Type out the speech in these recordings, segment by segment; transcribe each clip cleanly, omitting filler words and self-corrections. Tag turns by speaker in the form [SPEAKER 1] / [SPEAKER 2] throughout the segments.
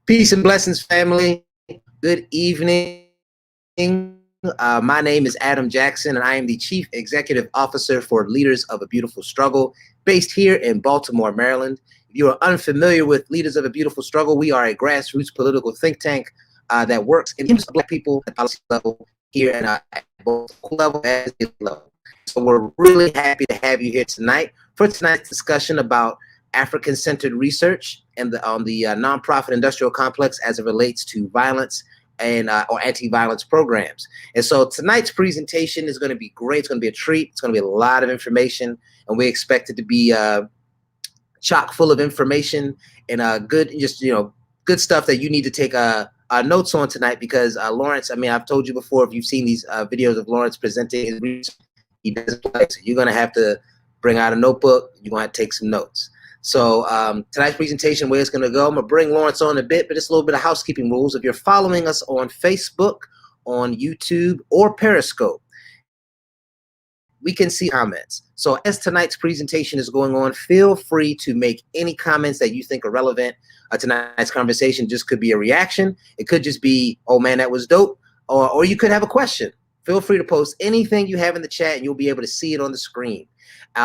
[SPEAKER 1] Peace and blessings, family. Good evening. My name is Adam Jackson, and I am the Chief Executive Officer for Leaders of a Beautiful Struggle, based here in Baltimore, Maryland. If you are unfamiliar with Leaders of a Beautiful Struggle, we are a grassroots political think tank that works in the interest of Black people at the policy level here at both level and state level. So we're really happy to have you here tonight for tonight's discussion about African-centered research and on the nonprofit industrial complex as it relates to violence and or anti-violence programs. And so tonight's presentation is going to be great. It's going to be a treat. It's going to be a lot of information, and we expect it to be chock full of information and good, good stuff that you need to take notes on tonight. Because Lawrence, I mean, I've told you before, if you've seen these videos of Lawrence presenting his research, he does play. So you're going to have to bring out a notebook. You're going to have to take some notes. So tonight's presentation, where it's going to go, I'm going to bring Lawrence on a bit, but it's a little bit of housekeeping rules. If you're following us on Facebook, on YouTube, or Periscope, we can see comments. So as tonight's presentation is going on, feel free to make any comments that you think are relevant. Tonight's conversation just could be a reaction. It could just be, oh man, that was dope. Or you could have a question. Feel free to post anything you have in the chat, and you'll be able to see it on the screen.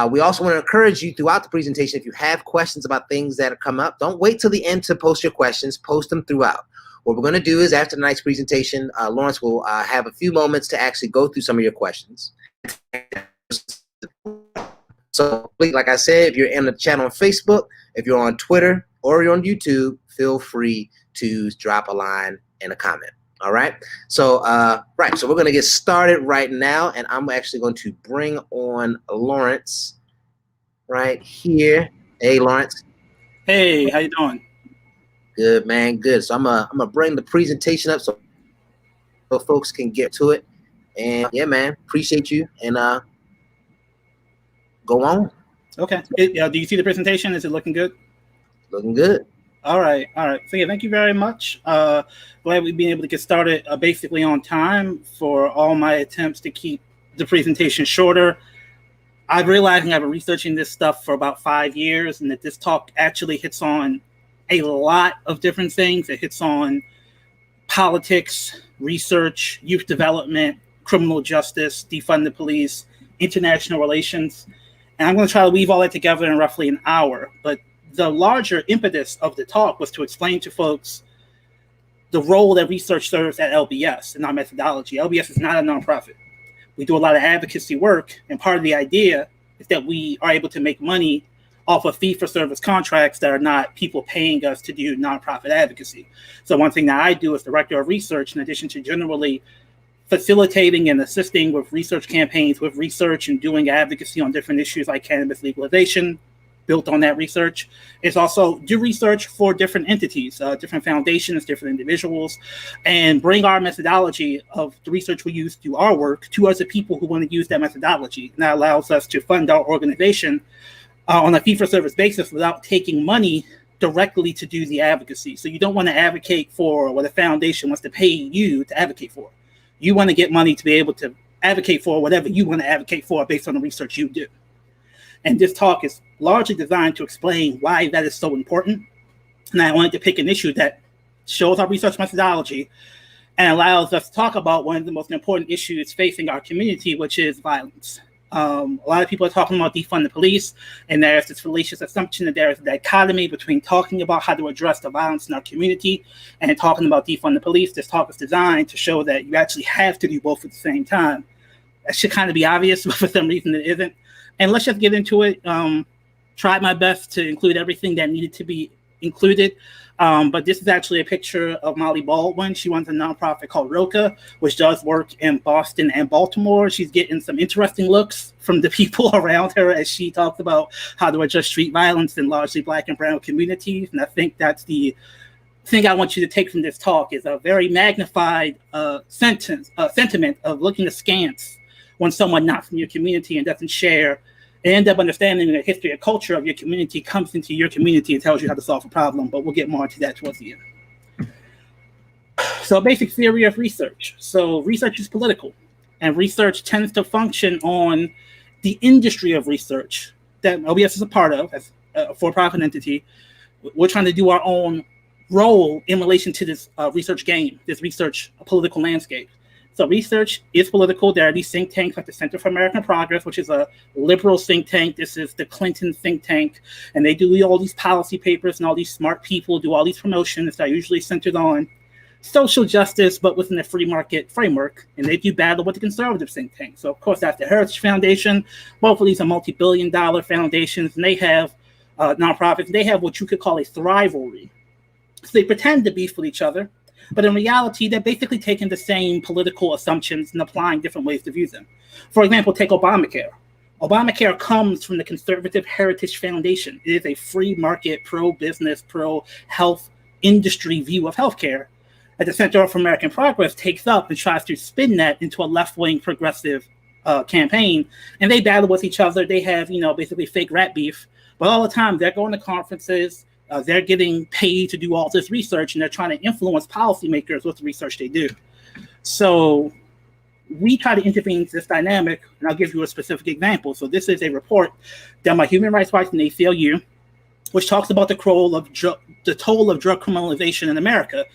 [SPEAKER 1] We also want to encourage you throughout the presentation, if you have questions about things that have come up, don't wait till the end to post your questions, post them throughout. What we're going to do is after tonight's presentation, Lawrence will have a few moments to actually go through some of your questions. So like I said, if you're in the channel on Facebook, if you're on Twitter, or you're on YouTube, feel free to drop a line and a comment. All right. So, so we're going to get started right now, and I'm actually going to bring on Lawrence right here. Hey, Lawrence.
[SPEAKER 2] Hey, how you doing?
[SPEAKER 1] Good, man. Good. So I'm gonna bring the presentation up so folks can get to it. And yeah, man, appreciate you. And go on.
[SPEAKER 2] Okay. Do you see the presentation? Is it looking good?
[SPEAKER 1] Looking good.
[SPEAKER 2] All right. So yeah, thank you very much. Glad we've been able to get started basically on time for all my attempts to keep the presentation shorter. I've realized I've been researching this stuff for about 5 years, and that this talk actually hits on a lot of different things. It hits on politics, research, youth development, criminal justice, defund the police, international relations. And I'm going to try to weave all that together in roughly an hour. But the larger impetus of the talk was to explain to folks the role that research serves at LBS and our methodology. LBS is not a nonprofit. We do a lot of advocacy work, and part of the idea is that we are able to make money off of fee-for-service contracts that are not people paying us to do nonprofit advocacy. So one thing that I do as director of research, in addition to generally facilitating and assisting with research campaigns, with research and doing advocacy on different issues like cannabis legalization, built on that research, is also do research for different entities, different foundations, different individuals, and bring our methodology of the research we use to do our work to other people who want to use that methodology. And that allows us to fund our organization on a fee-for-service basis without taking money directly to do the advocacy. So you don't want to advocate for what a foundation wants to pay you to advocate for. You want to get money to be able to advocate for whatever you want to advocate for based on the research you do. And this talk is largely designed to explain why that is so important. And I wanted to pick an issue that shows our research methodology and allows us to talk about one of the most important issues facing our community, which is violence. A lot of people are talking about defund the police, and there's this fallacious assumption that there is a dichotomy between talking about how to address the violence in our community and talking about defund the police. This talk is designed to show that you actually have to do both at the same time. That should kind of be obvious, but for some reason it isn't. And let's just get into it. Tried my best to include everything that needed to be included. But this is actually a picture of Molly Baldwin. She runs a nonprofit called ROCA, which does work in Boston and Baltimore. She's getting some interesting looks from the people around her as she talks about how to address street violence in largely Black and brown communities. And I think that's the thing I want you to take from this talk, is a very magnified sentiment of looking askance when someone not from your community and doesn't share and end up understanding the history and culture of your community, comes into your community and tells you how to solve a problem. But we'll get more into that towards the end. So a basic theory of research. So research is political, and research tends to function on the industry of research that LBS is a part of as a for-profit entity. We're trying to do our own role in relation to this research game, this research political landscape. So research is political. There are these think tanks like the Center for American Progress, which is a liberal think tank. This is the Clinton think tank. And they do all these policy papers, and all these smart people do all these promotions that are usually centered on social justice, but within the free market framework. And they do battle with the conservative think tank. So, of course, that's the Heritage Foundation. Both of these are multi-billion-dollar foundations, and they have nonprofits. They have what you could call a thrivalry. So they pretend to beef with each other, but in reality, they're basically taking the same political assumptions and applying different ways to view them. For example, take Obamacare. Obamacare comes from the Conservative Heritage Foundation. It is a free market, pro-business, pro-health industry view of healthcare that the Center for American Progress takes up and tries to spin that into a left-wing progressive campaign. And they battle with each other. They have, basically fake rat beef. But all the time, they're going to conferences. They're getting paid to do all this research, and they're trying to influence policymakers with the research they do. So we try to intervene in this dynamic, and I'll give you a specific example. So this is a report done by Human Rights Watch and ACLU, which talks about the toll of drug criminalization in America.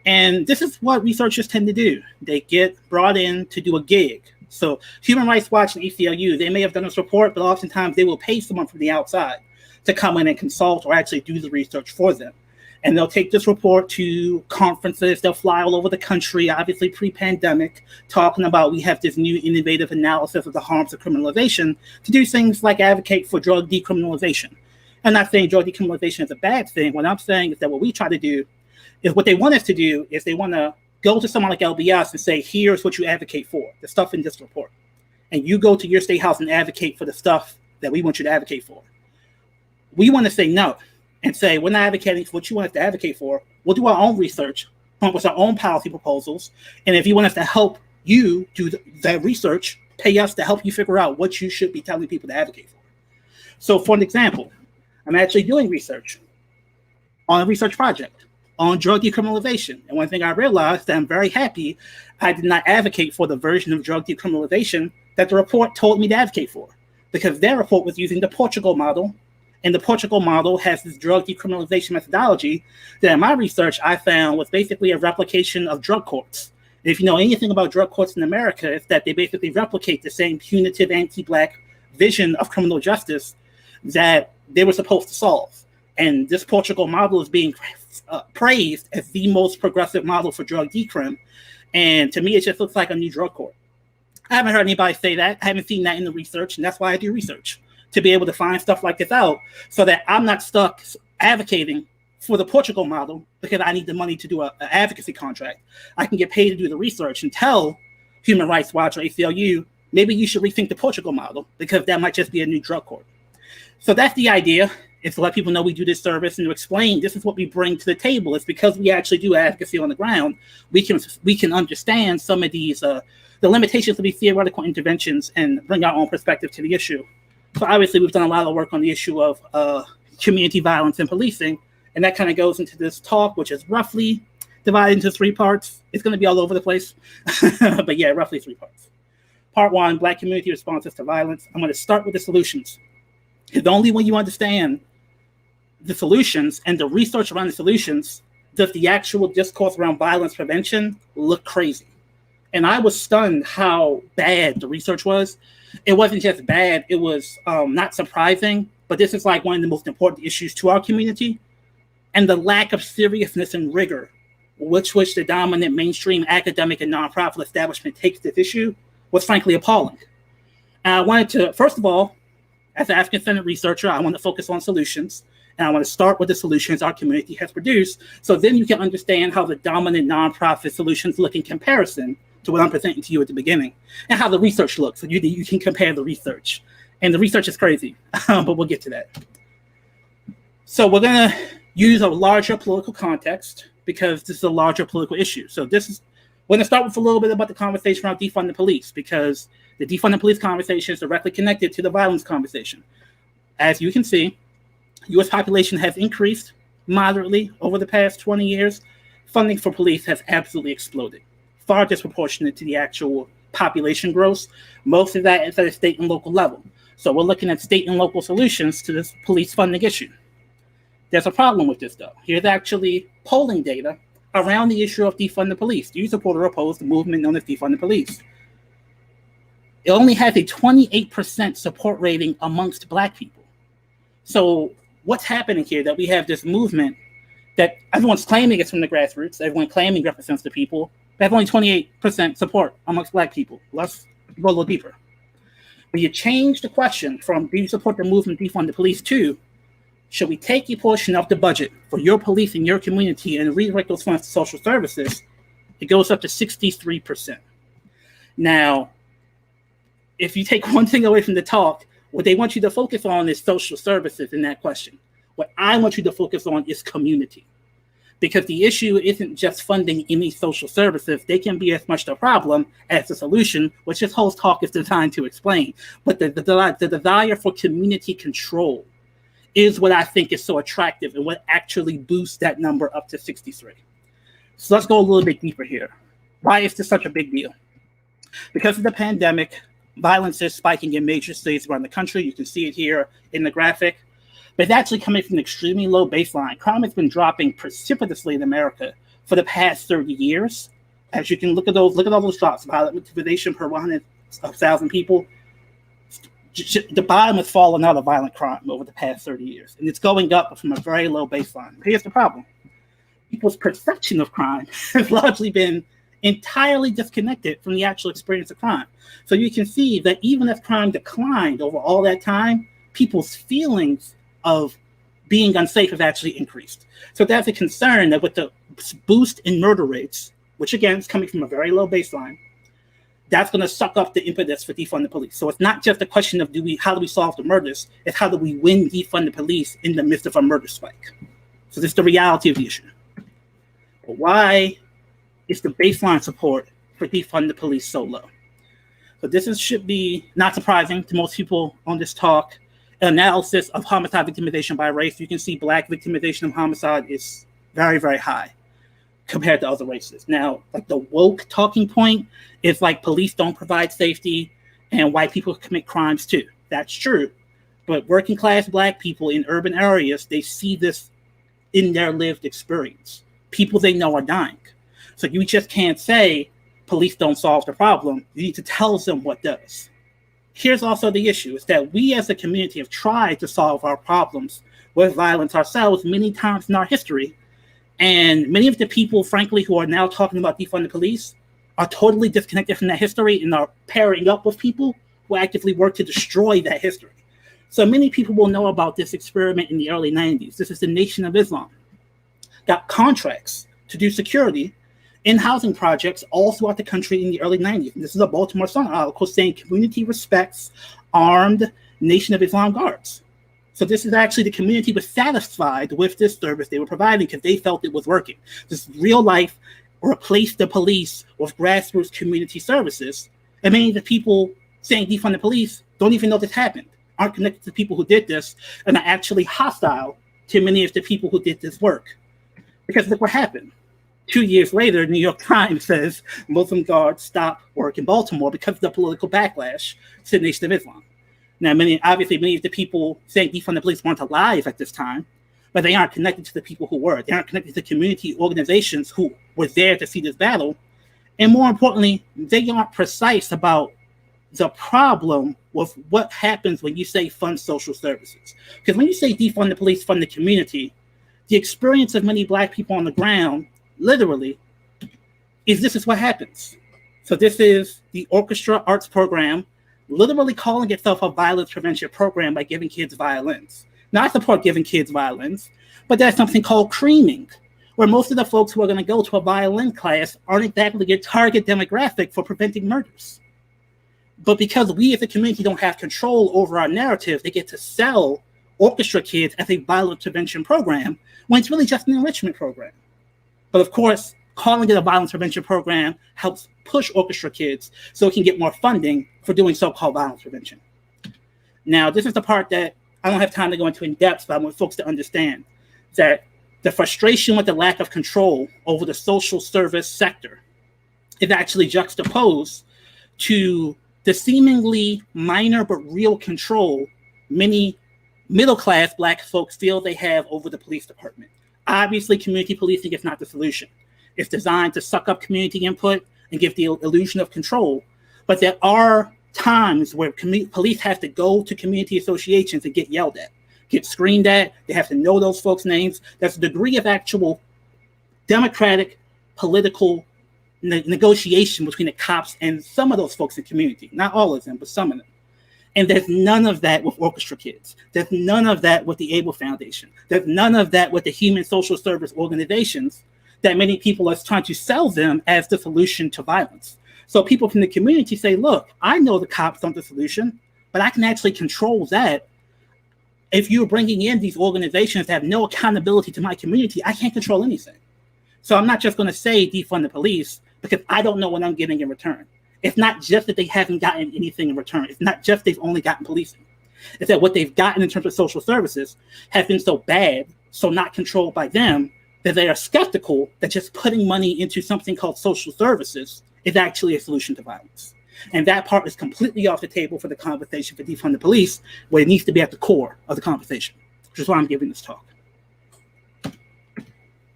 [SPEAKER 2] And this is what researchers tend to do. They get brought in to do a gig. So Human Rights Watch and ACLU, they may have done this report, but oftentimes they will pay someone from the outside to come in and consult or actually do the research for them. And they'll take this report to conferences. They'll fly all over the country, obviously pre-pandemic, talking about we have this new innovative analysis of the harms of criminalization to do things like advocate for drug decriminalization. I'm not saying drug decriminalization is a bad thing. What I'm saying is that what we try to do is what they want us to do is they want to go to someone like LBS and say, here's what you advocate for, the stuff in this report. And you go to your state house and advocate for the stuff that we want you to advocate for. We want to say no and say, we're not advocating for what you want us to advocate for. We'll do our own research, come up with our own policy proposals. And if you want us to help you do that research, pay us to help you figure out what you should be telling people to advocate for. So for an example, I'm actually doing research on a research project on drug decriminalization. And one thing I realized that I'm very happy I did not advocate for the version of drug decriminalization that the report told me to advocate for, because their report was using the Portugal model. And the Portugal model has this drug decriminalization methodology that in my research I found was basically a replication of drug courts. And if you know anything about drug courts in America, it's that they basically replicate the same punitive anti-Black vision of criminal justice that they were supposed to solve. And this Portugal model is being praised as the most progressive model for drug decrim. And to me, it just looks like a new drug court. I haven't heard anybody say that. I haven't seen that in the research, and that's why I do research, to be able to find stuff like this out so that I'm not stuck advocating for the Portugal model because I need the money to do an advocacy contract. I can get paid to do the research and tell Human Rights Watch or ACLU, maybe you should rethink the Portugal model because that might just be a new drug court. So that's the idea, is to let people know we do this service and to explain this is what we bring to the table. It's because we actually do advocacy on the ground. We can understand some of these, the limitations of these theoretical interventions and bring our own perspective to the issue. So obviously we've done a lot of work on the issue of community violence and policing, and that kind of goes into this talk, which is roughly divided into 3 parts. It's going to be all over the place, but yeah, roughly 3 parts. Part 1, Black community responses to violence. I'm going to start with the solutions. It's only when you understand the solutions and the research around the solutions does the actual discourse around violence prevention look crazy. And I was stunned how bad the research was. It wasn't just bad, it was not surprising, but this is like one of the most important issues to our community. And the lack of seriousness and rigor which the dominant mainstream academic and nonprofit establishment takes this issue was frankly appalling. And I wanted to, first of all, as an African-centered researcher, I want to focus on solutions. And I want to start with the solutions our community has produced. So then you can understand how the dominant nonprofit solutions look in comparison to what I'm presenting to you at the beginning, and how the research looks. So you can compare the research. And the research is crazy, but we'll get to that. So we're going to use a larger political context because this is a larger political issue. So we're going to start with a little bit about the conversation around defund the police, because the defund the police conversation is directly connected to the violence conversation. As you can see, U.S. population has increased moderately over the past 20 years. Funding for police has absolutely exploded, far disproportionate to the actual population growth. Most of that is at a state and local level. So we're looking at state and local solutions to this police funding issue. There's a problem with this, though. Here's actually polling data around the issue of defund the police. Do you support or oppose the movement known as defund the police? It only has a 28% support rating amongst Black people. So what's happening here? That we have this movement that everyone's claiming it's from the grassroots, everyone claiming represents the people, but have only 28% support amongst Black people. Let's go a little deeper. When you change the question from do you support the movement defund the police to should we take a portion of the budget for your police in your community and redirect those funds to social services, it goes up to 63%. Now, if you take one thing away from the talk, what they want you to focus on is social services in that question. What I want you to focus on is community. Because the issue isn't just funding any social services. They can be as much the problem as the solution, which this whole talk is designed to explain. But the desire for community control is what I think is so attractive and what actually boosts that number up to 63. So let's go a little bit deeper here. Why is this such a big deal? Because of the pandemic, violence is spiking in major cities around the country. You can see it here in the graphic. But it's actually coming from an extremely low baseline. Crime has been dropping precipitously in America for the past 30 years. As you can look at all those drops, violent intimidation per 100,000 people. The bottom has fallen out of violent crime over the past 30 years. And it's going up from a very low baseline. Here's the problem. People's perception of crime has largely been entirely disconnected from the actual experience of crime. So you can see that even as crime declined over all that time, people's feelings of being unsafe have actually increased. So that's a concern that with the boost in murder rates, which again is coming from a very low baseline, that's going to suck up the impetus for defund the police. So it's not just a question of how do we solve the murders, it's how do we win defund the police in the midst of a murder spike. So this is the reality of the issue. But why is the baseline support for defund the police so low? So this should be not surprising to most people on this talk. Analysis of homicide victimization by race, you can see Black victimization of homicide is very, very high compared to other races. Now, like the woke talking point is like police don't provide safety and white people commit crimes too. That's true. But working class Black people in urban areas, they see this in their lived experience. People they know are dying. So you just can't say police don't solve the problem. You need to tell them what does. Here's also the issue, is that we as a community have tried to solve our problems with violence ourselves many times in our history. And many of the people, frankly, who are now talking about defund the police are totally disconnected from that history and are pairing up with people who actively work to destroy that history. So many people will know about this experiment in the early 90s. This is the Nation of Islam. Got contracts to do security in housing projects all throughout the country in the early 90s. And this is a Baltimore Sun article saying community respects armed Nation of Islam guards. So this is actually the community was satisfied with this service they were providing because they felt it was working. This real life replaced the police with grassroots community services. And many of the people saying defund the police don't even know this happened, aren't connected to the people who did this, and are actually hostile to many of the people who did this work. Because look what happened. 2 years later, New York Times says Muslim guards stop work in Baltimore because of the political backlash to the Nation of Islam. Now, many of the people saying defund the police weren't alive at this time, but they aren't connected to the people who were. They aren't connected to community organizations who were there to see this battle. And more importantly, they aren't precise about the problem with what happens when you say fund social services. Because when you say defund the police, fund the community, the experience of many Black people on the ground literally is this is what happens. So this is the orchestra arts program literally calling itself a violence prevention program by giving kids violins. Now I support giving kids violins, but there's something called creaming, where most of the folks who are going to go to a violin class aren't exactly your target demographic for preventing murders. But because we as a community don't have control over our narrative, they get to sell orchestra kids as a violence prevention program when it's really just an enrichment program. But of course, calling it a violence prevention program helps push orchestra kids so it can get more funding for doing so-called violence prevention. Now, this is the part that I don't have time to go into in depth, but I want folks to understand that the frustration with the lack of control over the social service sector is actually juxtaposed to the seemingly minor but real control many middle-class Black folks feel they have over the police department. Obviously, community policing is not the solution. It's designed to suck up community input and give the illusion of control. But there are times where police have to go to community associations and get yelled at, get screamed at. They have to know those folks' names. There's a degree of actual democratic political negotiation between the cops and some of those folks in the community. Not all of them, but some of them. And there's none of that with Orchestra Kids. There's none of that with the Able Foundation. There's none of that with the human social service organizations that many people are trying to sell them as the solution to violence. So people from the community say, look, I know the cops aren't the solution, but I can actually control that. If you're bringing in these organizations that have no accountability to my community, I can't control anything. So I'm not just going to say defund the police because I don't know what I'm getting in return. It's not just that they haven't gotten anything in return. It's not just they've only gotten policing. It's that what they've gotten in terms of social services have been so bad, so not controlled by them, that they are skeptical that just putting money into something called social services is actually a solution to violence. And that part is completely off the table for the conversation for defund the police, where it needs to be at the core of the conversation, which is why I'm giving this talk.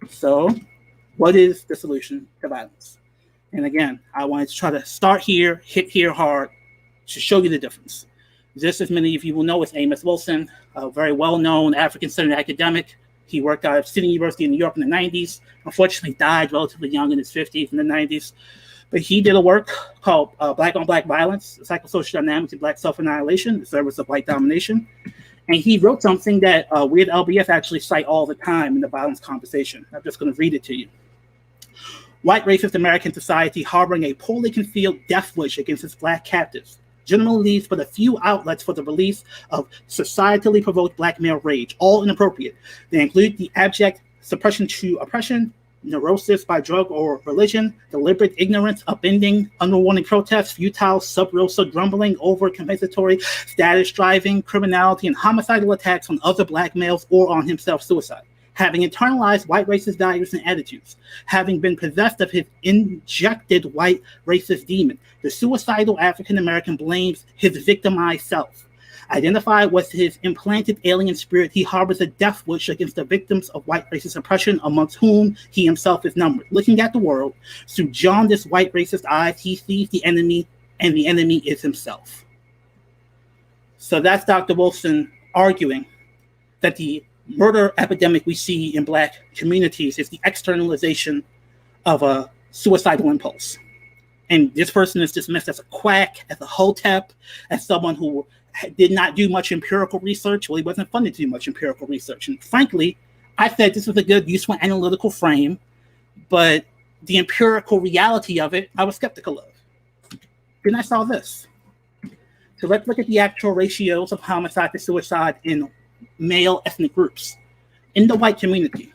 [SPEAKER 2] So, what is the solution to violence? And again, I wanted to try to start here, hit here hard, to show you the difference. This, as many of you will know, is Amos Wilson, a very well-known African-centered academic. He worked out of City University in New York in the 90s. Unfortunately, died relatively young in his 50s, in the 90s. But he did a work called Black on Black Violence, Psychosocial Dynamics of Black Self-Annihilation, the Service of White Domination. And he wrote something that we at LBF actually cite all the time in the violence conversation. I'm just going to read it to you. White racist American society harboring a poorly concealed death wish against its Black captives generally leaves but a few outlets for the release of societally provoked Black male rage, all inappropriate. They include the abject suppression to oppression, neurosis by drug or religion, deliberate ignorance, upending, unwarning protests, futile sub-rosa grumbling over compensatory status driving, criminality, and homicidal attacks on other Black males or on himself, suicide. Having internalized white racist values and attitudes, having been possessed of his injected white racist demon, the suicidal African-American blames his victimized self. Identified with his implanted alien spirit, he harbors a death wish against the victims of white racist oppression, amongst whom he himself is numbered. Looking at the world through jaundiced white racist eyes, he sees the enemy, and the enemy is himself. So that's Dr. Wilson arguing that the murder epidemic we see in Black communities is the externalization of a suicidal impulse. And this person is dismissed as a quack, as a hotep, as someone who did not do much empirical research. Well, he wasn't funded to do much empirical research. And frankly, I said this was a good, useful analytical frame, but the empirical reality of it, I was skeptical of. Then I saw this. So let's look at the actual ratios of homicide to suicide in male ethnic groups. In the white community,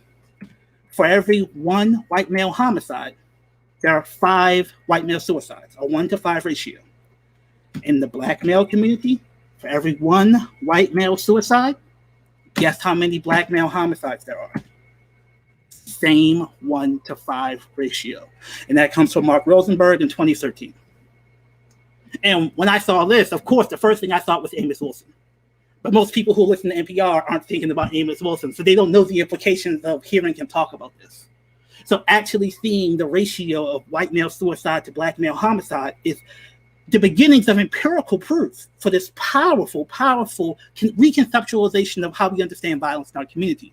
[SPEAKER 2] for every one white male homicide, there are 5 white male suicides, a 1-to-5 ratio. In the Black male community, for every 1 white male suicide, guess how many Black male homicides there are? Same 1-to-5 ratio. And that comes from Mark Rosenberg in 2013. And when I saw this, of course, the first thing I thought was Amos Wilson. But most people who listen to NPR aren't thinking about Amos Wilson, so they don't know the implications of hearing him talk about this. So actually seeing the ratio of white male suicide to Black male homicide is the beginnings of empirical proof for this powerful, powerful reconceptualization of how we understand violence in our community.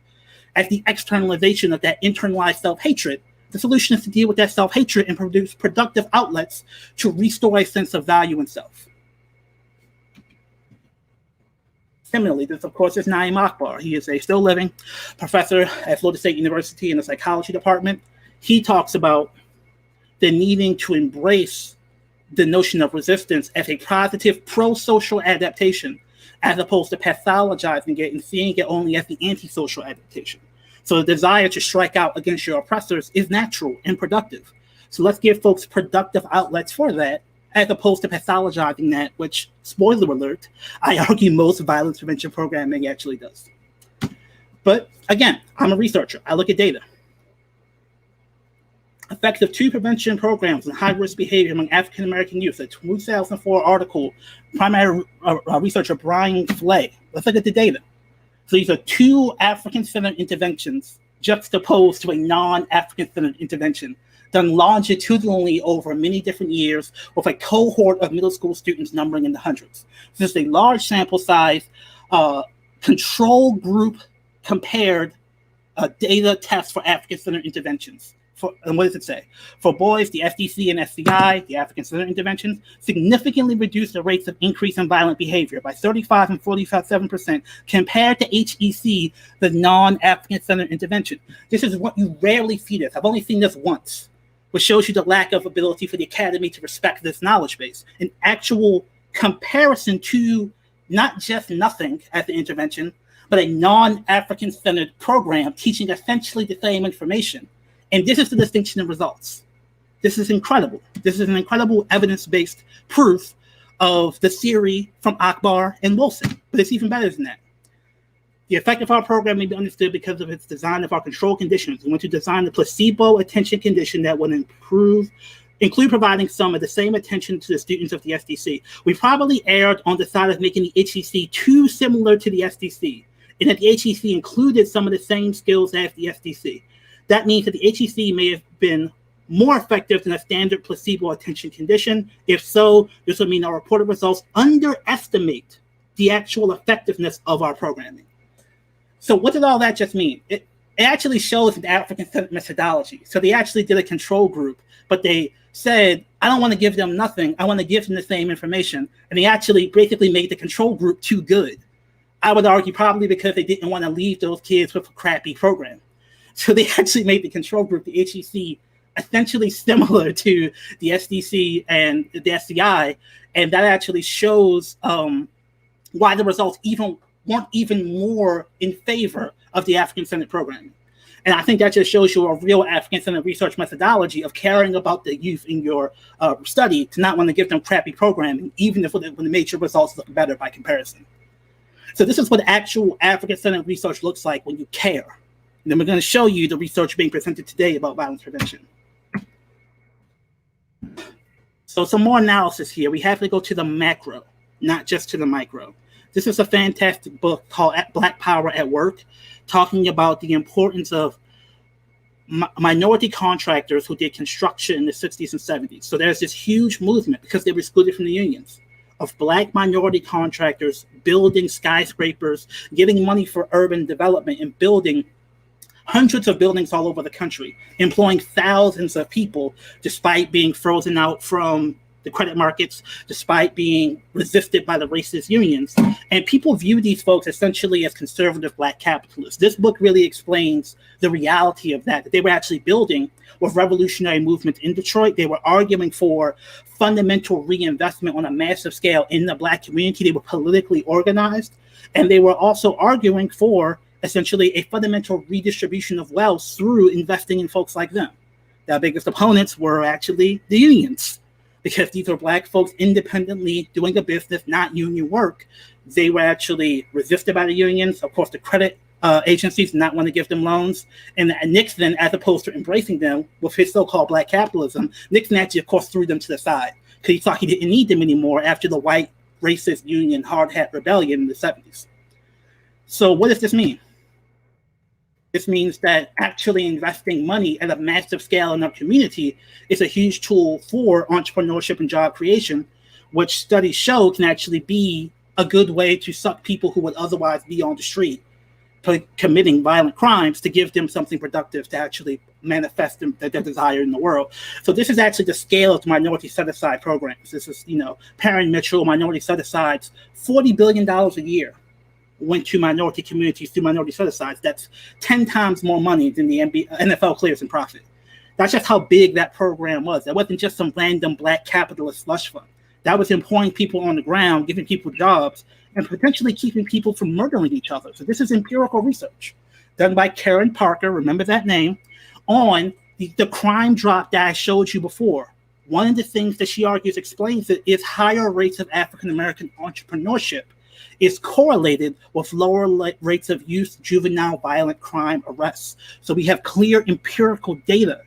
[SPEAKER 2] As the externalization of that internalized self-hatred, the solution is to deal with that self-hatred and produce productive outlets to restore a sense of value in self. Similarly, this, of course, is Naeem Akbar. He is a still living professor at Florida State University in the psychology department. He talks about the needing to embrace the notion of resistance as a positive pro-social adaptation, as opposed to pathologizing it and seeing it only as the antisocial adaptation. So the desire to strike out against your oppressors is natural and productive. So let's give folks productive outlets for that, as opposed to pathologizing that, which, spoiler alert, I argue most violence prevention programming actually does. But again, I'm a researcher. I look at data. Effects of 2 prevention programs on high-risk behavior among African-American youth, a 2004 article, primary researcher Brian Flay. Let's look at the data. So these are two African-centered interventions juxtaposed to a non-African-centered intervention done longitudinally over many different years with a cohort of middle school students numbering in the hundreds. This is a large sample size, control group compared data test for African-centered interventions. And what does it say? For boys, the SDC and SCI, the African-centered interventions, significantly reduced the rates of increase in violent behavior by 35 and 47% compared to HEC, the non-African-centered intervention. This is what you rarely see this. I've only seen this once, which shows you the lack of ability for the academy to respect this knowledge base. An actual comparison to not just nothing as the intervention, but a non-African-centered program teaching essentially the same information. And this is the distinction in results. This is incredible. This is an incredible evidence-based proof of the theory from Akbar and Wilson, but it's even better than that. The effect of our program may be understood because of its design of our control conditions. We want to design the placebo attention condition that would include providing some of the same attention to the students of the SDC. We probably erred on the side of making the HEC too similar to the SDC, and that the HEC included some of the same skills as the SDC. That means that the HEC may have been more effective than a standard placebo attention condition. If so, this would mean our reported results underestimate the actual effectiveness of our programming. So what did all that just mean? It actually shows an African-centered methodology. So they actually did a control group, but they said, I don't want to give them nothing. I want to give them the same information. And they actually basically made the control group too good. I would argue probably because they didn't want to leave those kids with a crappy program. So they actually made the control group, the HEC, essentially similar to the SDC and the SCI. And that actually shows why the results weren't even more in favor of the African-centered programming. And I think that just shows you a real African-centered research methodology of caring about the youth in your study, to not want to give them crappy programming, even if when the major results look better by comparison. So this is what actual African-centered research looks like when you care. And then we're going to show you the research being presented today about violence prevention. So some more analysis here. We have to go to the macro, not just to the micro. This is a fantastic book called Black Power at Work, talking about the importance of minority contractors who did construction in the 60s and 70s. So there's this huge movement, because they were excluded from the unions, of Black minority contractors building skyscrapers, getting money for urban development, and building hundreds of buildings all over the country, employing thousands of people despite being frozen out from the credit markets, despite being resisted by the racist unions. And people view these folks essentially as conservative Black capitalists. This book really explains the reality of that they were actually building with revolutionary movements in Detroit. They were arguing for fundamental reinvestment on a massive scale in the Black community. They were politically organized, and they were also arguing for essentially a fundamental redistribution of wealth through investing in folks like them. Their biggest opponents were actually the unions, because these are Black folks independently doing a business, not union work. They were actually resisted by the unions. Of course, the credit agencies did not want to give them loans. And Nixon, as opposed to embracing them with his so-called Black capitalism, Nixon actually, of course, threw them to the side because he thought he didn't need them anymore after the white racist union hard hat rebellion in the 70s. So what does this mean? This means that actually investing money at a massive scale in our community is a huge tool for entrepreneurship and job creation, which studies show can actually be a good way to suck people who would otherwise be on the street committing violent crimes, to give them something productive to actually manifest their desire in the world. So this is actually the scale of minority set-aside programs. This is, Perrin Mitchell, minority set-asides, $40 billion a year went to minority communities through minority set-asides. That's 10 times more money than the NFL clears in profit. That's just how big that program was. That wasn't just some random Black capitalist slush fund. That was employing people on the ground, giving people jobs, and potentially keeping people from murdering each other. So this is empirical research done by Karen Parker, remember that name, on the crime drop that I showed you before. One of the things that she argues explains it is higher rates of African-American entrepreneurship is correlated with lower rates of youth juvenile violent crime arrests. So we have clear empirical data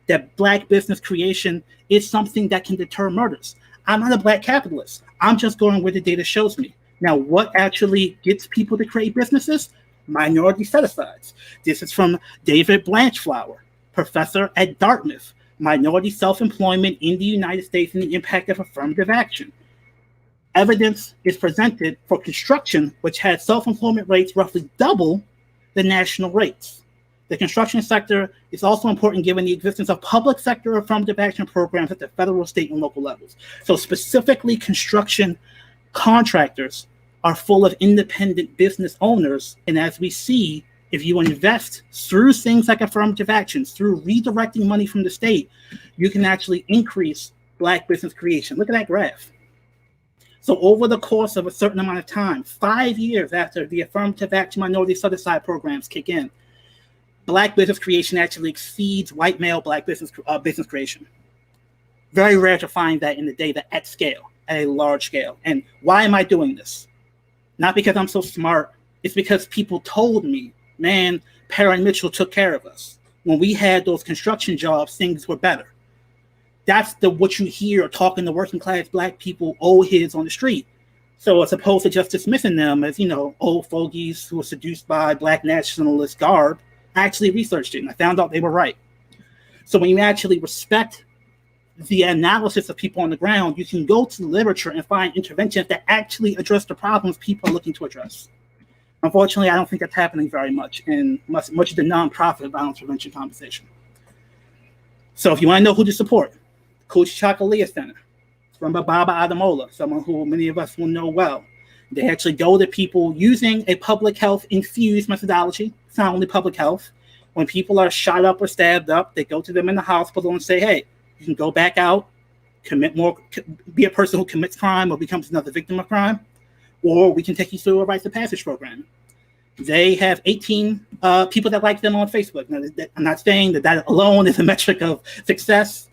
[SPEAKER 2] that Black business creation is something that can deter murders. I'm not a Black capitalist. I'm just going where the data shows me. Now, what actually gets people to create businesses? minority set-asides. This is from David Blanchflower, professor at Dartmouth, Minority Self-Employment in the United States and the Impact of Affirmative Action. Evidence is presented for construction, which had self-employment rates roughly double the national rates. The construction sector is also important given the existence of public sector affirmative action programs at the federal, state, and local levels. So specifically, construction contractors are full of independent business owners. And as we see, if you invest through things like affirmative actions, through redirecting money from the state, you can actually increase Black business creation. Look at that graph. So over the course of a certain amount of time, 5 years after the affirmative action minority set-aside programs kick in, Black business creation actually exceeds white male Black business creation. Very rare to find that in the data at scale, at a large scale. And why am I doing this? Not because I'm so smart. It's because people told me, man, Perrin Mitchell took care of us. When we had those construction jobs, things were better. That's what you hear talking to working class Black people, old heads on the street. So as opposed to just dismissing them as, old fogies who were seduced by Black nationalist garb, I actually researched it and I found out they were right. So when you actually respect the analysis of people on the ground, you can go to the literature and find interventions that actually address the problems people are looking to address. Unfortunately, I don't think that's happening very much in much of the nonprofit violence prevention conversation. So if you want to know who to support, Coach Chakalia Center, run by Baba Adamola, someone who many of us will know well. They actually go to people using a public health infused methodology. It's not only public health. When people are shot up or stabbed up, they go to them in the hospital and say, hey, you can go back out, be a person who commits crime or becomes another victim of crime, or we can take you through a rites of passage program. They have 18 people that like them on Facebook. Now, I'm not saying that alone is a metric of success,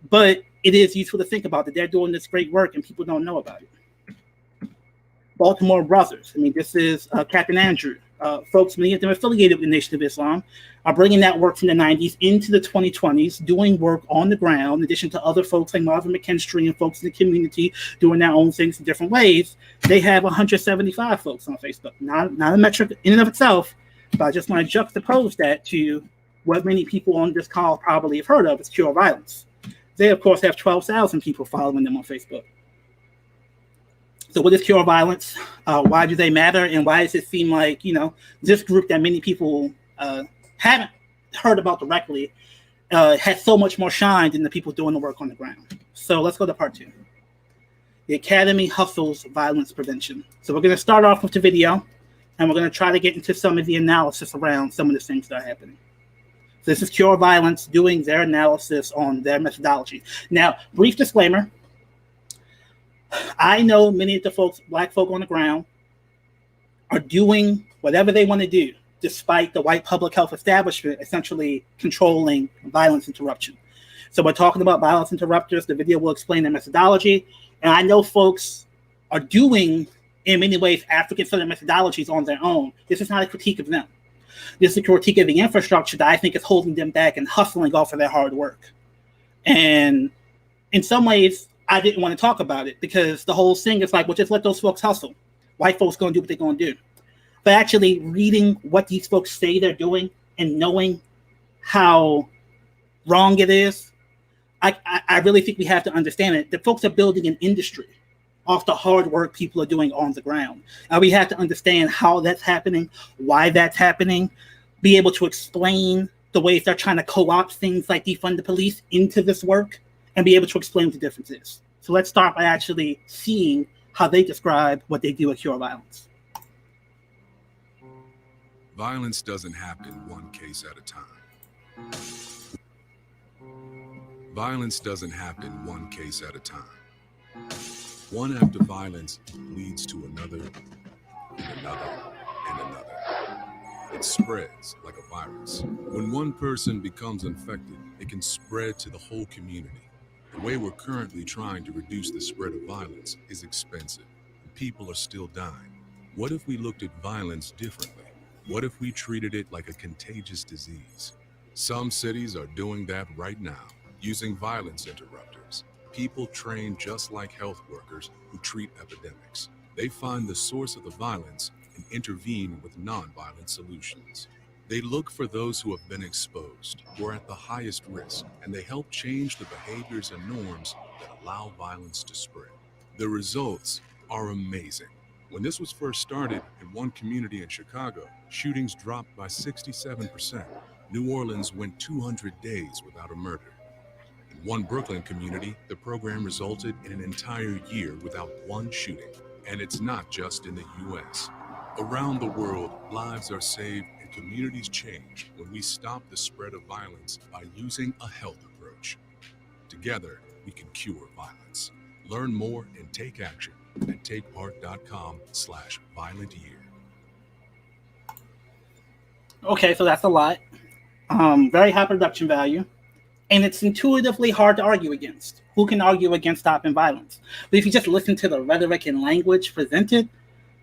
[SPEAKER 2] but it is useful to think about that they're doing this great work and people don't know about it. Baltimore Brothers. This is Captain Andrew. Folks, many of them affiliated with the Nation of Islam, are bringing that work from the 90s into the 2020s, doing work on the ground, in addition to other folks like Marvin McKinstry and folks in the community doing their own things in different ways. They have 175 folks on Facebook. Not a metric in and of itself, but I just want to juxtapose that to what many people on this call probably have heard of as Cure Violence. They, of course, have 12,000 people following them on Facebook. So what is Cure Violence? Why do they matter? And why does it seem like, this group that many people haven't heard about directly has so much more shine than the people doing the work on the ground? So let's go to part 2. The Academy hustles violence prevention. So we're going to start off with the video, and we're going to try to get into some of the analysis around some of the things that are happening. So this is Cure Violence doing their analysis on their methodology. Now, brief disclaimer. I know many of the folks, Black folk on the ground, are doing whatever they want to do, despite the white public health establishment essentially controlling violence interruption. So we're talking about violence interrupters. The video will explain their methodology. And I know folks are doing, in many ways, African-centered methodologies on their own. This is not a critique of them. This is a critique of the infrastructure that I think is holding them back and hustling off of their hard work. And in some ways, I didn't want to talk about it because the whole thing is like, well, just let those folks hustle. White folks going to do what they're going to do. But actually reading what these folks say they're doing and knowing how wrong it is, I really think we have to understand it. The folks are building an industry off the hard work people are doing on the ground. And we have to understand how that's happening, why that's happening, be able to explain the ways they're trying to co-opt things like defund the police into this work, and be able to explain what the difference is. So let's start by actually seeing how they describe what they do at Cure Violence.
[SPEAKER 3] Violence doesn't happen one case at a time. Violence doesn't happen one case at a time. One act of violence leads to another, and another, and another. It spreads like a virus. When one person becomes infected, it can spread to the whole community. The way we're currently trying to reduce the spread of violence is expensive, and people are still dying. What if we looked at violence differently? What if we treated it like a contagious disease? Some cities are doing that right now, using violence interrupters. People trained just like health workers who treat epidemics. They find the source of the violence and intervene with nonviolent solutions. They look for those who have been exposed, who are at the highest risk, and they help change the behaviors and norms that allow violence to spread. The results are amazing. When this was first started in one community in Chicago, shootings dropped by 67%. New Orleans went 200 days without a murder. In one Brooklyn community, the program resulted in an entire year without one shooting. And it's not just in the US. Around the world, lives are saved and communities change when we stop the spread of violence by using a health approach. Together, we can cure violence. Learn more and take action at takepart.com/violent-year.
[SPEAKER 2] Okay, so that's a lot. Very high production value. And it's intuitively hard to argue against. Who can argue against stopping violence? But if you just listen to the rhetoric and language presented,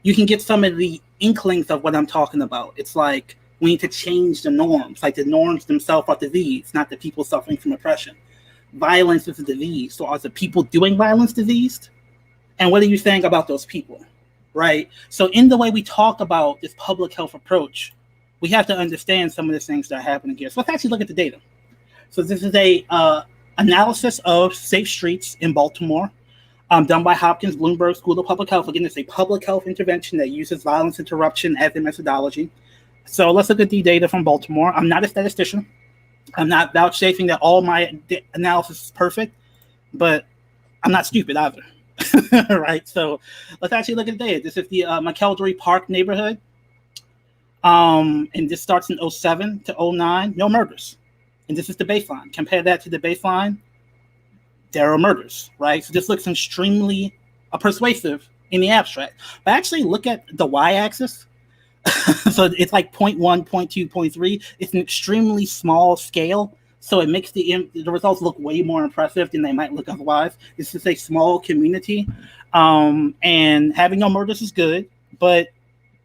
[SPEAKER 2] you can get some of the inklings of what I'm talking about. It's like we need to change the norms. Like the norms themselves are disease, not the people suffering from oppression. Violence is a disease. So are the people doing violence diseased? And what are you saying about those people? Right? So in the way we talk about this public health approach, we have to understand some of the things that are happening here. So let's actually look at the data. So this is a analysis of safe streets in Baltimore, done by Hopkins Bloomberg School of Public Health. Again, it's a public health intervention that uses violence interruption as a methodology. So let's look at the data from Baltimore. I'm not a statistician. I'm not vouchsafing that all my analysis is perfect, but I'm not stupid either. Right? So let's actually look at the data. This is the McElderry Park neighborhood. And this starts in 07 to 09, no murders. And this is the baseline. Compare that to the baseline, there are murders, right? So this looks extremely persuasive in the abstract. But actually look at the y-axis. So it's like 0.1, 0.2, 0.3. It's an extremely small scale. So it makes the results look way more impressive than they might look otherwise. This is a small community. And having no murders is good, but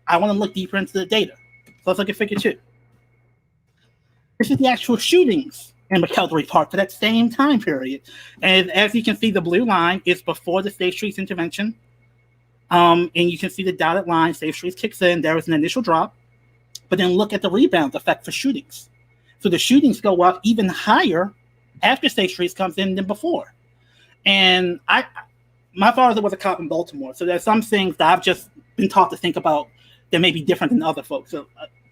[SPEAKER 2] I want to look deeper into the data. So let's look at figure 2. This is the actual shootings in McElderry Park for that same time period. And as you can see, the blue line is before the Safe Streets intervention. And you can see the dotted line, Safe Streets kicks in. There was an initial drop. But then look at the rebound effect for shootings. So the shootings go up even higher after Safe Streets comes in than before. And my father was a cop in Baltimore. So there's some things that I've just been taught to think about that may be different than other folks. So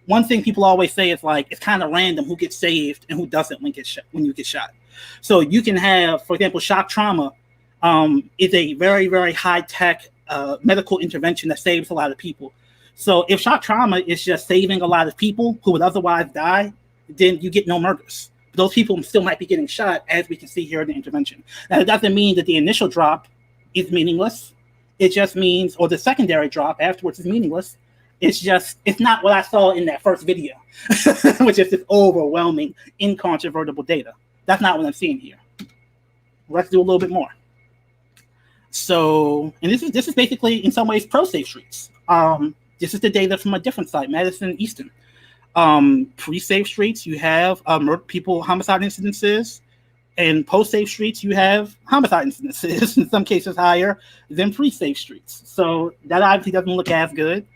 [SPEAKER 2] one thing people always say is like, it's kind of random who gets saved and who doesn't when you get shot. So you can have, for example, shock trauma is a very, very high-tech medical intervention that saves a lot of people. So if shock trauma is just saving a lot of people who would otherwise die, then you get no murders. Those people still might be getting shot, as we can see here in the intervention. Now, it doesn't mean that the initial drop is meaningless. It just means, or the secondary drop afterwards is meaningless. It's not what I saw in that first video, which is this overwhelming, incontrovertible data. That's not what I'm seeing here. Let's do a little bit more. So, and this is basically in some ways pro-safe streets. This is the data from a different site, Madison and Easton. Pre-safe streets, you have homicide incidences, and post-safe streets, you have homicide incidences, in some cases higher than pre-safe streets. So that obviously doesn't look as good.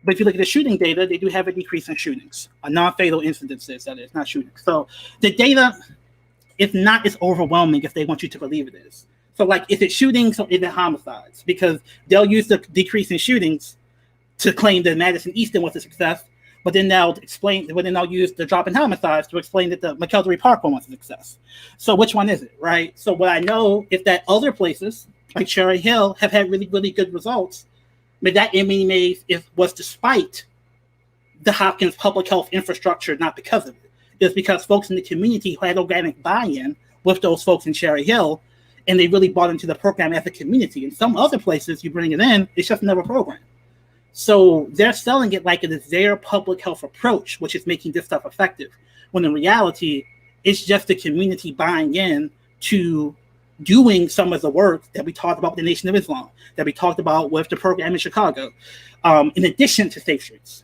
[SPEAKER 2] But if you look at the shooting data, they do have a decrease in shootings, non-fatal incidences, that is, not shootings. So the data is not as overwhelming as they want you to believe it is. So like, is it shootings or is it homicides? Because they'll use the decrease in shootings to claim that Madison Easton was a success, but then they'll use the drop in homicides to explain that the McElderry Park one was a success. So which one is it, right? So what I know is that other places, like Cherry Hill, have had really, really good results. But that in many ways was despite the Hopkins public health infrastructure, not because of it. It's because folks in the community who had organic buy-in with those folks in Cherry Hill, and they really bought into the program as a community. In some other places, you bring it in, it's just another program. So they're selling it like it is their public health approach, which is making this stuff effective. When in reality, it's just the community buying in to doing some of the work that we talked about with the Nation of Islam, that we talked about with the program in Chicago, in addition to Safe Streets.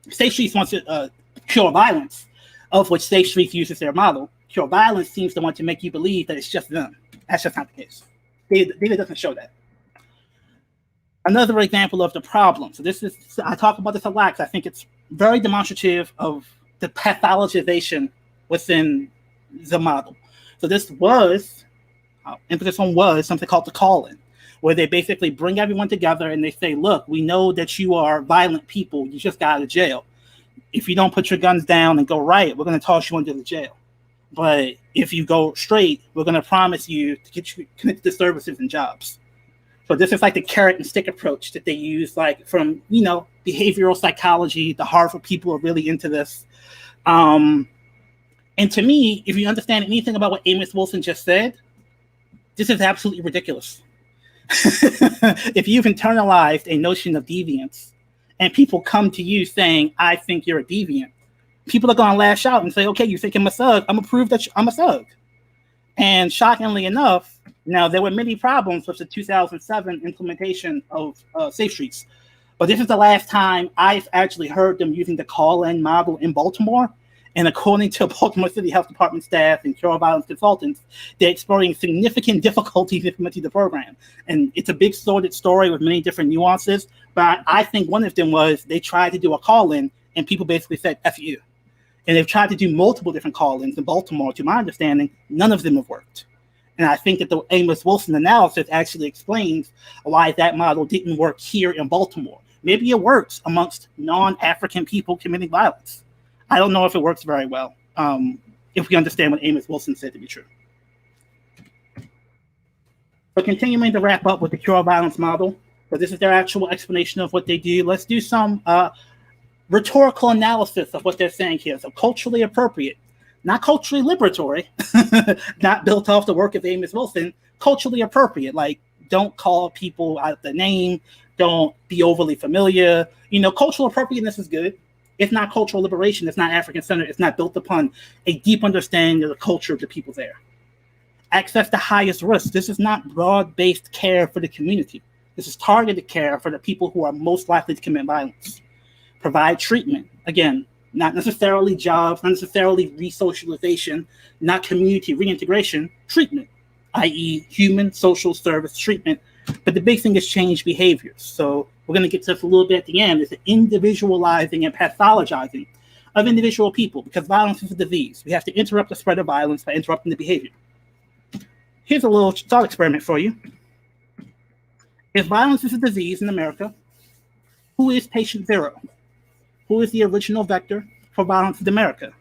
[SPEAKER 2] Safe Streets wants to cure violence, of which Safe Streets uses their model. Cure violence seems to want to make you believe that it's just them. That's just not the case. Data doesn't show that. Another example of the problem. So this is, I talk about this a lot because I think it's very demonstrative of the pathologization within the model. So this was, emphasis on was, something called the call-in, where they basically bring everyone together and they say, look, we know that you are violent people. You just got out of jail. If you don't put your guns down and go right, we're going to toss you into the jail. But if you go straight, we're going to promise you to get you connected to services and jobs. So this is like the carrot and stick approach that they use, like from, behavioral psychology. The Harvard people are really into this. And to me, if you understand anything about what Amos Wilson just said, this is absolutely ridiculous. If you've internalized a notion of deviance and people come to you saying, I think you're a deviant, people are going to lash out and say, okay, you think I'm a thug, I'm going to prove that I'm a thug. And shockingly enough, now there were many problems with the 2007 implementation of Safe Streets, but this is the last time I've actually heard them using the call-in model in Baltimore. And according to Baltimore City Health Department staff and cure violence consultants, they're experiencing significant difficulties implementing the program. And it's a big sordid story with many different nuances, but I think one of them was they tried to do a call-in and people basically said, F you. And they've tried to do multiple different call-ins in Baltimore. To my understanding, none of them have worked. And I think that the Amos Wilson analysis actually explains why that model didn't work here in Baltimore. Maybe it works amongst non-African people committing violence. I don't know if it works very well, if we understand what Amos Wilson said to be true. But continuing to wrap up with the cure violence model, so this is their actual explanation of what they do. Let's do some rhetorical analysis of what they're saying here. So culturally appropriate, not culturally liberatory, not built off the work of Amos Wilson, culturally appropriate, like don't call people out the name, don't be overly familiar. Cultural appropriateness is good. It's not cultural liberation. It's not African-centered. It's not built upon a deep understanding of the culture of the people there. Access to highest risk. This is not broad-based care for the community. This is targeted care for the people who are most likely to commit violence. Provide treatment. Again, not necessarily jobs, not necessarily resocialization, not community reintegration, treatment, i.e. human social service treatment. But the big thing is change behaviors. So we're going to get to this a little bit at the end. It's the individualizing and pathologizing of individual people, because violence is a disease. We have to interrupt the spread of violence by interrupting the behavior. Here's a little thought experiment for you. If violence is a disease in America, who is patient zero? Who is the original vector for violence in America?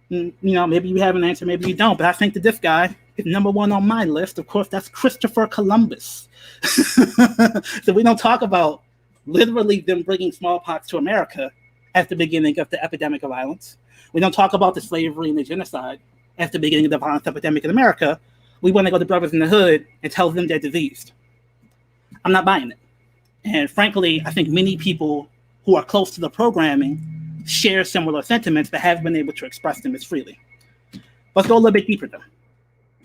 [SPEAKER 2] Maybe you have an answer, maybe you don't, but I think that this guy is number one on my list. Of course, that's Christopher Columbus. So we don't talk about literally them bringing smallpox to America at the beginning of the epidemic of violence. We don't talk about the slavery and the genocide at the beginning of the violence epidemic in America. We want to go to Brothers in the Hood and tell them they're diseased. I'm not buying it. And frankly, I think many people who are close to the programming share similar sentiments but haven't been able to express them as freely. Let's go a little bit deeper though.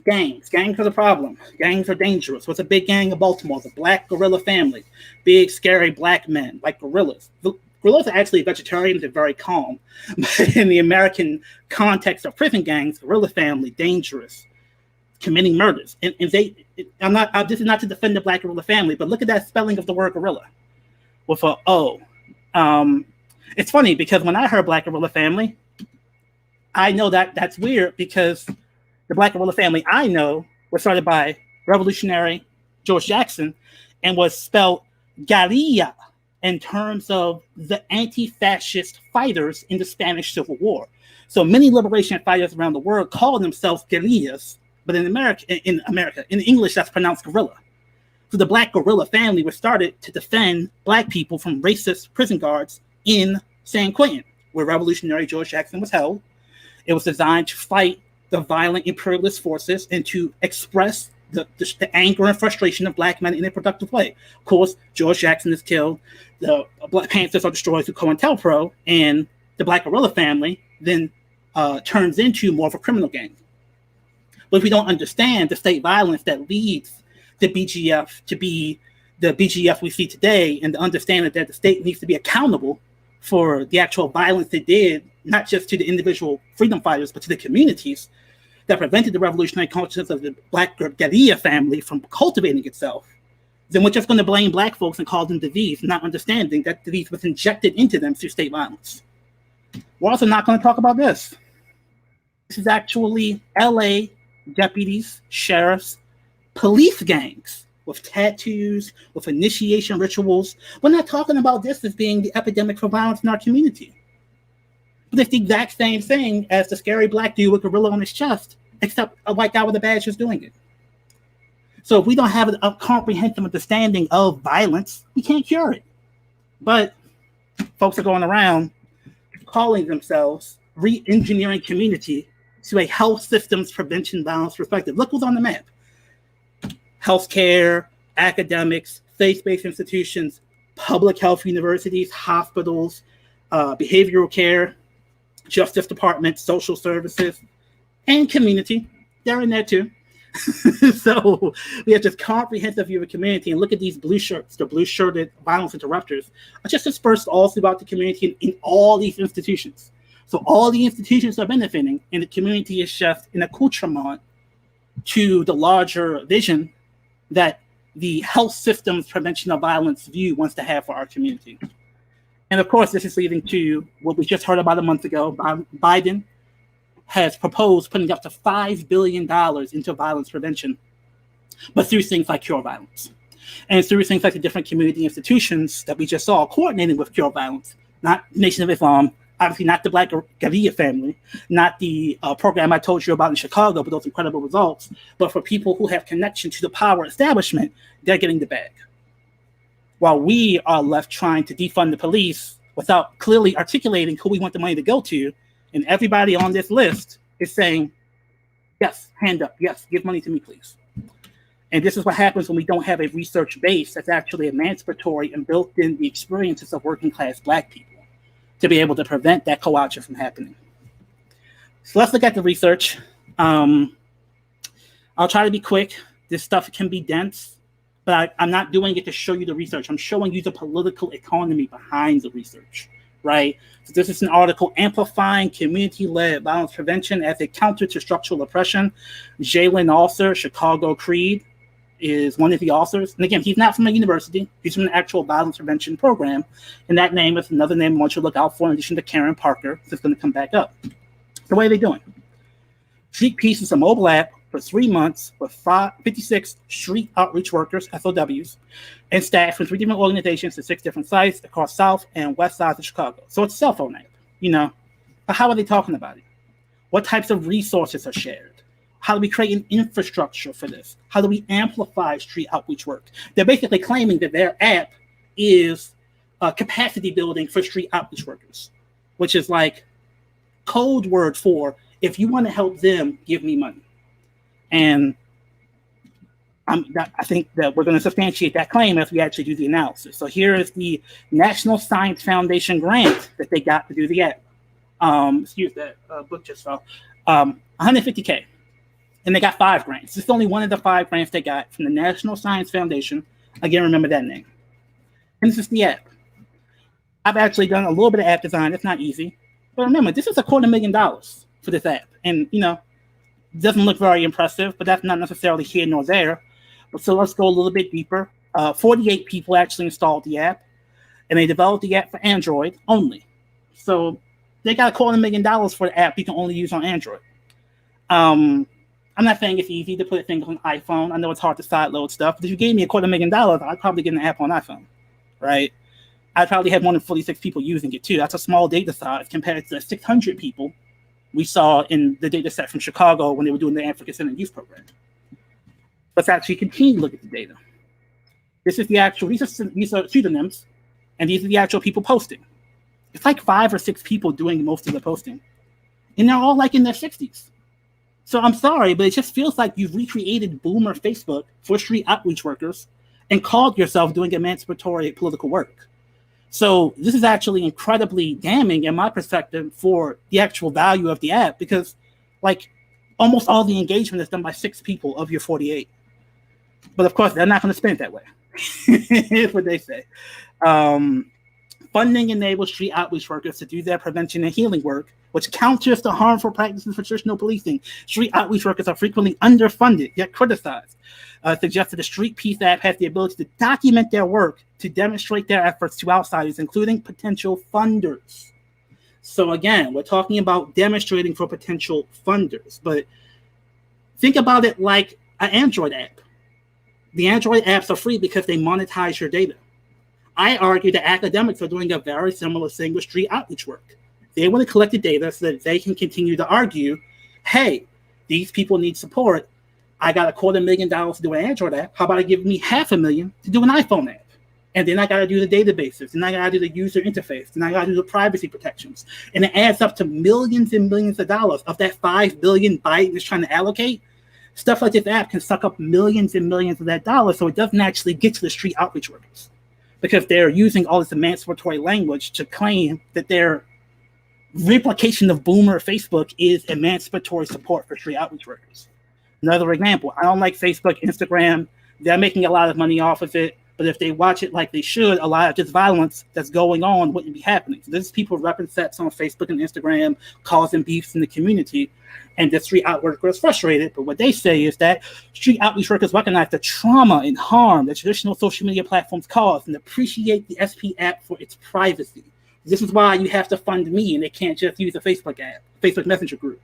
[SPEAKER 2] Gangs. Gangs are the problem. Gangs are dangerous. What's a big gang of Baltimore? The Black Gorilla Family. Big, scary black men, like gorillas. Gorillas are actually vegetarians. They're very calm. But in the American context of prison gangs, Gorilla Family, dangerous, committing murders. And this is not to defend the Black Gorilla Family, but look at that spelling of the word gorilla with a O. It's funny because when I heard Black Gorilla Family, I know that that's weird because the Black Gorilla Family I know was started by revolutionary George Jackson and was spelled guerrilla in terms of the anti-fascist fighters in the Spanish Civil War. So many liberation fighters around the world call themselves guerrillas, but in English, that's pronounced guerrilla. So the Black Gorilla Family was started to defend Black people from racist prison guards in San Quentin, where revolutionary George Jackson was held. It was designed to fight the violent imperialist forces and to express the anger and frustration of Black men in a productive way. Of course, George Jackson is killed, the Black Panthers are destroyed through COINTELPRO, and the Black Gorilla Family then turns into more of a criminal gang. But if we don't understand the state violence that leads the BGF to be the BGF we see today, and the understanding that the state needs to be accountable for the actual violence it did, not just to the individual freedom fighters, but to the communities that prevented the revolutionary consciousness of the Black guerrilla family from cultivating itself, then we're just going to blame Black folks and call them disease, not understanding that disease was injected into them through state violence. We're also not going to talk about this. This is actually LA deputies, sheriffs, police gangs with tattoos, with initiation rituals. We're not talking about this as being the epidemic for violence in our community. But it's the exact same thing as the scary Black dude with a gorilla on his chest, except a white guy with a badge is doing it. So if we don't have a comprehensive understanding of violence, we can't cure it. But folks are going around calling themselves re-engineering community to a health systems prevention violence perspective. Look what's on the map. Healthcare, academics, faith-based institutions, public health universities, hospitals, behavioral care, justice department, social services, and community. They're in there too. So we have this comprehensive view of a community, and look at these blue shirts, the blue shirted violence interrupters are just dispersed all throughout the community in all these institutions. So all the institutions are benefiting, and the community is just an accoutrement to the larger vision that the health systems prevention of violence view wants to have for our community. And of course, this is leading to what we just heard about a month ago. Biden has proposed putting up to $5 billion into violence prevention, but through things like Cure Violence. And through things like the different community institutions that we just saw coordinating with Cure Violence, not Nation of Islam, obviously not the Black Guerrilla family, not the program I told you about in Chicago, but those incredible results, but for people who have connection to the power establishment, they're getting the bag. While we are left trying to defund the police without clearly articulating who we want the money to go to, and everybody on this list is saying, yes, hand up, yes, give money to me, please. And this is what happens when we don't have a research base that's actually emancipatory and built in the experiences of working class Black people to be able to prevent that co-option from happening. So let's look at the research. I'll try to be quick. This stuff can be dense, but I'm not doing it to show you the research. I'm showing you the political economy behind the research. Right? So this is an article, Amplifying Community-Led Violence Prevention as a Counter to Structural Oppression. Jalen Author, Chicago Creed, is one of the authors. And again, he's not from a university. He's from an actual violence prevention program. And that name is another name I want you to look out for in addition to Karen Parker. That's going to come back up. So what are they doing? Street Peace is a mobile app for 3 months with 56 street outreach workers, SOWs, and staff from 3 different organizations to 6 different sites across South and West sides of Chicago. So it's a cell phone app, you know. But how are they talking about it? What types of resources are shared? How do we create an infrastructure for this? How do we amplify street outreach work? They're basically claiming that their app is capacity building for street outreach workers, which is like code word for, if you want to help them, give me money. And I think that we're going to substantiate that claim as we actually do the analysis. So here is the National Science Foundation grant that they got to do the app. Excuse that book just fell. $150K. And they got 5 grants. This is only one of the 5 grants they got from the National Science Foundation. Again, remember that name. And this is the app. I've actually done a little bit of app design. It's not easy. But remember, this is $250,000 for this app. And, you know, doesn't look very impressive, but that's not necessarily here nor there. But so let's go a little bit deeper. 48 people actually installed the app, and they developed the app for Android only. So they got $250,000 for the app you can only use on Android. I'm not saying it's easy to put things on iPhone. I know it's hard to sideload stuff, but if you gave me $250,000, I'd probably get an app on iPhone, right? I'd probably have more than 46 people using it too. That's a small data size compared to the 600 people we saw in the data set from Chicago when they were doing the African Center Youth Program. Let's actually continue to look at the data. This is the actual, these are pseudonyms, and these are the actual people posting. It's like 5 or 6 people doing most of the posting. And they're all like in their 60s. So I'm sorry, but it just feels like you've recreated boomer Facebook for street outreach workers and called yourself doing emancipatory political work. So this is actually incredibly damning in my perspective for the actual value of the app, because like almost all the engagement is done by 6 people of your 48. But of course, they're not going to spend it that way. Here's what they say. Funding enables street outreach workers to do their prevention and healing work, which counters the harmful practices for traditional policing. Street outreach workers are frequently underfunded, yet criticized. suggests that the Street Peace app has the ability to document their work to demonstrate their efforts to outsiders, including potential funders. So again, we're talking about demonstrating for potential funders, but think about it like an Android app. The Android apps are free because they monetize your data. I argue that academics are doing a very similar thing with street outreach work. They want to collect the data so that they can continue to argue, hey, these people need support. I got $250,000 to do an Android app. How about I give me $500,000 to do an iPhone app? And then I got to do the databases. Then I got to do the user interface. Then I got to do the privacy protections. And it adds up to millions and millions of dollars of that 5 billion Biden is trying to allocate. Stuff like this app can suck up millions and millions of that dollar, so it doesn't actually get to the street outreach workers because they're using all this emancipatory language to claim that their replication of Boomer Facebook is emancipatory support for street outreach workers. Another example, I don't like Facebook, Instagram. They're making a lot of money off of it. But if they watch it like they should, a lot of this violence that's going on wouldn't be happening. So this is people repping sets on Facebook and Instagram, causing beefs in the community, and the street outreach workers frustrated. But what they say is that street outreach workers recognize the trauma and harm that traditional social media platforms cause and appreciate the SP app for its privacy. This is why you have to fund me, and they can't just use a Facebook app, Facebook Messenger group,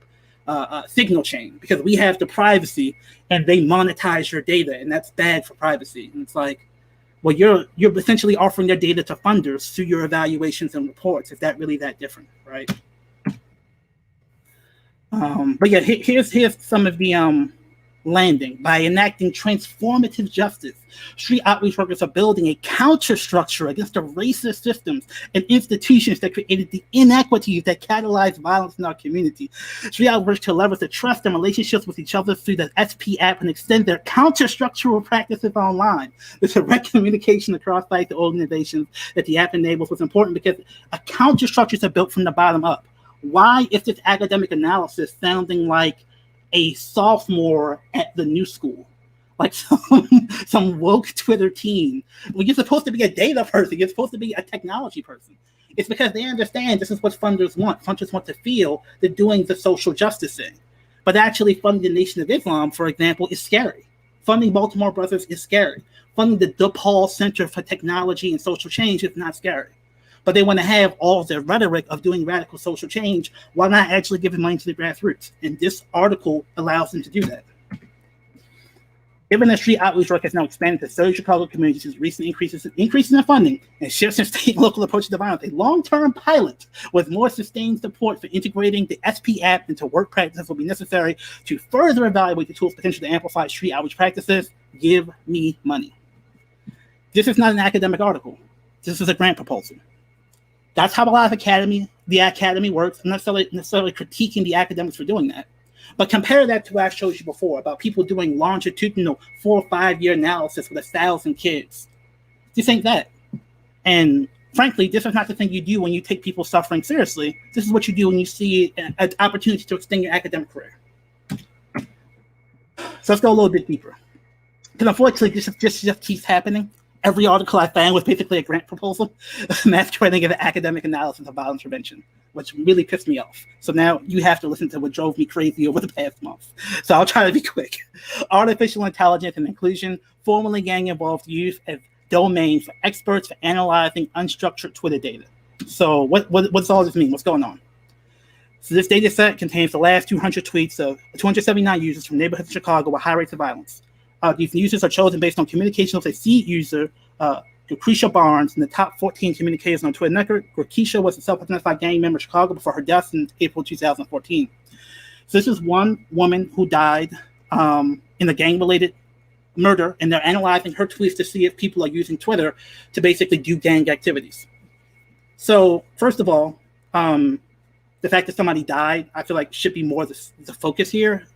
[SPEAKER 2] signal chain, because we have the privacy, and they monetize your data, and that's bad for privacy. And it's like, well, you're essentially offering their data to funders through your evaluations and reports. Is that really that different, right? But yeah, here's some of the landing. By enacting transformative justice, street outreach workers are building a counterstructure against the racist systems and institutions that created the inequities that catalyze violence in our community. Street outreach to leverage the trust and relationships with each other through the SP app and extend their counterstructural practices online. The direct communication across sites and organizations that the app enables was important because a counterstructures are built from the bottom up. Why is this academic analysis sounding like a sophomore at the new school, like some woke Twitter teen? Well, you're supposed to be a data person. You're supposed to be a technology person. It's because they understand this is what funders want. Funders want to feel they're doing the social justice thing. But actually funding the Nation of Islam, for example, is scary. Funding Baltimore Brothers is scary. Funding the DePaul Center for Technology and Social Change is not scary. But they want to have all of their rhetoric of doing radical social change while not actually giving money to the grassroots. And this article allows them to do that. Given that street outreach work has now expanded to 30 Chicago communities since recent increases in funding and shifts in state and local approaches to violence, a long-term pilot with more sustained support for integrating the SP app into work practices will be necessary to further evaluate the tools potential to amplify street outreach practices. Give me money. This is not an academic article. This is a grant proposal. That's how a lot of the academy works. I'm not necessarily critiquing the academics for doing that. But compare that to what I showed you before about people doing longitudinal 4 or 5 year analysis with 1,000 kids. This ain't that. And frankly, this is not the thing you do when you take people suffering seriously. This is what you do when you see an opportunity to extend your academic career. So let's go a little bit deeper. Because unfortunately, this just keeps happening. Every article I found was basically a grant proposal masquerading as an academic analysis of violence prevention, which really pissed me off. So now you have to listen to what drove me crazy over the past month. So I'll try to be quick. Artificial intelligence and inclusion, formerly gang-involved use as domains for experts for analyzing unstructured Twitter data. So what does all this mean? What's going on? So this data set contains the last 200 tweets of 279 users from neighborhoods in Chicago with high rates of violence. These users are chosen based on communication with a seed user, Lucretia Barnes, and the top 14 communicators on Twitter network. Lucretia was a self-identified gang member in Chicago before her death in April 2014. So this is one woman who died in a gang-related murder, and they're analyzing her tweets to see if people are using Twitter to basically do gang activities. So first of all, the fact that somebody died, I feel like should be more the focus here.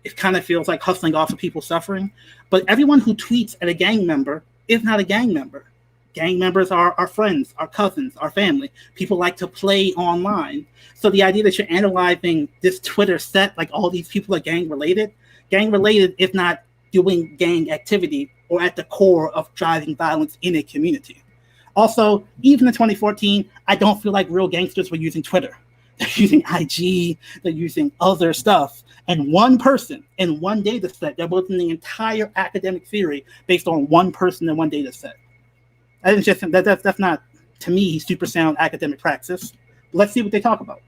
[SPEAKER 2] It kind of feels like hustling off of people suffering. But everyone who tweets at a gang member is not a gang member. Gang members are our friends, our cousins, our family. People like to play online. So the idea that you're analyzing this Twitter set, like all these people are gang related if not doing gang activity or at the core of driving violence in a community. Also, even in 2014, I don't feel like real gangsters were using Twitter. They're using IG, they're using other stuff. And one person in one data set, they're building the entire academic theory based on one person in one data set. That's not, to me, super sound academic praxis. Let's see what they talk about.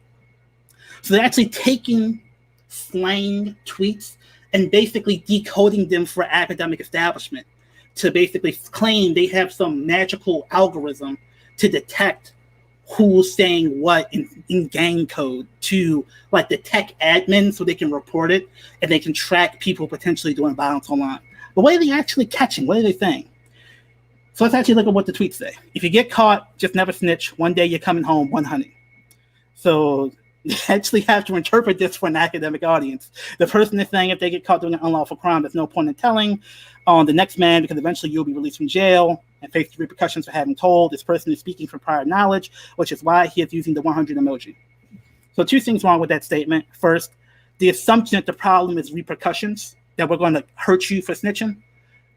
[SPEAKER 2] So they're actually taking slang tweets and basically decoding them for academic establishment to basically claim they have some magical algorithm to detect who's saying what in gang code to like the tech admin so they can report it and they can track people potentially doing violence online. But what are they actually catching? What are they saying? So let's actually look at what the tweets say. If you get caught, just never snitch. One day you're coming home 100. So you actually have to interpret this for an academic audience. The person is saying if they get caught doing an unlawful crime, there's no point in telling on the next man because eventually you'll be released from jail and face the repercussions for having told. This person is speaking from prior knowledge, which is why he is using the 100 emoji. So two things wrong with that statement. First, the assumption that the problem is repercussions, that we're going to hurt you for snitching.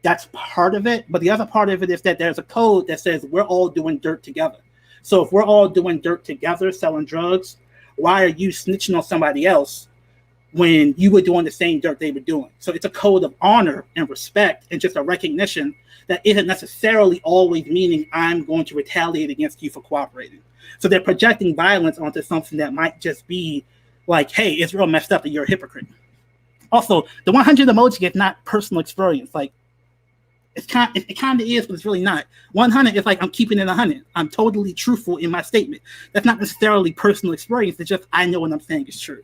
[SPEAKER 2] That's part of it. But the other part of it is that there's a code that says we're all doing dirt together. So if we're all doing dirt together, selling drugs, why are you snitching on somebody else when you were doing the same dirt they were doing? So it's a code of honor and respect and just a recognition that isn't necessarily always meaning I'm going to retaliate against you for cooperating. So they're projecting violence onto something that might just be like, hey, it's real messed up that you're a hypocrite. Also, the 100 emoji is not personal experience. Like, it kind of is, but it's really not. 100 is like I'm keeping it 100. I'm totally truthful in my statement. That's not necessarily personal experience. It's just I know what I'm saying is true.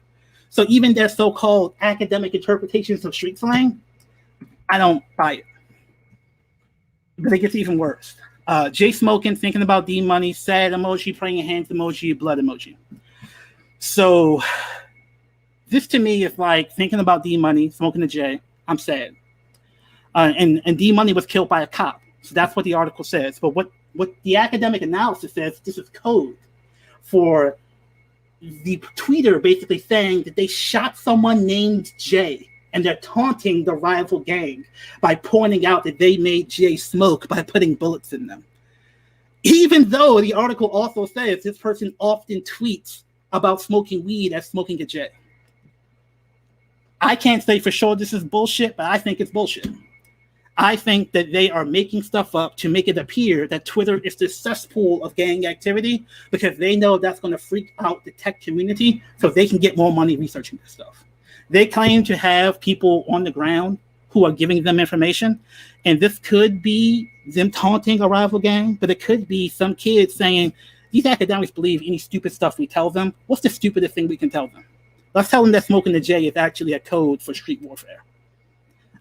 [SPEAKER 2] So even their so-called academic interpretations of street slang, I don't buy it. But it gets even worse. Jay smoking, thinking about D money, sad emoji, praying hands emoji, blood emoji. So this to me is like thinking about D money, smoking a J. I'm sad. And D Money was killed by a cop. So that's what the article says. But what the academic analysis says, this is code for the tweeter basically saying that they shot someone named Jay and they're taunting the rival gang by pointing out that they made Jay smoke by putting bullets in them. Even though the article also says this person often tweets about smoking weed as smoking a J. I can't say for sure this is bullshit, but I think it's bullshit. I think that they are making stuff up to make it appear that Twitter is the cesspool of gang activity because they know that's going to freak out the tech community so they can get more money researching this stuff. They claim to have people on the ground who are giving them information, and this could be them taunting a rival gang, but it could be some kids saying, these academics believe any stupid stuff we tell them. What's the stupidest thing we can tell them? Let's tell them that smoking the J is actually a code for street warfare.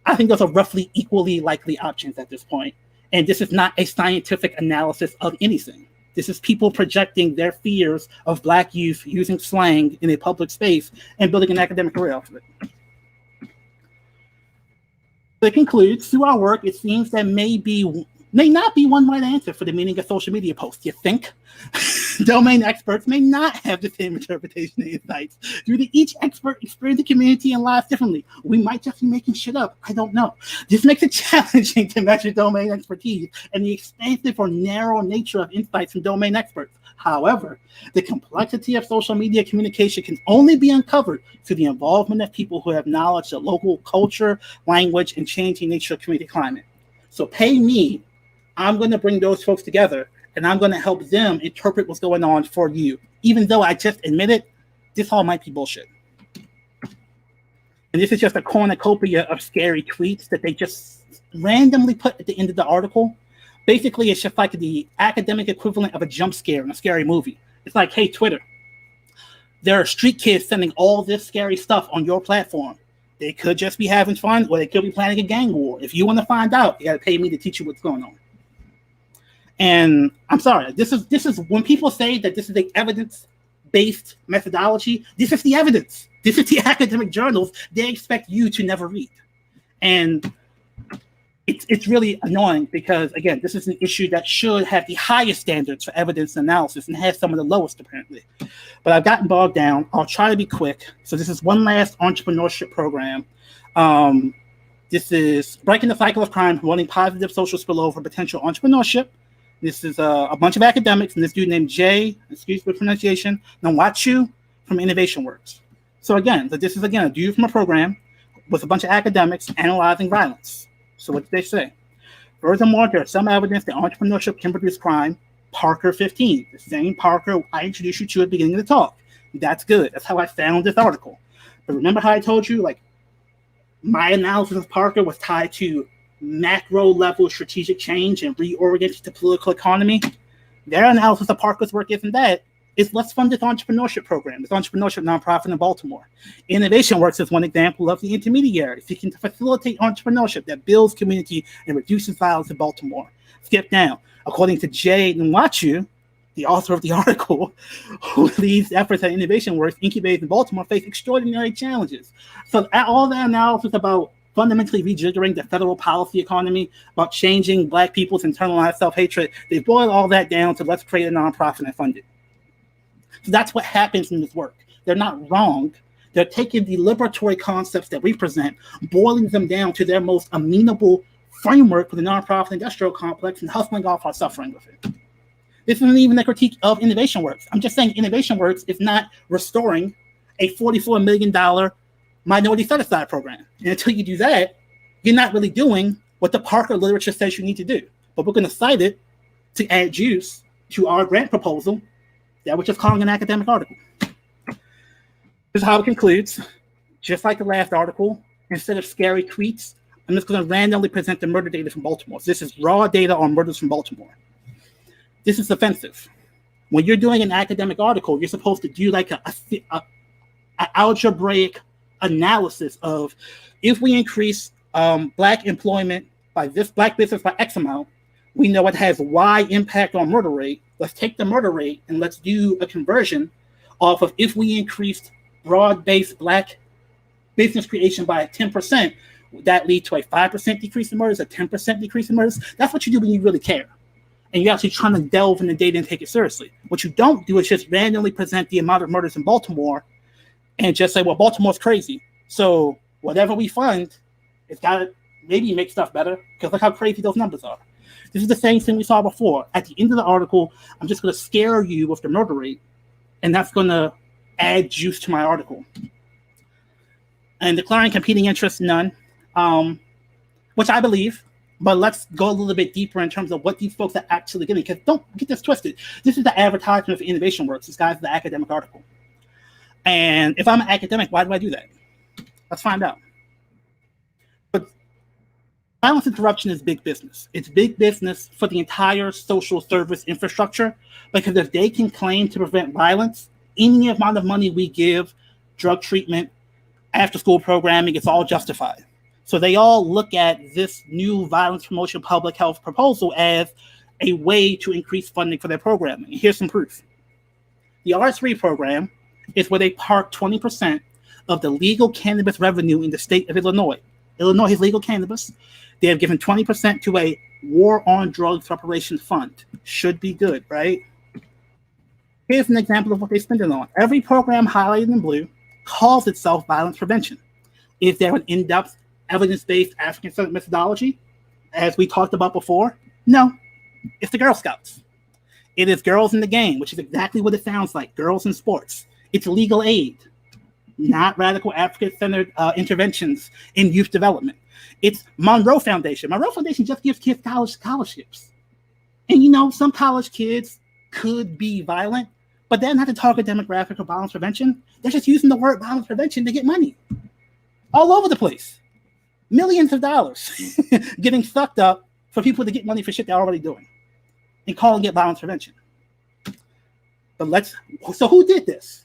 [SPEAKER 2] I think those are roughly equally likely options at this point. And this is not a scientific analysis of anything. This is people projecting their fears of Black youth using slang in a public space and building an academic career off of it. It concludes, through our work, it seems there may not be one right answer for the meaning of social media posts. You think? Domain experts may not have the same interpretation and insights due to each expert experience the community and lives differently. We might just be making shit up. I don't know. This makes it challenging to measure domain expertise and the expansive or narrow nature of insights from domain experts. However, the complexity of social media communication can only be uncovered through the involvement of people who have knowledge of local culture, language, and changing nature of community climate. So pay me. I'm going to bring those folks together, and I'm going to help them interpret what's going on for you. Even though I just admitted this all might be bullshit. And this is just a cornucopia of scary tweets that they just randomly put at the end of the article. Basically, it's just like the academic equivalent of a jump scare in a scary movie. It's like, hey, Twitter, there are street kids sending all this scary stuff on your platform. They could just be having fun, or they could be planning a gang war. If you want to find out, you got to pay me to teach you what's going on. And I'm sorry, this is when people say that this is an evidence-based methodology, this is the evidence. This is the academic journals they expect you to never read. And it's really annoying because, again, this is an issue that should have the highest standards for evidence analysis and has some of the lowest, apparently. But I've gotten bogged down. I'll try to be quick. So this is one last entrepreneurship program. This is breaking the cycle of crime, promoting positive social spillover for potential entrepreneurship. This is a bunch of academics and this dude named Jay, excuse the pronunciation, Nwachu from Innovation Works. So again, this is again a view from a program with a bunch of academics analyzing violence. So what did they say? Furthermore, there is some evidence that entrepreneurship can produce crime. Parker 15, the same Parker I introduced you to at the beginning of the talk. That's good. That's how I found this article. But remember how I told you, like, my analysis of Parker was tied to macro level strategic change and reorienting the political economy? Their analysis of Parker's work isn't that. It's let's fund this entrepreneurship program, this entrepreneurship nonprofit in Baltimore. Innovation Works is one example of the intermediary seeking to facilitate entrepreneurship that builds community and reduces violence in Baltimore. Skip down. According to Jay Nwachu, the author of the article, who leads efforts at Innovation Works, incubators in Baltimore face extraordinary challenges. So all that analysis about fundamentally rejiggering the federal policy economy, about changing Black people's internalized self-hatred, they boil all that down to let's create a nonprofit and fund it. So that's what happens in this work. They're not wrong. They're taking the liberatory concepts that we present, boiling them down to their most amenable framework for the nonprofit industrial complex and hustling off our suffering with it. This isn't even a critique of Innovation Works. I'm just saying Innovation Works is not restoring a $44 million minority set-aside program. And until you do that, you're not really doing what the Parker literature says you need to do. But we're going to cite it to add juice to our grant proposal that we're just calling an academic article. This is how it concludes. Just like the last article, instead of scary tweets, I'm just going to randomly present the murder data from Baltimore. So this is raw data on murders from Baltimore. This is offensive. When you're doing an academic article, you're supposed to do like a algebraic analysis of if we increase Black employment by this Black business by X amount, we know it has Y impact on murder rate. Let's take the murder rate and let's do a conversion off of if we increased broad-based Black business creation by 10%, would that lead to a 5% decrease in murders, a 10% decrease in murders? That's what you do when you really care. And you're actually trying to delve in the data and take it seriously. What you don't do is just randomly present the amount of murders in Baltimore and just say, well, Baltimore's crazy. So whatever we fund, it's got to maybe make stuff better, because look how crazy those numbers are. This is the same thing we saw before. At the end of the article, I'm just going to scare you with the murder rate, and that's going to add juice to my article. And declaring competing interests, none, which I believe. But let's go a little bit deeper in terms of what these folks are actually getting, because don't get this twisted. This is the advertisement for Innovation Works. This guy's the academic article. And if I'm an academic, why do I do that? Let's find out. But violence and corruption is big business. It's big business for the entire social service infrastructure, because if they can claim to prevent violence, any amount of money we give, drug treatment, after-school programming, it's all justified. So they all look at this new violence promotion public health proposal as a way to increase funding for their programming. Here's some proof. The R3 program is where they park 20% of the legal cannabis revenue in the state of Illinois. Illinois has legal cannabis. They have given 20% to a War on Drugs Reparations Fund. Should be good, right? Here's an example of what they spend it on. Every program highlighted in blue calls itself violence prevention. Is there an in-depth evidence-based African-centered methodology, as we talked about before? No, it's the Girl Scouts. It is Girls in the Game, which is exactly what it sounds like, girls in sports. It's legal aid, not radical African-centered interventions in youth development. It's Monroe Foundation. Monroe Foundation just gives kids college scholarships. And you know, some college kids could be violent, but they're not the target demographic of violence prevention. They're just using the word violence prevention to get money all over the place. Millions of dollars getting sucked up for people to get money for shit they're already doing and calling it violence prevention. But so who did this?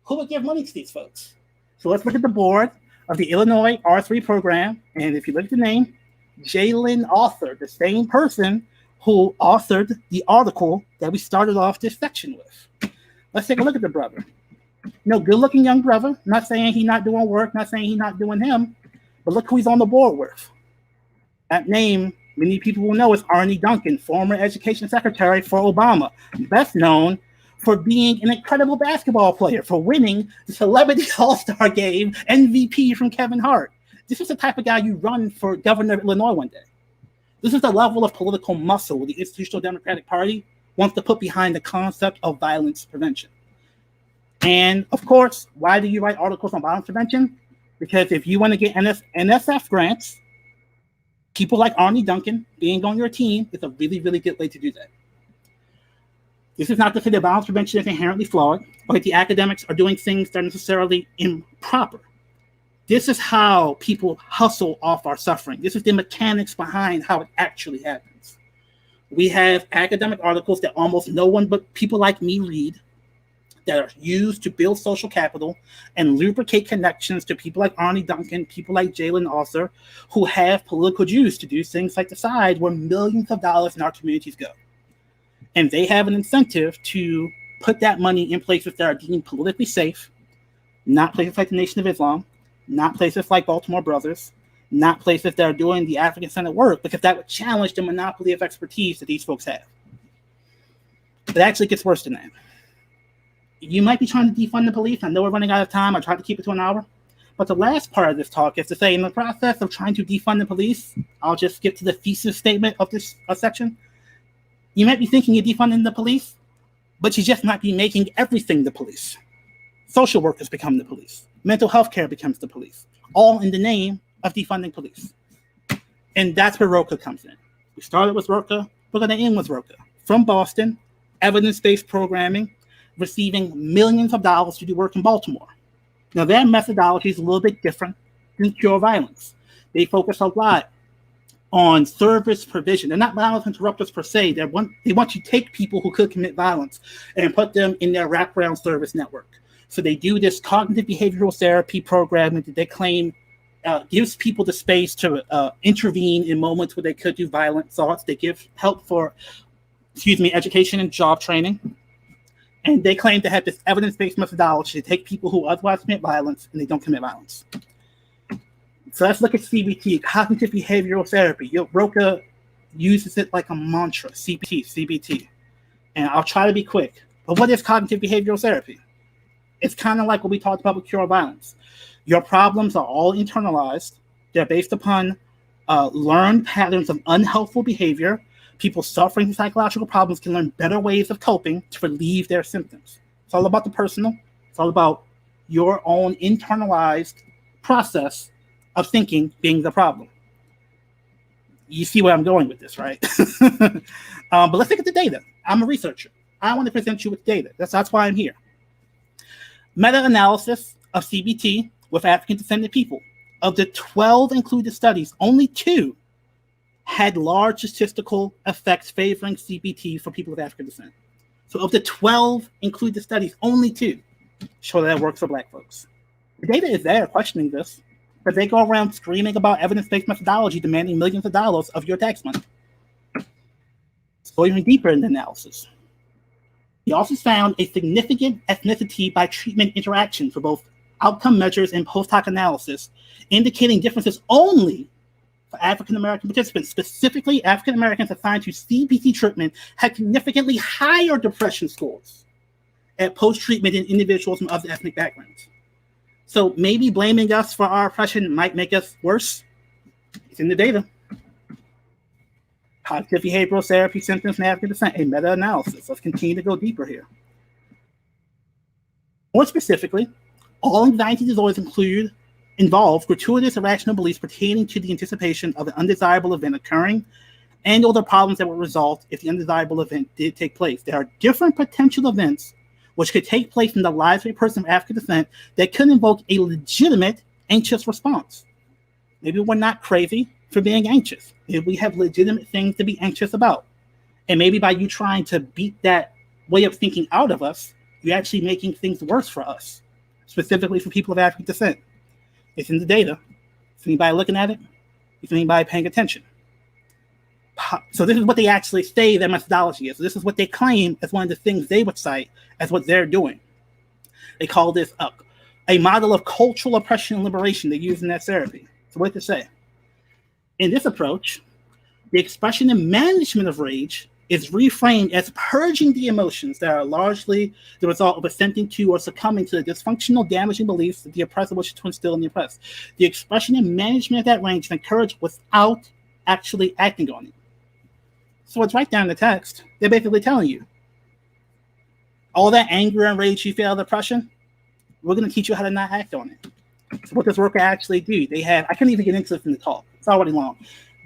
[SPEAKER 2] Who would give money to these folks? So let's look at the board of the Illinois R3 program. And if you look at the name, Jalen authored, the same person who authored the article that we started off this section with. Let's take a look at the brother. No, good-looking young brother. Not saying he's not doing work, not saying he's not doing him. But look who he's on the board with. That name, many people will know, is Arne Duncan, former education secretary for Obama, best known for being an incredible basketball player, for winning the Celebrity All-Star Game MVP from Kevin Hart. This is the type of guy you run for governor of Illinois one day. This is the level of political muscle the Institutional Democratic Party wants to put behind the concept of violence prevention. And of course, why do you write articles on violence prevention? Because if you want to get NSF grants, people like Arnie Duncan being on your team is a really, really good way to do that. This is not to say that violence prevention is inherently flawed, or that the academics are doing things that are necessarily improper. This is how people hustle off our suffering. This is the mechanics behind how it actually happens. We have academic articles that almost no one but people like me read, that are used to build social capital and lubricate connections to people like Arnie Duncan, people like Jalen Arthur, who have political juice to do things like decide where millions of dollars in our communities go. And they have an incentive to put that money in places that are deemed politically safe, not places like the Nation of Islam, not places like Baltimore Brothers, not places that are doing the African-centered work, because that would challenge the monopoly of expertise that these folks have. It actually gets worse than that. You might be trying to defund the police. I know we're running out of time. I tried to keep it to an hour. But the last part of this talk is to say, in the process of trying to defund the police, I'll just skip to the thesis statement of this section. You might be thinking you're defunding the police, but you just might be making everything the police. Social workers become the police. Mental health care becomes the police, all in the name of defunding police. And that's where ROCA comes in. We started with ROCA. We're going to end with ROCA. From Boston, evidence-based programming, receiving millions of dollars to do work in Baltimore. Now, their methodology is a little bit different than Cure Violence. They focus a lot on service provision. They're not violence interrupters per se. They want to take people who could commit violence and put them in their wraparound service network. So they do this cognitive behavioral therapy programming that they claim gives people the space to intervene in moments where they could do violent thoughts. They give help for, education and job training. And they claim to have this evidence-based methodology to take people who otherwise commit violence and they don't commit violence. So let's look at CBT, cognitive behavioral therapy. ROCA uses it like a mantra, CBT. And I'll try to be quick. But what is cognitive behavioral therapy? It's kind of like what we talked about with Cure Violence. Your problems are all internalized. They're based upon learned patterns of unhelpful behavior. People suffering from psychological problems can learn better ways of coping to relieve their symptoms. It's all about the personal. It's all about your own internalized process of thinking being the problem. You see where I'm going with this, right? But let's look at the data. I'm a researcher. I want to present you with data. That's why I'm here. Meta-analysis of CBT with African descendant people. Of the 12 included studies, only 2 had large statistical effects favoring CBT for people of African descent. So of the 12 included studies, only 2 show that it works for Black folks. The data is there questioning this, but they go around screaming about evidence-based methodology demanding millions of dollars of your tax money. Let's go even deeper in the analysis. We also found a significant ethnicity by treatment interaction for both outcome measures and post-hoc analysis, indicating differences only for African-American participants. Specifically, African-Americans assigned to CBT treatment had significantly higher depression scores at post-treatment than individuals from other ethnic backgrounds. So maybe blaming us for our oppression might make us worse. It's in the data. Cognitive behavioral therapy symptoms in African descent, a meta-analysis. Let's continue to go deeper here. More specifically, all anxiety disorders involve gratuitous irrational beliefs pertaining to the anticipation of an undesirable event occurring and or the problems that would result if the undesirable event did take place. There are different potential events which could take place in the lives of a person of African descent that could invoke a legitimate anxious response. Maybe we're not crazy for being anxious. Maybe we have legitimate things to be anxious about. And maybe by you trying to beat that way of thinking out of us, you're actually making things worse for us, specifically for people of African descent. It's in the data. Is anybody looking at it? Is anybody paying attention? So this is what they actually say their methodology is. So this is what they claim as one of the things they would cite as what they're doing. They call this a model of cultural oppression and liberation they use in that therapy. So what does it say? In this approach, the expression and management of rage is reframed as purging the emotions that are largely the result of assenting to or succumbing to the dysfunctional, damaging beliefs that the oppressor wishes to instill in the oppressed. The expression and management of that rage is encouraged without actually acting on it. So it's right down in the text. They're basically telling you, all that anger and rage you feel, depression, we're going to teach you how to not act on it. So what does Roca actually do? They have, I can't even get into this in the talk. It's already long.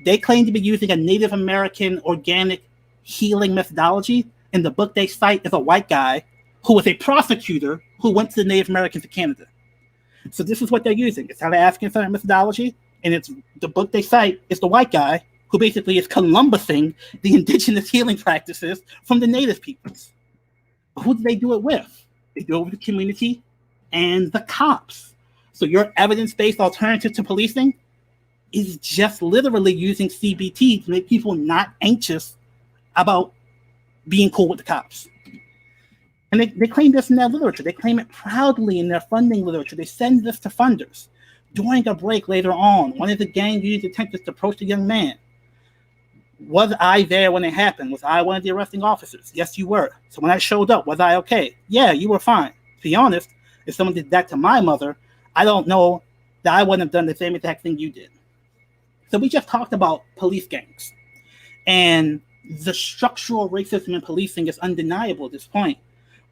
[SPEAKER 2] They claim to be using a Native American organic healing methodology. In the book they cite is a white guy who was a prosecutor who went to the Native Americans of Canada. So this is what they're using. It's how the African-centered methodology, and it's the book they cite is the white guy who basically is Columbusing the indigenous healing practices from the native peoples. But who do they do it with? They do it with the community and the cops. So your evidence-based alternative to policing is just literally using CBT to make people not anxious about being cool with the cops. And they claim this in their literature. They claim it proudly in their funding literature. They send this to funders. During a break later on, one of the gang unit detectives approached a young man. Was I there when it happened? Was I one of the arresting officers? Yes, you were. So when I showed up, was I okay? Yeah, you were fine. To be honest, if someone did that to my mother, I don't know that I wouldn't have done the same exact thing you did. So we just talked about police gangs. And the structural racism in policing is undeniable at this point.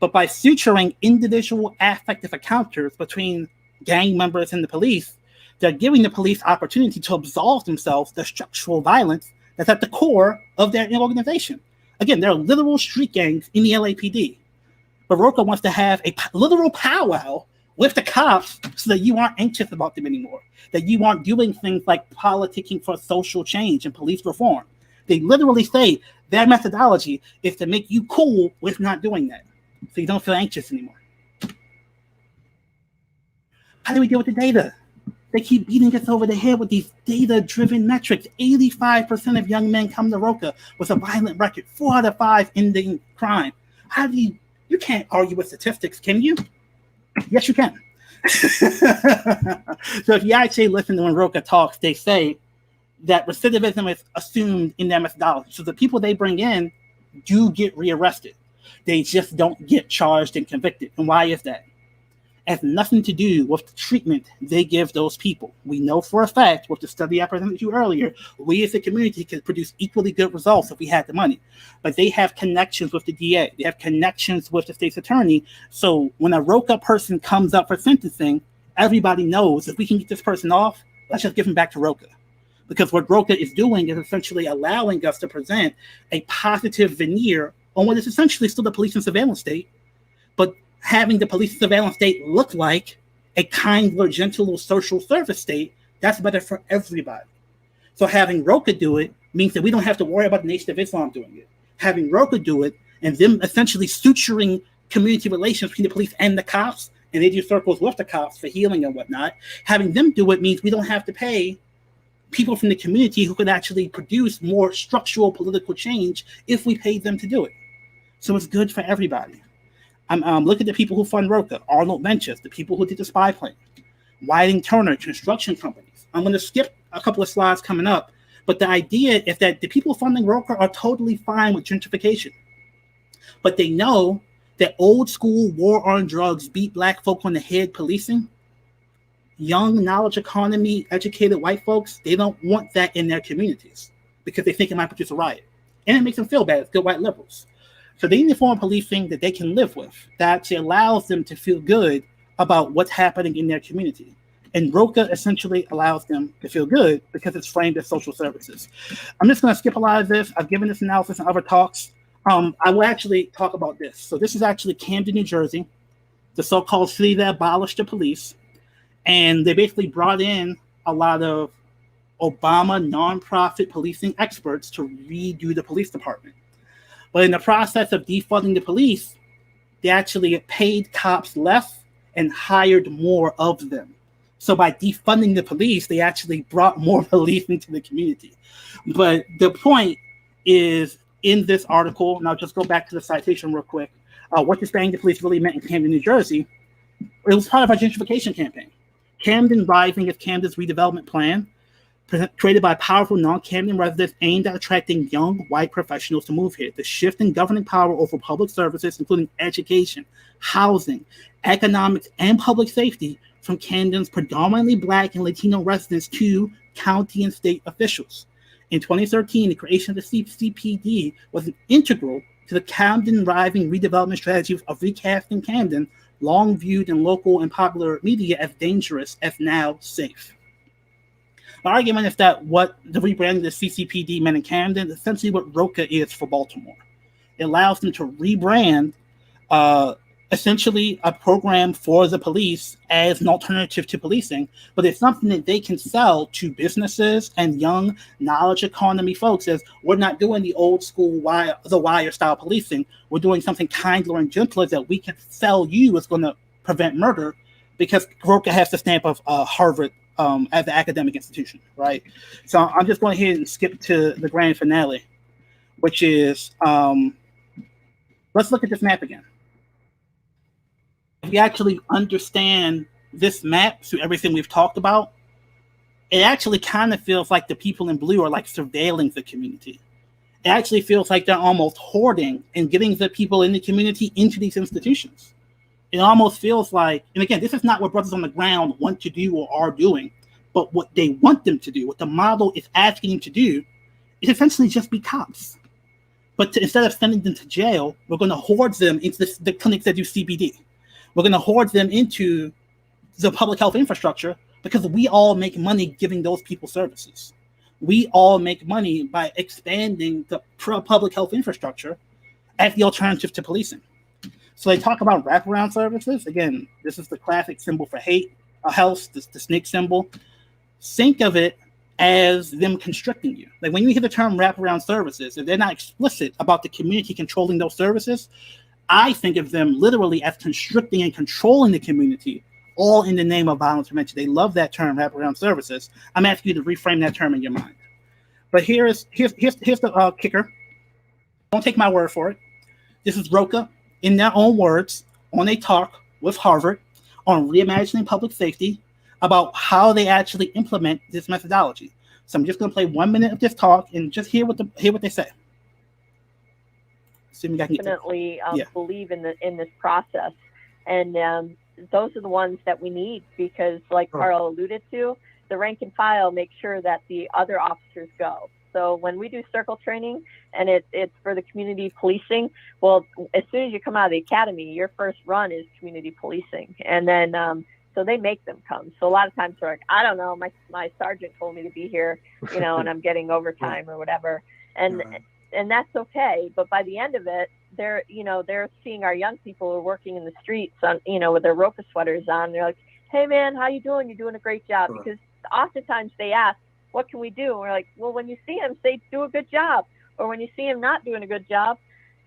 [SPEAKER 2] But by suturing individual affective encounters between gang members and the police, they're giving the police opportunity to absolve themselves the structural violence that's at the core of their organization. Again, there are literal street gangs in the LAPD. But Roca wants to have a literal powwow with the cops so that you aren't anxious about them anymore, that you aren't doing things like politicking for social change and police reform. They literally say their methodology is to make you cool with not doing that, so you don't feel anxious anymore. How do we deal with the data? They keep beating us over the head with these data-driven metrics. 85% of young men come to Roca with a violent record, 4 out of 5 ending crime. How do you can't argue with statistics, can you? Yes, you can. So if you actually listen to when Roca talks, they say that recidivism is assumed in their methodology. So the people they bring in do get rearrested. They just don't get charged and convicted. And why is that? It has nothing to do with the treatment they give those people. We know for a fact, with the study I presented to you earlier, we as a community could produce equally good results if we had the money. But they have connections with the DA. They have connections with the state's attorney. So when a Roca person comes up for sentencing, everybody knows if we can get this person off, let's just give him back to Roca. Because what Roca is doing is essentially allowing us to present a positive veneer on what is essentially still the police and surveillance state, but having the police and surveillance state look like a kinder, gentler social service state, that's better for everybody. So having Roca do it means that we don't have to worry about the Nation of Islam doing it. Having Roca do it and them essentially suturing community relations between the police and the cops, and they do circles with the cops for healing and whatnot, having them do it means we don't have to pay people from the community who could actually produce more structural political change if we paid them to do it. So it's good for everybody. Look at the people who fund Roca, Arnold Ventures, the people who did the spy plane, Whiting Turner, construction companies. I'm going to skip a couple of slides coming up, but the idea is that the people funding Roca are totally fine with gentrification. But they know that old school war on drugs beat black folk on the head policing. Young, knowledge economy, educated white folks, they don't want that in their communities because they think it might produce a riot. And it makes them feel bad as good white liberals. So they need a form of policing that they can live with, that actually allows them to feel good about what's happening in their community. And Roca essentially allows them to feel good because it's framed as social services. I'm just going to skip a lot of this. I've given this analysis in other talks. I will actually talk about this. So this is actually Camden, New Jersey, the so-called city that abolished the police. And they basically brought in a lot of Obama nonprofit policing experts to redo the police department. But in the process of defunding the police, they actually paid cops less and hired more of them. So by defunding the police, they actually brought more police into the community. But the point is, in this article, and I'll just go back to the citation real quick, what disbanding the police really meant in Camden, New Jersey, it was part of our gentrification campaign. Camden Rising is Camden's redevelopment plan, created by powerful non-Camden residents aimed at attracting young white professionals to move here. The shift in governing power over public services, including education, housing, economics, and public safety, from Camden's predominantly Black and Latino residents to county and state officials. In 2013, the creation of the CPD was integral to the Camden Rising redevelopment strategy of recasting Camden, long viewed in local and popular media as dangerous as now safe. The argument is that what the rebranding of the CCPD meant in Camden is essentially what ROCA is for Baltimore. It allows them to rebrand essentially a program for the police as an alternative to policing, but it's something that they can sell to businesses and young knowledge economy folks as we're not doing the old school wire style policing. We're doing something kindler and gentler that we can sell you is going to prevent murder, because ROCA has the stamp of Harvard as an academic institution, right? So I'm just going ahead and skip to the grand finale, which is, let's look at this map again. If you actually understand this map through everything we've talked about, it actually kind of feels like the people in blue are like surveilling the community. It actually feels like they're almost hoarding and getting the people in the community into these institutions. It almost feels like, and again, this is not what brothers on the ground want to do or are doing, but what they want them to do, what the model is asking them to do, is essentially just be cops. But instead of sending them to jail, we're going to hoard them into the clinics that do CBD. We're going to hoard them into the public health infrastructure because we all make money giving those people services. We all make money by expanding the public health infrastructure as the alternative to policing. So they talk about wraparound services. Again, this is the classic symbol for hate, a house, the snake symbol. Think of it as them constricting you. Like when you hear the term wraparound services, if they're not explicit about the community controlling those services, I think of them literally as constricting and controlling the community, all in the name of violence prevention. They love that term, wraparound services. I'm asking you to reframe that term in your mind. But here's the kicker. Don't take my word for it. This is ROCA, in their own words, on a talk with Harvard on reimagining public safety about how they actually implement this methodology. So I'm just going to play 1 minute of this talk and just hear what they say.
[SPEAKER 4] Definitely believe in this process, and those are the ones that we need, because like Carl alluded to, the rank and file make sure that the other officers go. So when we do circle training and it's for the community policing, well, as soon as you come out of the academy, your first run is community policing, and then so they make them come. So a lot of times they're like, I don't know, my sergeant told me to be here, and I'm getting overtime or whatever, and that's okay. But by the end of it, they're seeing our young people who are working in the streets on, with their ROCA sweaters on. They're like, hey man, how you doing? You're doing a great job. Because oftentimes they ask, what can we do? And we're like, well, when you see him, say, do a good job. Or when you see him not doing a good job,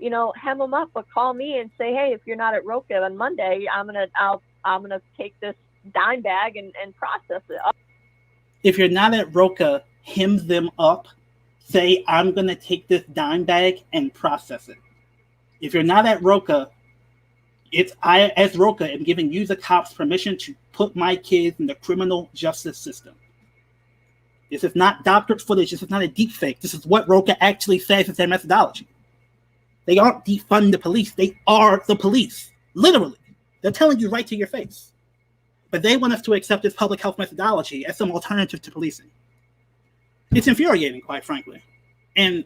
[SPEAKER 4] hem him up, but call me and say, hey, if you're not at ROCA on Monday, I'm gonna take this dime bag and process it.
[SPEAKER 2] If you're not at ROCA, hem them up. Say, I'm going to take this dime bag and process it. If you're not at ROCA, I, as ROCA, am giving you, the cops, permission to put my kids in the criminal justice system. This is not doctored footage. This is not a deep fake. This is what ROCA actually says is their methodology. They aren't defunding the police. They are the police. Literally. They're telling you right to your face. But they want us to accept this public health methodology as some alternative to policing. It's infuriating, quite frankly. And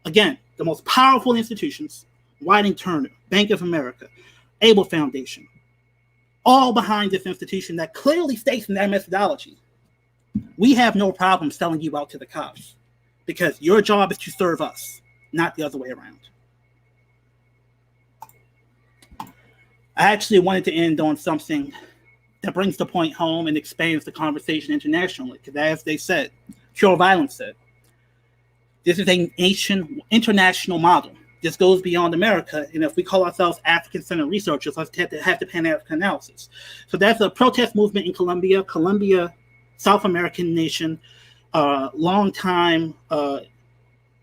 [SPEAKER 2] again, the most powerful institutions, Whiting Turner, Bank of America, Able Foundation, all behind this institution that clearly states in their methodology, we have no problem selling you out to the cops because your job is to serve us, not the other way around. I actually wanted to end on something that brings the point home and expands the conversation internationally, because as they said, Pure Violence said, this is a international model. This goes beyond America, and if we call ourselves African-centered researchers, let's have the Pan-African analysis. So that's a protest movement in Colombia, South American nation, long time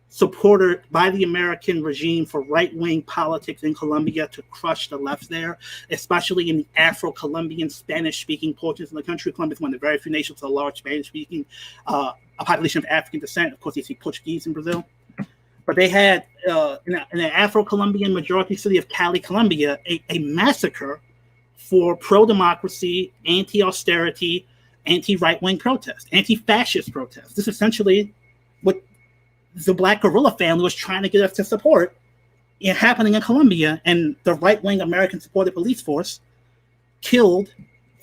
[SPEAKER 2] supported by the American regime for right-wing politics in Colombia to crush the left there, especially in the Afro-Colombian Spanish-speaking portions of the country. Colombia is one of the very few nations with a large Spanish-speaking a population of African descent. Of course, you see Portuguese in Brazil. But they had, in the Afro-Colombian majority city of Cali, Colombia, a massacre for pro-democracy, anti-austerity, anti-right-wing protest, anti-fascist protest. This is essentially what the Black guerrilla family was trying to get us to support happening in Colombia, and the right-wing American-supported police force killed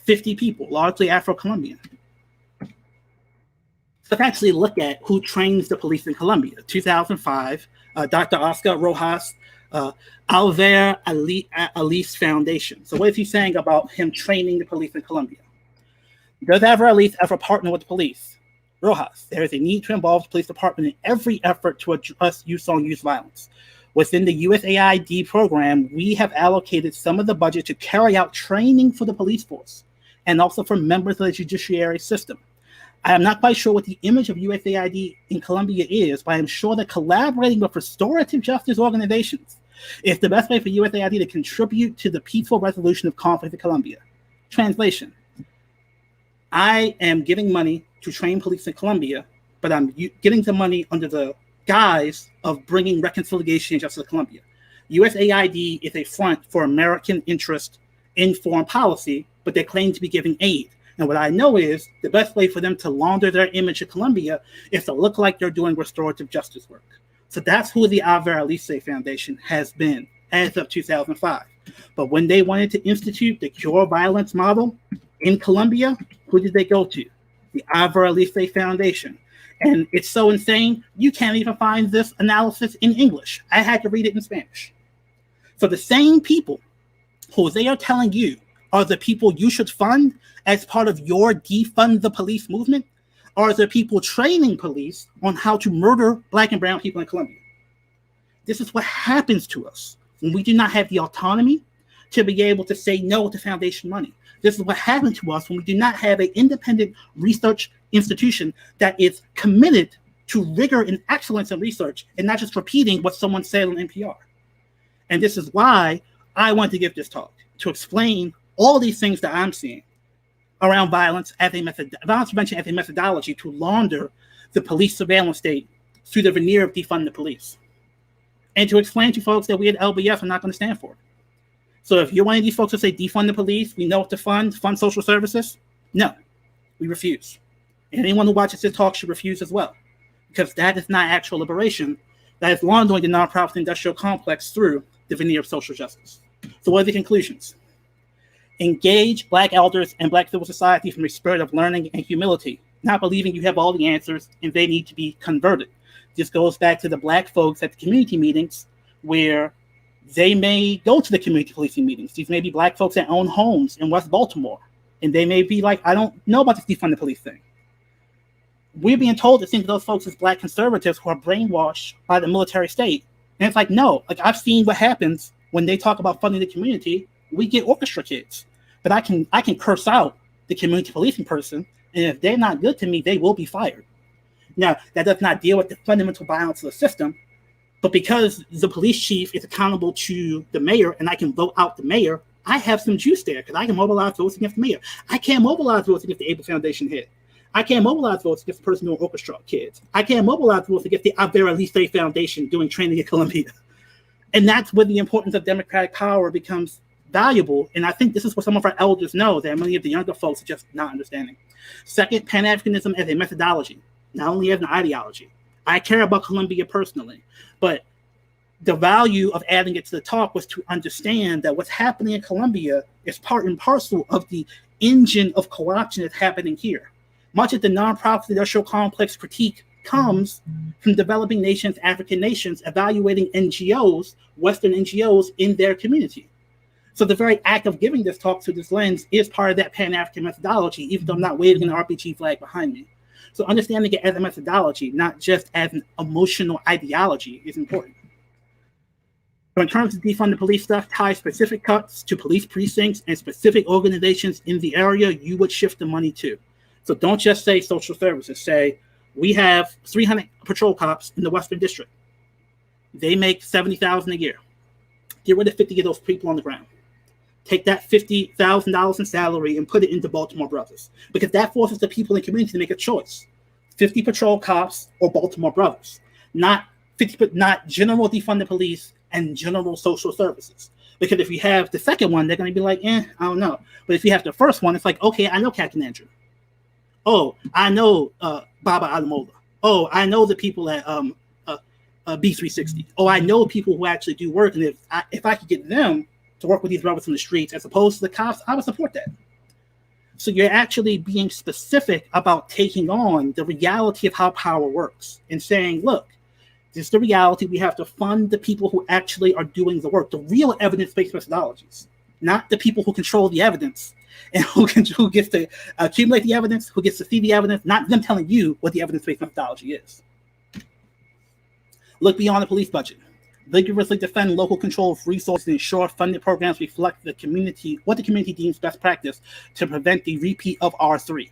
[SPEAKER 2] 50 people, largely Afro-Colombian. So let's actually look at who trains the police in Colombia. 2005, Dr. Oscar Rojas, Alver Alice Foundation. So what is he saying about him training the police in Colombia? Does Alver Alice ever partner with the police? Rojas, there is a need to involve the police department in every effort to address youth-on-youth violence. Within the USAID program, we have allocated some of the budget to carry out training for the police force and also for members of the judiciary system. I am not quite sure what the image of USAID in Colombia is, but I am sure that collaborating with restorative justice organizations is the best way for USAID to contribute to the peaceful resolution of conflict in Colombia. Translation: I am giving money to train police in Colombia, but I'm getting the money under the guise of bringing reconciliation and justice to Colombia. USAID is a front for American interest in foreign policy, but they claim to be giving aid. And what I know is the best way for them to launder their image of Colombia is to look like they're doing restorative justice work. So that's who the Alver Alice Foundation has been as of 2005. But when they wanted to institute the cure violence model in Colombia, who did they go to? The Alver Alice Foundation. And it's so insane, you can't even find this analysis in English. I had to read it in Spanish. So the same people who they are telling you are the people you should fund as part of your defund the police movement are the people training police on how to murder Black and brown people in Colombia. This is what happens to us when we do not have the autonomy to be able to say no to foundation money. This is what happens to us when we do not have an independent research institution that is committed to rigor and excellence in research and not just repeating what someone said on NPR. And this is why I want to give this talk, to explain all these things that I'm seeing around violence as a violence prevention as a methodology to launder the police surveillance state through the veneer of defund the police. And to explain to folks that we at LBF are not going to stand for it. So if you're one of these folks who say defund the police, we know what to fund social services, no, we refuse. And anyone who watches this talk should refuse as well, because that is not actual liberation. That is laundering the nonprofit industrial complex through the veneer of social justice. So what are the conclusions? Engage Black elders and Black civil society from a spirit of learning and humility, not believing you have all the answers and they need to be converted. This goes back to the Black folks at the community meetings where they may go to the community policing meetings. These may be Black folks that own homes in West Baltimore, and they may be like, I don't know about this defund the police thing. We're being told to think of those folks as Black conservatives who are brainwashed by the military state. And it's like, no, like I've seen what happens when they talk about funding the community. We get orchestra kids, but I can curse out the community policing person, and if they're not good to me, they will be fired. Now, that does not deal with the fundamental violence of the system, but because the police chief is accountable to the mayor and I can vote out the mayor, I have some juice there because I can mobilize votes against the mayor. I can't mobilize votes against the Able Foundation head. I can't mobilize votes against the person doing orchestra kids. I can't mobilize votes against the Alver Alice Foundation doing training in Colombia. And that's where the importance of democratic power becomes valuable. And I think this is what some of our elders know that many of the younger folks are just not understanding. Second, Pan-Africanism as a methodology, not only as an ideology. I care about Colombia personally, but the value of adding it to the talk was to understand that what's happening in Colombia is part and parcel of the engine of co-option that's happening here. Much of the nonprofit industrial complex critique comes from developing nations, African nations, evaluating NGOs, Western NGOs in their community. So the very act of giving this talk through this lens is part of that Pan-African methodology, even though I'm not waving an RPG flag behind me. So understanding it as a methodology, not just as an emotional ideology, is important. So in terms of defund the police stuff, tie specific cuts to police precincts and specific organizations in the area you would shift the money to. So don't just say social services. Say, we have 300 patrol cops in the Western District. They make $70,000 a year. Get rid of 50 of those people on the ground. Take that $50,000 in salary and put it into Baltimore Brothers, because that forces the people in the community to make a choice: 50 patrol cops or Baltimore Brothers, not general defund the police and general social services. Because if you have the second one, they're going to be like, I don't know. But if you have the first one, it's like, okay, I know Captain Andrew. Oh, I know Baba Alamola. Oh, I know the people at B360. Oh, I know people who actually do work, and if I could get them to work with these brothers in the streets as opposed to the cops, I would support that. So you're actually being specific about taking on the reality of how power works and saying, look, this is the reality. We have to fund the people who actually are doing the work, the real evidence-based methodologies, not the people who control the evidence and who gets to accumulate the evidence, who gets to see the evidence, not them telling you what the evidence-based methodology is. Look beyond the police budget. Vigorously defend local control of resources and ensure funded programs reflect what the community deems best practice to prevent the repeat of R3,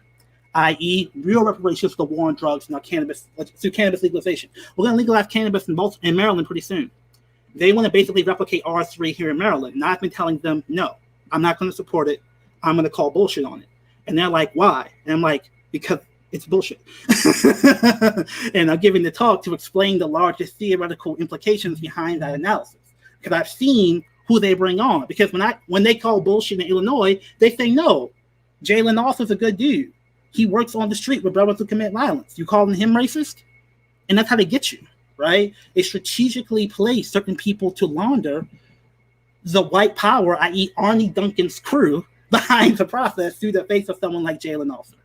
[SPEAKER 2] i.e. real reparations for the war on drugs and through cannabis legalization. We're going to legalize cannabis in Maryland pretty soon. They want to basically replicate R3 here in Maryland. And I've been telling them, no, I'm not going to support it. I'm going to call bullshit on it. And they're like, why? And I'm like, because it's bullshit. And I'm giving the talk to explain the largest theoretical implications behind that analysis. Because I've seen who they bring on. Because when they call bullshit in Illinois, they say, no, Jalen Arthur's a good dude. He works on the street with brothers who commit violence. You calling him racist? And that's how they get you, right? They strategically place certain people to launder the white power, i.e. Arnie Duncan's crew, behind the process through the face of someone like Jalen Arthur.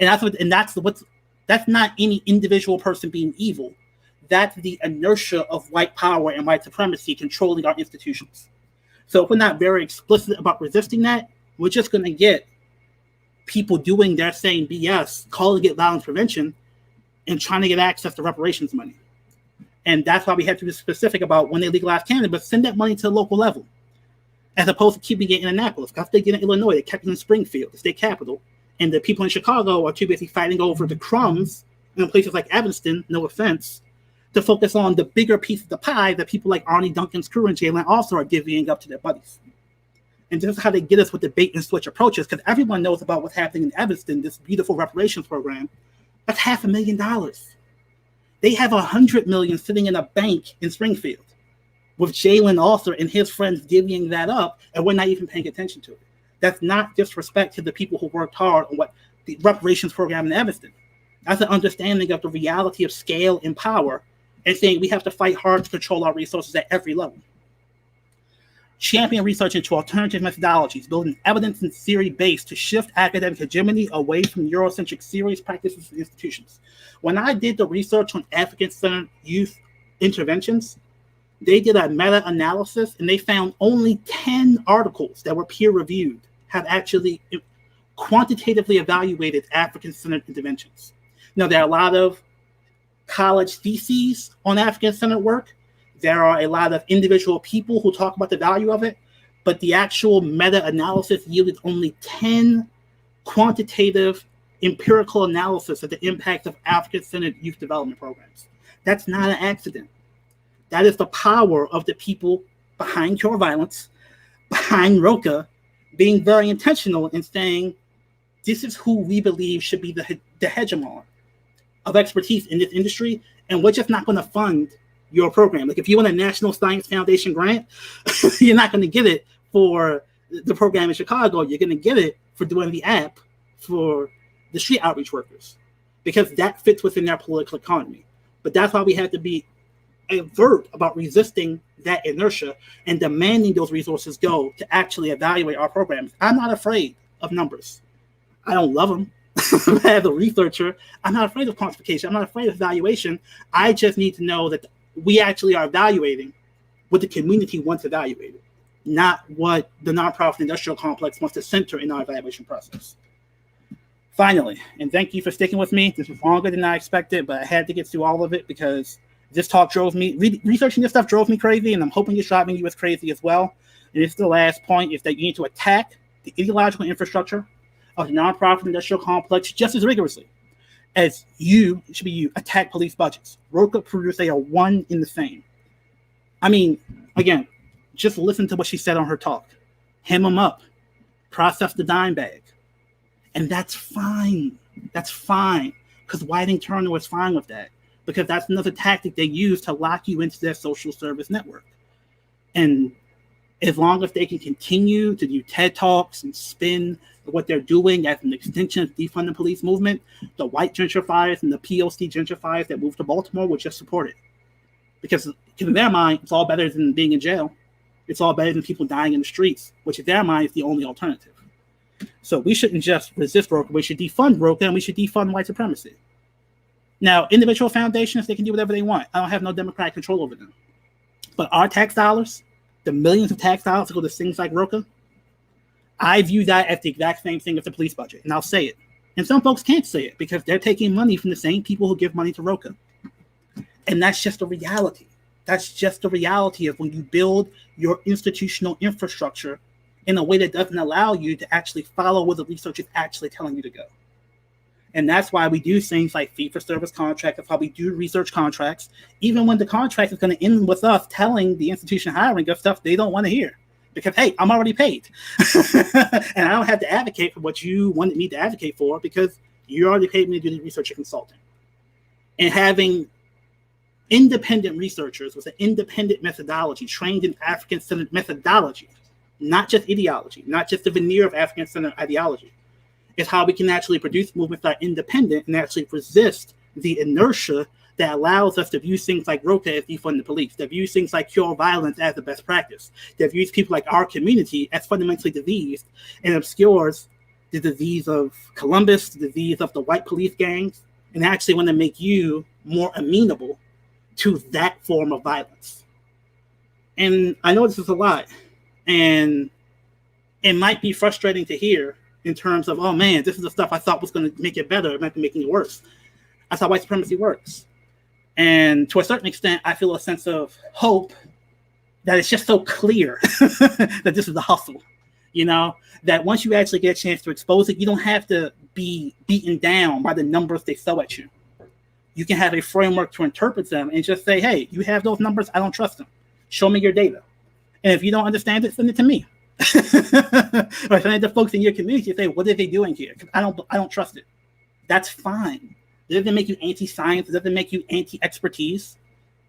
[SPEAKER 2] And that's not any individual person being evil. That's the inertia of white power and white supremacy controlling our institutions. So if we're not very explicit about resisting that, we're just going to get people doing their same BS, calling it violence prevention, and trying to get access to reparations money. And that's why we have to be specific about when they legalize cannabis, send that money to the local level, as opposed to keeping it in Annapolis. Because they get in Illinois, they kept it in Springfield, the state capital. And the people in Chicago are too busy fighting over the crumbs in places like Evanston, no offense, to focus on the bigger piece of the pie that people like Arnie Duncan's crew and Jalen also are divvying up to their buddies. And this is how they get us with the bait and switch approaches, because everyone knows about what's happening in Evanston, this beautiful reparations program. That's $500,000. They have $100 million sitting in a bank in Springfield with Jalen Arthur and his friends divvying that up, and we're not even paying attention to it. That's not disrespect to the people who worked hard on what the reparations program in Evanston. That's an understanding of the reality of scale and power, and saying we have to fight hard to control our resources at every level. Champion research into alternative methodologies, building evidence and theory base to shift academic hegemony away from Eurocentric theories, practices, and institutions. When I did the research on African-centered youth interventions, they did a meta-analysis, and they found only 10 articles that were peer-reviewed have actually quantitatively evaluated African-centered interventions. Now, there are a lot of college theses on African-centered work. There are a lot of individual people who talk about the value of it, but the actual meta-analysis yielded only 10 quantitative empirical analysis of the impact of African-centered youth development programs. That's not an accident. That is the power of the people behind Cure Violence, behind ROCA, being very intentional in saying, this is who we believe should be the hegemon of expertise in this industry, and we're just not going to fund your program. Like if you want a National Science Foundation grant, you're not going to get it for the program in Chicago. You're going to get it for doing the app for the street outreach workers, because that fits within their political economy. But that's why we have to be avert about resisting that inertia and demanding those resources go to actually evaluate our programs. I'm not afraid of numbers. I don't love them. As a researcher, I'm not afraid of quantification. I'm not afraid of evaluation. I just need to know that we actually are evaluating what the community wants evaluated, not what the nonprofit industrial complex wants to center in our evaluation process. Finally, and thank you for sticking with me. This was longer than I expected, but I had to get through all of it because this talk drove me, researching this stuff drove me crazy, and I'm hoping it's driving you as crazy as well. And it's the last point, is that you need to attack the ideological infrastructure of the nonprofit industrial complex just as rigorously as you attack police budgets. ROCA proves they are one in the same. I mean, again, just listen to what she said on her talk. Hem them up, process the dime bag. And that's fine. That's fine. Because Whiting-Turner was fine with that. Because that's another tactic they use to lock you into their social service network. And as long as they can continue to do TED Talks and spin what they're doing as an extension of the defund the police movement, the white gentrifiers and the POC gentrifiers that moved to Baltimore will just support it. because in their mind, it's all better than being in jail. It's all better than people dying in the streets, which in their mind is the only alternative. So we shouldn't just resist Rocha. We should defund Rocha, and we should defund white supremacy. Now, individual foundations, they can do whatever they want. I don't have no democratic control over them. But our tax dollars, the millions of tax dollars that go to things like Rocha, I view that as the exact same thing as the police budget. And I'll say it. And some folks can't say it because they're taking money from the same people who give money to Rocha. And that's just a reality. That's just the reality of when you build your institutional infrastructure in a way that doesn't allow you to actually follow where the research is actually telling you to go. And that's why we do things like fee-for-service contracts. That's why we do research contracts, even when the contract is going to end with us telling the institution hiring us stuff they don't want to hear. Because, hey, I'm already paid. And I don't have to advocate for what you wanted me to advocate for because you already paid me to do the research and consulting. And having independent researchers with an independent methodology, trained in African-centered methodology, not just ideology, not just the veneer of African-centered ideology, is how we can actually produce movements that are independent and actually resist the inertia that allows us to view things like Rocha as defund the police, that views things like cure violence as the best practice, that views people like our community as fundamentally diseased and obscures the disease of Columbus, the disease of the white police gangs, and actually want to make you more amenable to that form of violence. And I know this is a lot, and it might be frustrating to hear in terms of, oh man, this is the stuff I thought was going to make it better. It might be making it worse. That's how white supremacy works. And to a certain extent, I feel a sense of hope that it's just so clear that this is a hustle, you know, that once you actually get a chance to expose it, you don't have to be beaten down by the numbers they throw at you. You can have a framework to interpret them and just say, hey, you have those numbers. I don't trust them. Show me your data. And if you don't understand it, send it to me. Or send it to folks in your community and say, what are they doing here? I don't trust it. That's fine. It doesn't make you anti-science. It doesn't make you anti-expertise.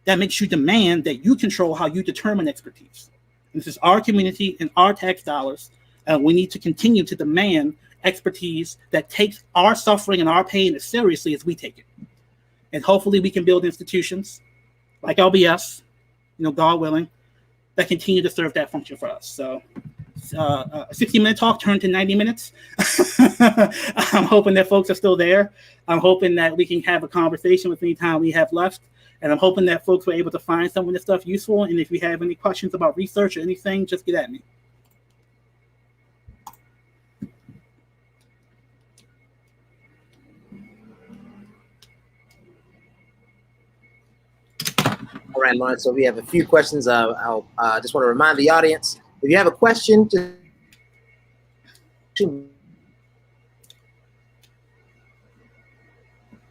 [SPEAKER 2] That makes you demand that you control how you determine expertise. And this is our community and our tax dollars. And we need to continue to demand expertise that takes our suffering and our pain as seriously as we take it. And hopefully we can build institutions like LBS, you know, God willing, that continue to serve that function for us. So a 60-minute talk turned to 90 minutes. I'm hoping that folks are still there. I'm hoping that we can have a conversation with any time we have left. And I'm hoping that folks were able to find some of this stuff useful. And if you have any questions about research or anything, just get at me.
[SPEAKER 1] All right, Lawrence. So we have a few questions. I'll just want to remind the audience, if you have a question, just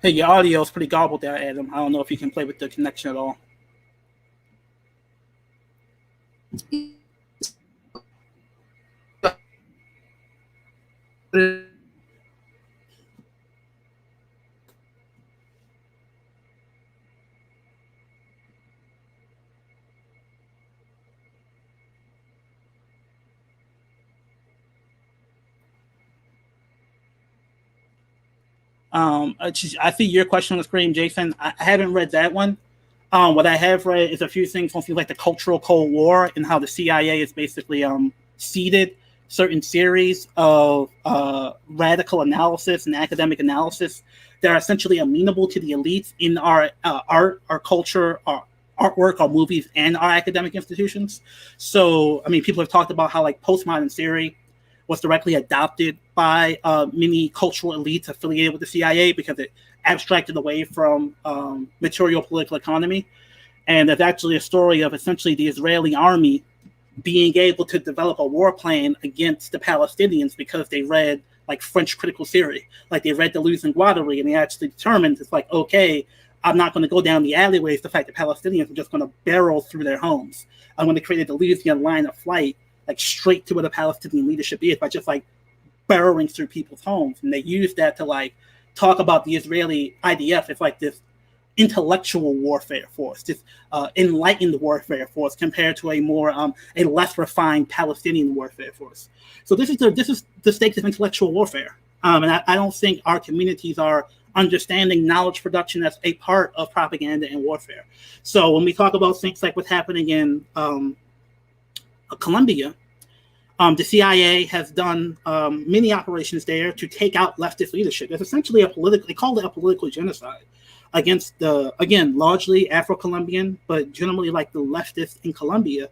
[SPEAKER 2] Hey, your audio is pretty garbled there, Adam. I don't know if you can play with the connection at all. I see your question on the screen, Jason. I haven't read that one. What I have read is a few things on things like the cultural Cold War and how the CIA is basically seeded certain series of radical analysis and academic analysis that are essentially amenable to the elites in our art, our culture, our artwork, our movies, and our academic institutions. So, I mean, people have talked about how like postmodern theory was directly adopted by many cultural elites affiliated with the CIA because it abstracted away from material political economy. And there's actually a story of essentially the Israeli army being able to develop a war plan against the Palestinians because they read like French critical theory, like they read Deleuze and Guattari, and they actually determined it's like, okay, I'm not going to go down the alleyways to fight the Palestinians. I'm just going to barrel through their homes. I'm going to create a Deleuzian line of flight, like straight to where the Palestinian leadership is by just like burrowing through people's homes. And they use that to like talk about the Israeli IDF as like this intellectual warfare force, this enlightened warfare force compared to a more a less refined Palestinian warfare force. So this is the stakes of intellectual warfare. And I don't think our communities are understanding knowledge production as a part of propaganda and warfare. So when we talk about things like what's happening in Colombia, the CIA has done many operations there to take out leftist leadership. It's essentially they call it a political genocide against largely Afro-Colombian, but generally like the leftists in Colombia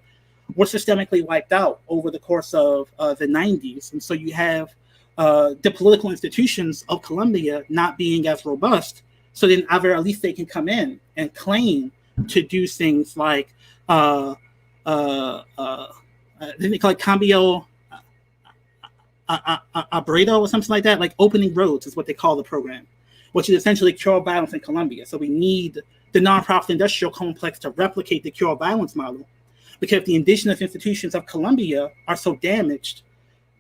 [SPEAKER 2] were systemically wiped out over the course of the 90s. And so you have the political institutions of Colombia not being as robust. So then either at least they can come in and claim to do things like then they call it cambio abrado or something like that, like opening roads is what they call the program, which is essentially cure violence in Colombia. So we need the nonprofit industrial complex to replicate the cure violence model, because the indigenous institutions of Colombia are so damaged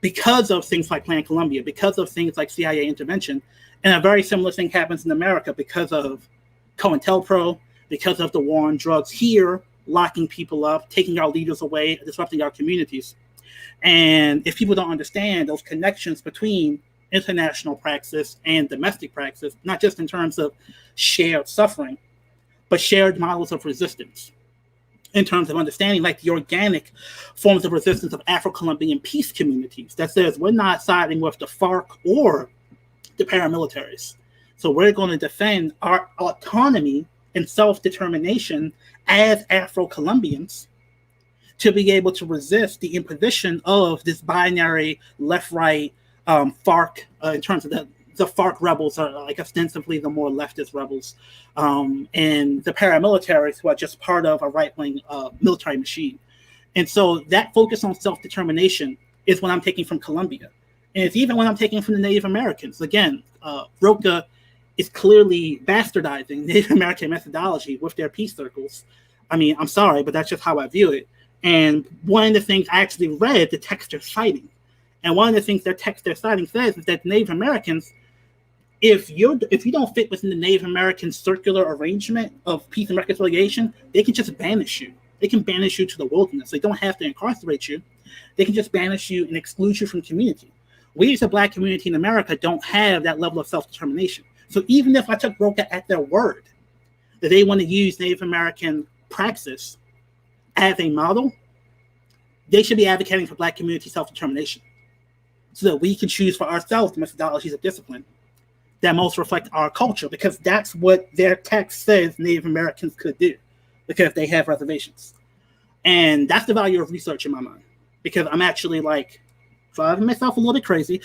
[SPEAKER 2] because of things like Plan Colombia, because of things like CIA intervention. And a very similar thing happens in America because of COINTELPRO, because of the war on drugs here, locking people up, taking our leaders away, disrupting our communities. And if people don't understand those connections between international praxis and domestic praxis, not just in terms of shared suffering, but shared models of resistance, in terms of understanding like the organic forms of resistance of Afro-Colombian peace communities that says we're not siding with the FARC or the paramilitaries. So we're going to defend our autonomy and self-determination as Afro-Colombians to be able to resist the imposition of this binary left-right FARC, in terms of the FARC rebels are like ostensibly the more leftist rebels, and the paramilitaries who are just part of a right-wing military machine. And so that focus on self-determination is what I'm taking from Colombia. And it's even what I'm taking from the Native Americans. Again, Roca is clearly bastardizing Native American methodology with their peace circles. I mean, I'm sorry, but that's just how I view it. And one of the things I actually read, the text they're citing, and one of the things their text they're citing says is that Native Americans, if you don't fit within the Native American circular arrangement of peace and reconciliation, they can just banish you. They can banish you to the wilderness. They don't have to incarcerate you. They can just banish you and exclude you from community. We as a Black community in America don't have that level of self-determination. So even if I took Roca at their word that they want to use Native American praxis as a model, they should be advocating for Black community self-determination so that we can choose for ourselves the methodologies of discipline that most reflect our culture, because that's what their text says Native Americans could do because they have reservations. And that's the value of research in my mind, because I'm actually like, driving myself a little bit crazy,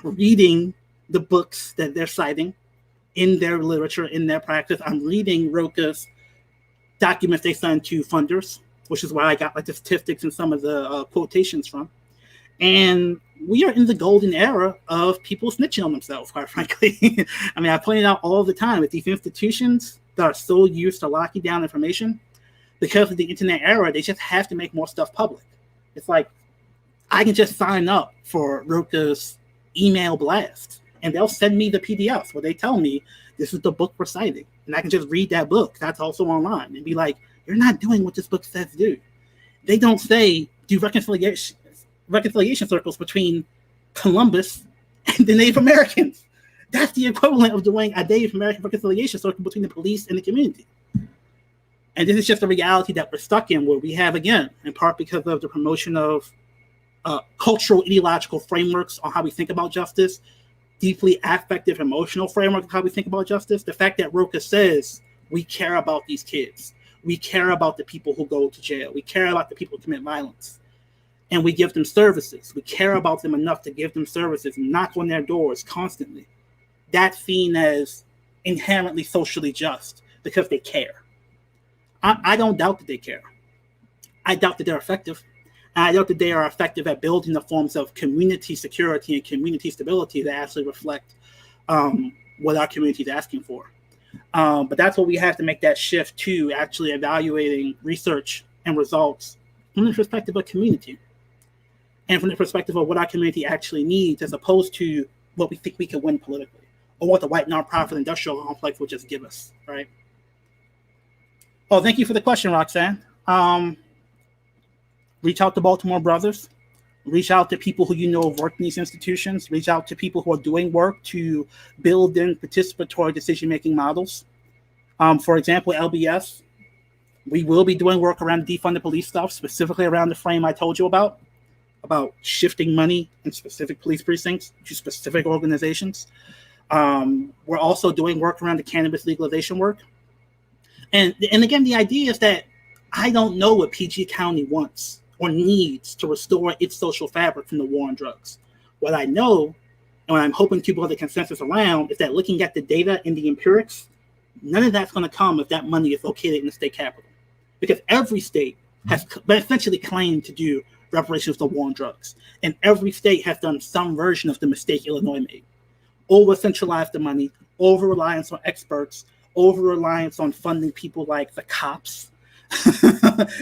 [SPEAKER 2] reading the books that they're citing in their literature, in their practice. I'm reading Roca's documents they send to funders, which is where I got like the statistics and some of the quotations from. And we are in the golden era of people snitching on themselves, quite frankly. I mean, I point it out all the time with these institutions that are so used to locking down information. Because of the internet era, they just have to make more stuff public. It's like, I can just sign up for Roca's email blast, and they'll send me the PDFs where they tell me this is the book we're citing. And I can just read that book. That's also online and be like, you're not doing what this book says do. They don't say do reconciliation circles between Columbus and the Native Americans. That's the equivalent of doing a Native American reconciliation circle between the police and the community. And this is just a reality that we're stuck in, where we have, again, in part because of the promotion of cultural ideological frameworks on how we think about justice, deeply affective emotional framework of how we think about justice. The fact that Roca says we care about these kids, we care about the people who go to jail, we care about the people who commit violence, and we give them services. We care about them enough to give them services and knock on their doors constantly. That's seen as inherently socially just because they care. I don't doubt that they care. I doubt that they're effective. And I doubt that they are effective at building the forms of community security and community stability that actually reflect what our community is asking for. But that's what we have to make that shift to, actually evaluating research and results from the perspective of community and from the perspective of what our community actually needs, as opposed to what we think we can win politically or what the white nonprofit industrial complex will just give us, right? Oh, thank you for the question, Roxanne. Reach out to Baltimore Brothers. Reach out to people who you know work in these institutions. Reach out to people who are doing work to build in participatory decision-making models. For example, LBS, we will be doing work around defunded police stuff, specifically around the frame I told you about shifting money in specific police precincts to specific organizations. We're also doing work around the cannabis legalization work. And again, the idea is that I don't know what PG County wants or needs to restore its social fabric from the war on drugs. What I know, and what I'm hoping people have the consensus around, is that looking at the data and the empirics, none of that's going to come if that money is located in the state capital. Because every state has essentially claimed to do reparations for the war on drugs. And every state has done some version of the mistake Illinois made. Over-centralize the money, over-reliance on experts, over-reliance on funding people like the cops.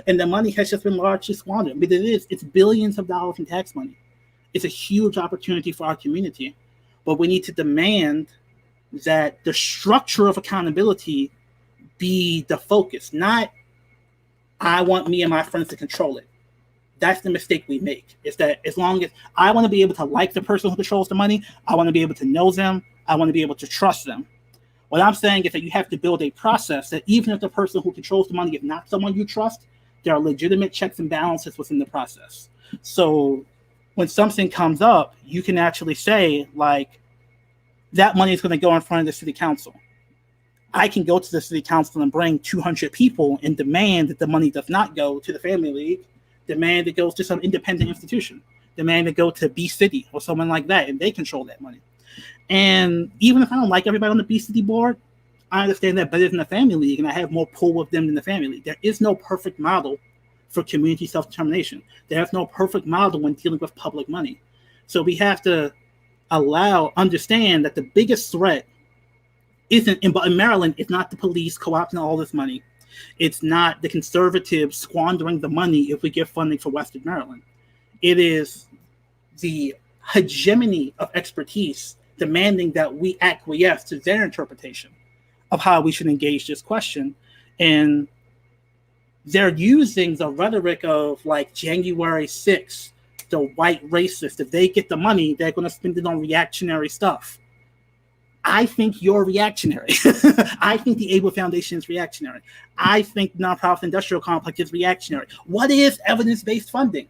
[SPEAKER 2] And the money has just been largely squandered. I mean, it's billions of dollars in tax money. It's a huge opportunity for our community. But we need to demand that the structure of accountability be the focus, not I want me and my friends to control it. That's the mistake we make. Is that as long as I want to be able to like the person who controls the money, I want to be able to know them, I want to be able to trust them. What I'm saying is that you have to build a process that even if the person who controls the money is not someone you trust, there are legitimate checks and balances within the process. So when something comes up, you can actually say, like, that money is going to go in front of the city council. I can go to the city council and bring 200 people and demand that the money does not go to the Family League, demand it goes to some independent institution, demand it go to B City or someone like that, and they control that money. And even if I don't like everybody on the B City board, I understand that better than the Family League, and I have more pull with them than the Family League. There is no perfect model for community self-determination. There's no perfect model when dealing with public money. So we have to understand that the biggest threat isn't, in Maryland, it's not the police co-opting all this money. It's not the conservatives squandering the money if we give funding for Western Maryland. It is the hegemony of expertise demanding that we acquiesce to their interpretation of how we should engage this question. And they're using the rhetoric of, like, January 6th, the white racist. If they get the money, they're going to spend it on reactionary stuff. I think you're reactionary. I think the Able Foundation is reactionary. I think nonprofit industrial complex is reactionary. What is evidence-based funding?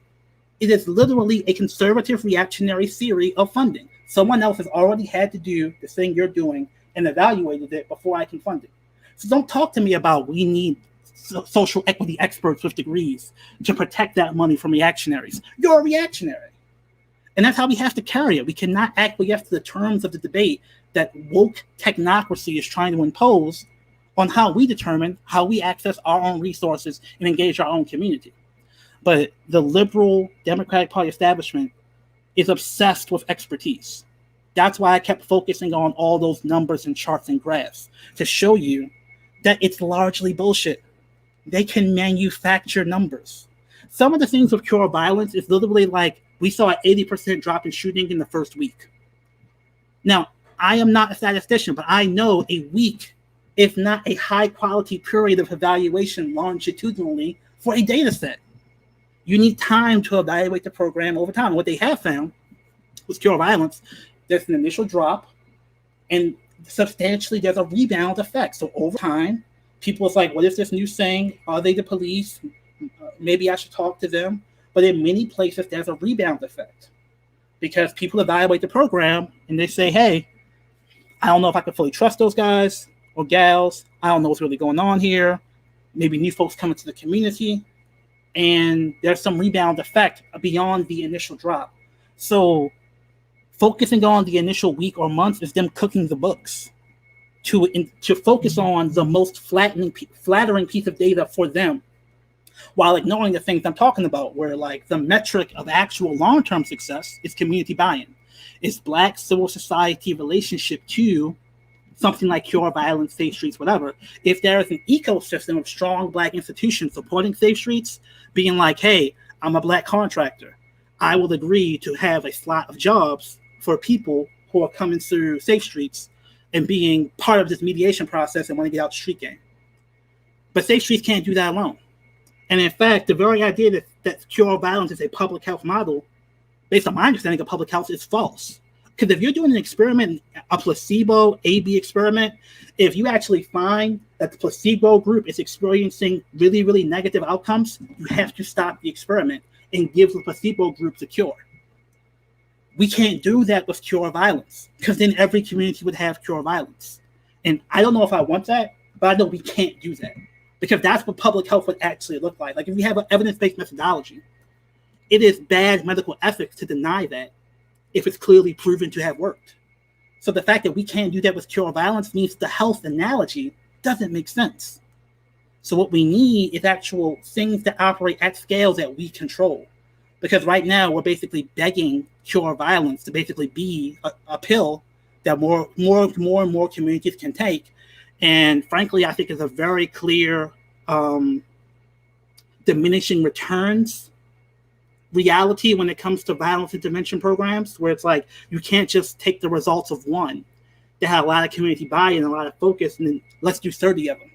[SPEAKER 2] It is literally a conservative reactionary theory of funding. Someone else has already had to do the thing you're doing and evaluated it before I can fund it. So don't talk to me about we need social equity experts with degrees to protect that money from reactionaries. You're a reactionary. And that's how we have to carry it. We cannot acquiesce to the terms of the debate that woke technocracy is trying to impose on how we determine how we access our own resources and engage our own community. But the liberal Democratic Party establishment is obsessed with expertise. That's why I kept focusing on all those numbers and charts and graphs, to show you that it's largely bullshit. They can manufacture numbers. Some of the things with cure violence is literally like, we saw an 80% drop in shooting in the first week. Now, I am not a statistician, but I know a week, if not a high quality period of evaluation longitudinally for a data set. You need time to evaluate the program over time. What they have found with cure violence, there's an initial drop, and substantially there's a rebound effect. So over time, people is like, what is this new saying? Are they the police? Maybe I should talk to them. But in many places, there's a rebound effect because people evaluate the program and they say, hey, I don't know if I can fully trust those guys or gals. I don't know what's really going on here. Maybe new folks come into the community, and there's some rebound effect beyond the initial drop. So focusing on the initial week or month is them cooking the books to focus on the most flattering piece of data for them, while ignoring the things I'm talking about, where, like, the metric of actual long-term success is community buy-in. It's Black civil society relationship to something like cure violence, safe streets, whatever. If there is an ecosystem of strong Black institutions supporting safe streets, being like, hey, I'm a Black contractor, I will agree to have a slot of jobs for people who are coming through safe streets and being part of this mediation process and want to get out the street game. But safe streets can't do that alone. And in fact, the very idea that cure violence is a public health model based on my understanding of public health, is false. Because if you're doing an experiment, a placebo A/B experiment, if you actually find that the placebo group is experiencing really, really negative outcomes, you have to stop the experiment and give the placebo group the cure. We can't do that with cure violence, because then every community would have cure violence. And I don't know if I want that, but I know we can't do that, because that's what public health would actually look like. Like if you have an evidence-based methodology, it is bad medical ethics to deny that if it's clearly proven to have worked. So the fact that we can't do that with cure violence means the health analogy doesn't make sense. So what we need is actual things that operate at scale that we control. Because right now we're basically begging cure violence to basically be a pill that more and more communities can take. And frankly, I think it's a very clear diminishing returns reality when it comes to violence intervention programs, where it's like you can't just take the results of one that had a lot of community buy-in and a lot of focus, and then let's do 30 of them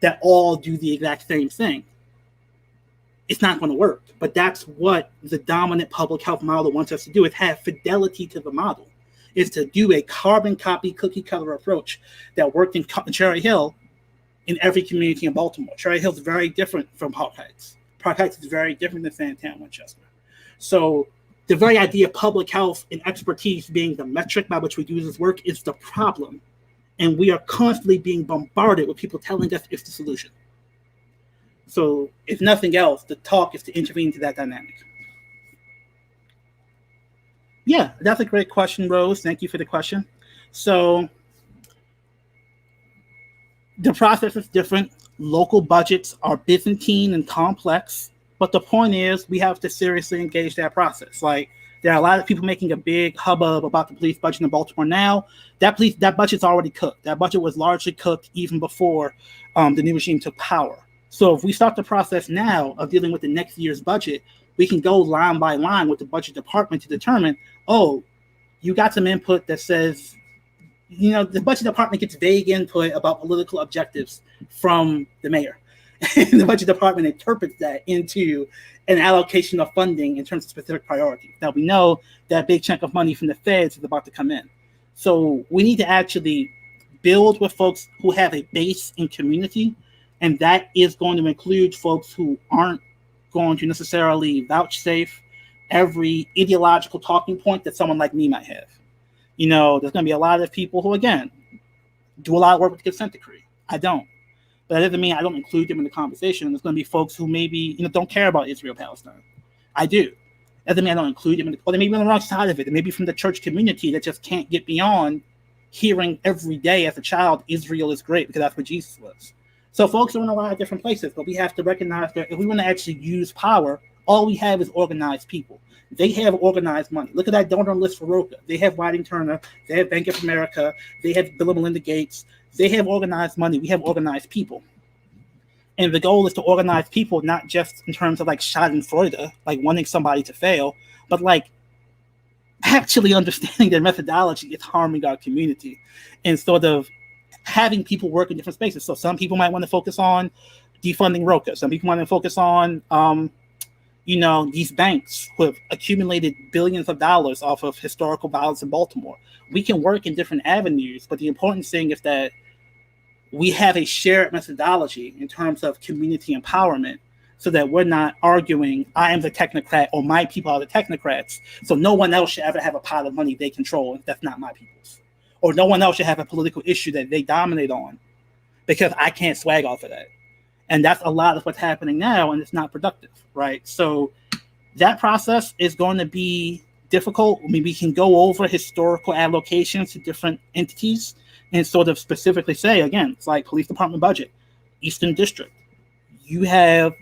[SPEAKER 2] that all do the exact same thing. It's not going to work. But that's what the dominant public health model wants us to do, is have fidelity to the model, is to do a carbon copy cookie cutter approach that worked in Cherry Hill in every community in Baltimore. Cherry Hill is very different from Park Heights. Park Heights is very different than Sandtown, Winchester. So the very idea of public health and expertise being the metric by which we do this work is the problem. And we are constantly being bombarded with people telling us it's the solution. So if nothing else, the talk is to intervene into that dynamic. Yeah, that's a great question, Rose. Thank you for the question. So the process is different. Local budgets are Byzantine and complex, but the point is we have to seriously engage that process. Like, there are a lot of people making a big hubbub about the police budget in Baltimore now. That budget's already cooked. That budget was largely cooked even before the new regime took power. So if we start the process now of dealing with the next year's budget, we can go line by line with the budget department to determine, oh, you got some input that says, you know, the budget department gets vague input about political objectives from the mayor. And the budget department interprets that into an allocation of funding in terms of specific priorities. Now, we know that big chunk of money from the feds is about to come in. So we need to actually build with folks who have a base in community, and that is going to include folks who aren't going to necessarily vouchsafe every ideological talking point that someone like me might have. You know, there's going to be a lot of people who, again, do a lot of work with the consent decree. I don't. But that doesn't mean I don't include them in the conversation. There's going to be folks who maybe, don't care about Israel-Palestine. I do. That doesn't mean I don't include them. Or they may be on the wrong side of it. They may be from the church community that just can't get beyond hearing every day as a child, Israel is great because that's what Jesus was. So folks are in a lot of different places, but we have to recognize that if we want to actually use power, all we have is organized people. They have organized money. Look at that donor list for Roca. They have Whiting Turner. They have Bank of America. They have Bill and Melinda Gates. They have organized money. We have organized people. And the goal is to organize people, not just in terms of like schadenfreude, like wanting somebody to fail, but like actually understanding their methodology is harming our community and sort of having people work in different spaces. So some people might want to focus on defunding Roca. Some people want to focus on, these banks who have accumulated billions of dollars off of historical violence in Baltimore. We can work in different avenues, but the important thing is that we have a shared methodology in terms of community empowerment so that we're not arguing, I am the technocrat or my people are the technocrats. So no one else should ever have a pile of money they control if that's not my people's. Or no one else should have a political issue that they dominate on because I can't swag off of that. And that's a lot of what's happening now, and it's not productive, right? So that process is going to be difficult. I mean, we can go over historical allocations to different entities and sort of specifically say, again, it's like police department budget, Eastern District. You have,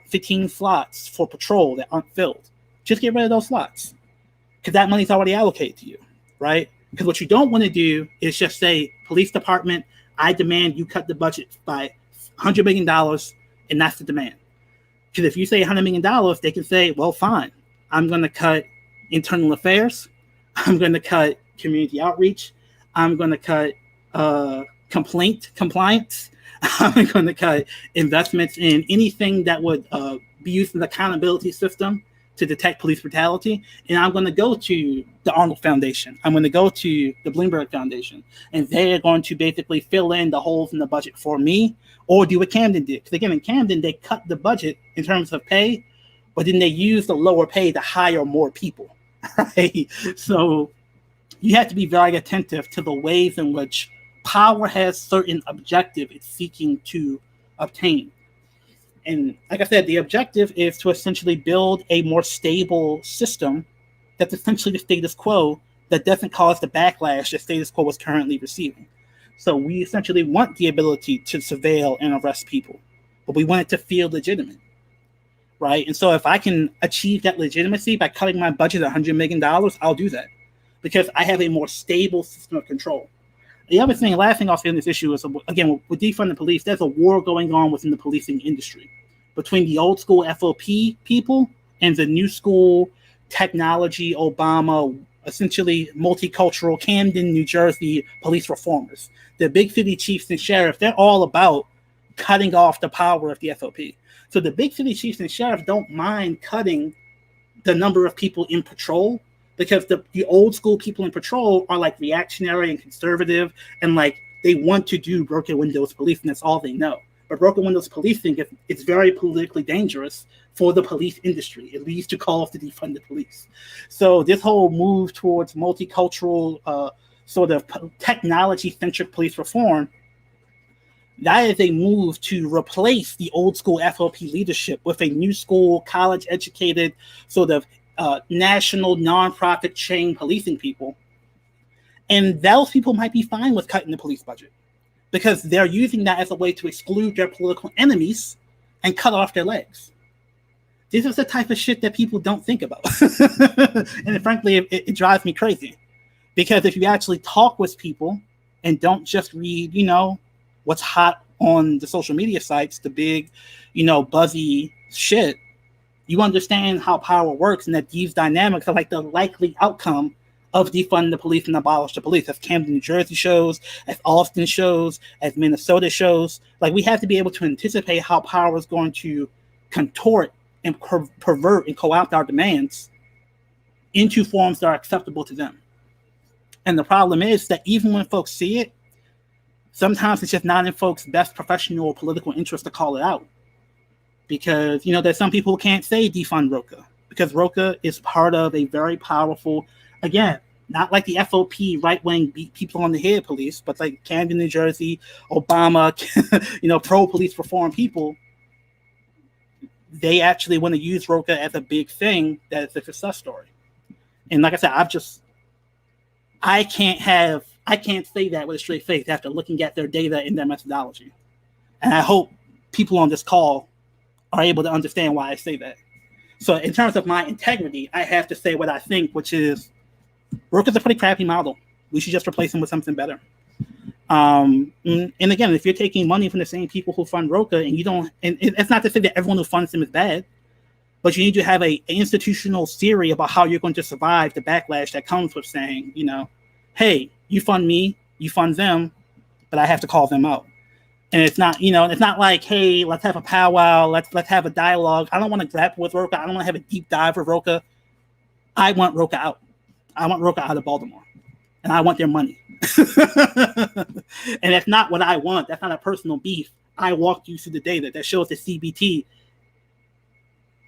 [SPEAKER 2] 15 slots for patrol that aren't filled. Just get rid of those slots because that money's already allocated to you, right? Because what you don't want to do is just say, police department, I demand you cut the budget by $100 million, and that's the demand. Because if you say $100 million, they can say, well, fine, I'm going to cut internal affairs, I'm going to cut community outreach, I'm going to cut compliance, I'm going to cut investments in anything that would be used in the accountability system to detect police brutality, and I'm going to go to the Arnold Foundation. I'm going to go to the Bloomberg Foundation, and they're going to basically fill in the holes in the budget for me, or do what Camden did. Because again, in Camden, they cut the budget in terms of pay, but then they use the lower pay to hire more people, right? So you have to be very attentive to the ways in which power has certain objective it's seeking to obtain. And like I said, the objective is to essentially build a more stable system that's essentially the status quo that doesn't cause the backlash the status quo is currently receiving. So we essentially want the ability to surveil and arrest people, but we want it to feel legitimate, right? And so if I can achieve that legitimacy by cutting my budget $100 million, I'll do that because I have a more stable system of control. The other thing, last thing I'll say on this issue is, again, with defund the police, there's a war going on within the policing industry between the old school FOP people and the new school technology, Obama, essentially multicultural Camden, New Jersey police reformers. The big city chiefs and sheriffs, they're all about cutting off the power of the FOP. So the big city chiefs and sheriffs don't mind cutting the number of people in patrol, because the old school people in patrol are like reactionary and conservative, and like they want to do broken windows policing. That's all they know. But broken windows policing, it's very politically dangerous for the police industry. It leads to calls to defund the police. So this whole move towards multicultural, sort of technology-centric police reform, that is a move to replace the old school FOP leadership with a new school, college-educated, sort of national nonprofit chain policing people. And those people might be fine with cutting the police budget because they're using that as a way to exclude their political enemies and cut off their legs. This is the type of shit that people don't think about. And frankly, it drives me crazy because if you actually talk with people and don't just read, what's hot on the social media sites, the big, buzzy shit, you understand how power works and that these dynamics are like the likely outcome of defund the police and abolish the police, as Camden, New Jersey shows, as Austin shows, as Minnesota shows. Like, we have to be able to anticipate how power is going to contort and pervert and co-opt our demands into forms that are acceptable to them. And the problem is that even when folks see it, sometimes it's just not in folks' best professional or political interest to call it out. Because, there's some people who can't say defund ROCA because ROCA is part of a very powerful, again, not like the FOP right-wing beat people on the head police, but like Camden, New Jersey, Obama, pro-police reform people. They actually want to use ROCA as a big thing that is a success story. And like I said, I can't say that with a straight face after looking at their data and their methodology. And I hope people on this call are able to understand why I say that. So in terms of my integrity, I have to say what I think, which is ROCA's a pretty crappy model. We should just replace them with something better. And again, if you're taking money from the same people who fund ROCA and you don't, and it's not to say that everyone who funds them is bad, but you need to have an institutional theory about how you're going to survive the backlash that comes with saying, hey, you fund me, you fund them, but I have to call them out. And it's not, it's not like, hey, let's have a powwow, let's have a dialogue. I don't want to grapple with ROCA. I don't want to have a deep dive with ROCA. I want ROCA out. I want ROCA out of Baltimore. And I want their money. And that's not what I want. That's not a personal beef. I walked you through the data that shows the CBT.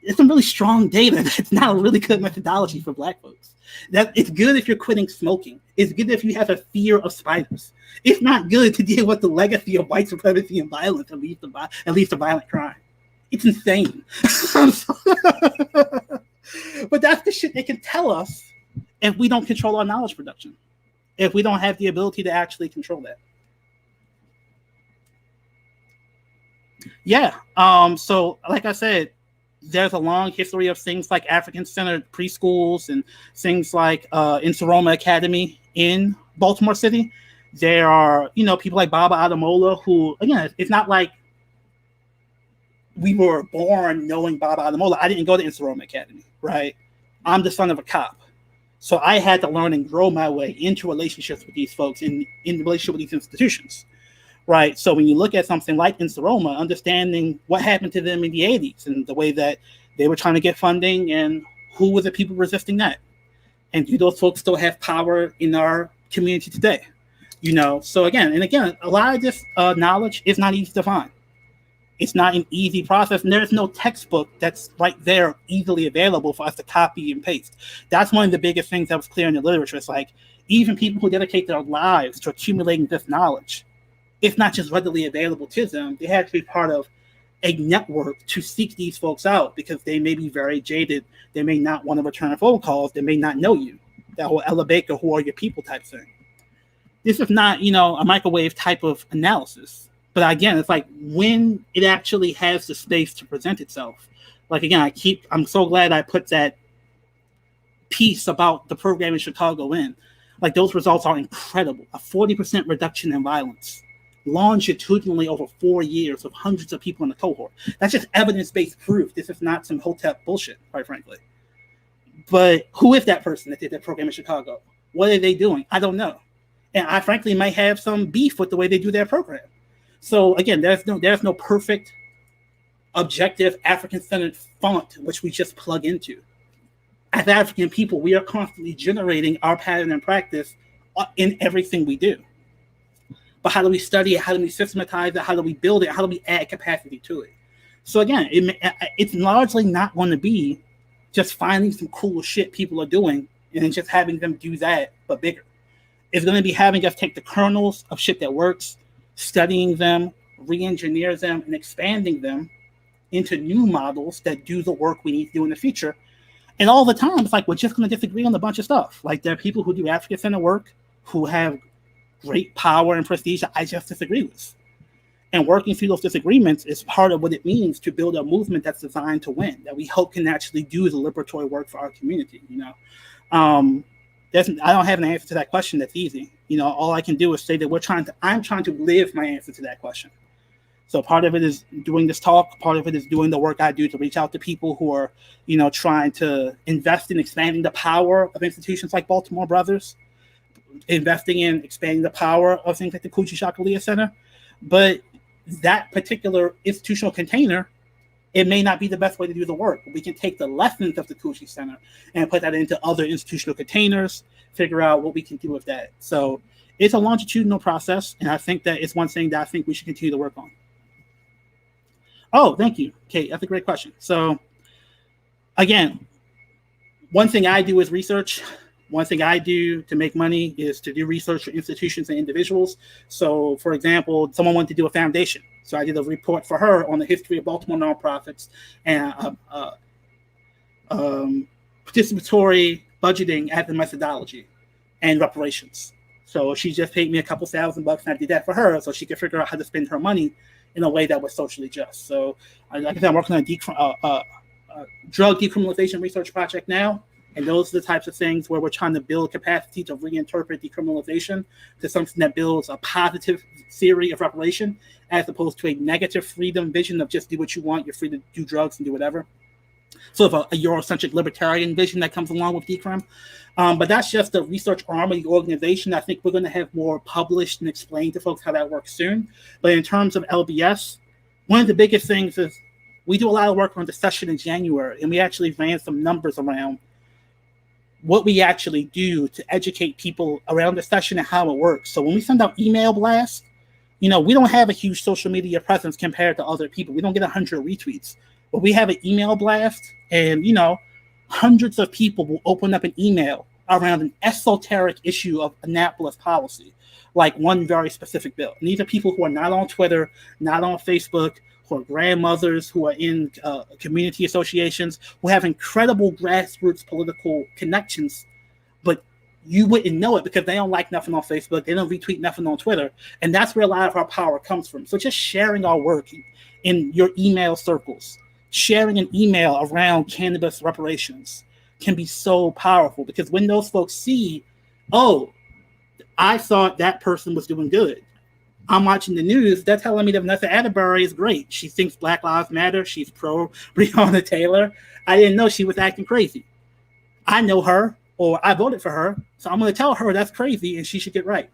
[SPEAKER 2] It's some really strong data. That's not a really good methodology for Black folks. That it's good if you're quitting smoking. It's good if you have a fear of spiders. It's not good to deal with the legacy of white supremacy and violence and lead to violent crime. It's insane. But that's the shit they can tell us if we don't control our knowledge production, if we don't have the ability to actually control that. Yeah. So like I said, there's a long history of things like African-centered preschools and things like in Sonoma Academy in Baltimore City. There are, people like Baba Ademola who, again, it's not like we were born knowing Baba Ademola. I didn't go to Sonoma Academy, right? I'm the son of a cop. So I had to learn and grow my way into relationships with these folks in relationship with these institutions, right? So when you look at something like Sonoma, understanding what happened to them in the 80s and the way that they were trying to get funding and who were the people resisting that? And do those folks still have power in our community today? So again, a lot of this knowledge is not easy to find. It's not an easy process, and there's no textbook that's right there easily available for us to copy and paste. That's one of the biggest things that was clear in the literature. It's like, even people who dedicate their lives to accumulating this knowledge, it's not just readily available to them. They have to be part of a network to seek these folks out, because they may be very jaded. They may not want to return phone calls. They may not know you. That whole Ella Baker, who are your people type thing. This is not, a microwave type of analysis. But again, it's like when it actually has the space to present itself. Like, again, I'm so glad I put that piece about the program in Chicago in. Like, those results are incredible. A 40% reduction in violence, longitudinally over 4 years, with hundreds of people in the cohort. That's just evidence-based proof. This is not some Hotep bullshit, quite frankly. But who is that person that did that program in Chicago? What are they doing? I don't know. And I frankly might have some beef with the way they do their program. So again, there's no perfect, objective, African-centered font which we just plug into. As African people, we are constantly generating our pattern and practice in everything we do. But how do we study it? How do we systematize it? How do we build it? How do we add capacity to it? So again, it's largely not going to be just finding some cool shit people are doing and just having them do that, but bigger. It's going to be having us take the kernels of shit that works, studying them, re-engineer them, and expanding them into new models that do the work we need to do in the future. And all the time, it's like we're just going to disagree on a bunch of stuff. Like, there are people who do African-centered work who have great power and prestige that I just disagree with. And working through those disagreements is part of what it means to build a movement that's designed to win, that we hope can actually do the liberatory work for our community. I don't have an answer to that question that's easy. All I can do is say that I'm trying to live my answer to that question. So part of it is doing this talk. Part of it is doing the work I do to reach out to people who are, trying to invest in expanding the power of institutions like Baltimore Brothers, investing in expanding the power of things like the Kuchi Shakalia Center. But that particular institutional container, it may not be the best way to do the work. We can take the lessons of the Kuchi Center and put that into other institutional containers, figure out what we can do with that. So it's a longitudinal process, and I think that it's one thing that I think we should continue to work on. Oh, thank you, Kate. That's a great question. So again, one thing I do is research. One thing I do to make money is to do research for institutions and individuals. So, for example, someone wanted to do a foundation. So I did a report for her on the history of Baltimore nonprofits and participatory budgeting as a methodology and reparations. So she just paid me a couple $1,000, and I did that for her so she could figure out how to spend her money in a way that was socially just. So, like I said, I'm working on a drug decriminalization research project now. And those are the types of things where we're trying to build capacity to reinterpret decriminalization to something that builds a positive theory of reparation, as opposed to a negative freedom vision of just do what you want, you're free to do drugs and do whatever. Sort of a Eurocentric libertarian vision that comes along with decrim. But that's just the research arm of the organization. I think we're going to have more published and explained to folks how that works soon. But in terms of LBS, one of the biggest things is we do a lot of work on the session in January, and we actually ran some numbers around what we actually do to educate people around the session and how it works. So when we send out email blasts, we don't have a huge social media presence compared to other people. We don't get 100 retweets, but we have an email blast, and hundreds of people will open up an email around an esoteric issue of Annapolis policy, like one very specific bill. And these are people who are not on Twitter, not on Facebook, who are grandmothers, who are in community associations, who have incredible grassroots political connections, but you wouldn't know it because they don't like nothing on Facebook, they don't retweet nothing on Twitter, and that's where a lot of our power comes from. So just sharing our work in your email circles, sharing an email around cannabis reparations can be so powerful, because when those folks see, oh, I thought that person was doing good, I'm watching the news, they're telling me that Vanessa Atterbury is great. She thinks Black Lives Matter. She's pro Breonna Taylor. I didn't know she was acting crazy. I know her, or I voted for her, so I'm going to tell her that's crazy and she should get right.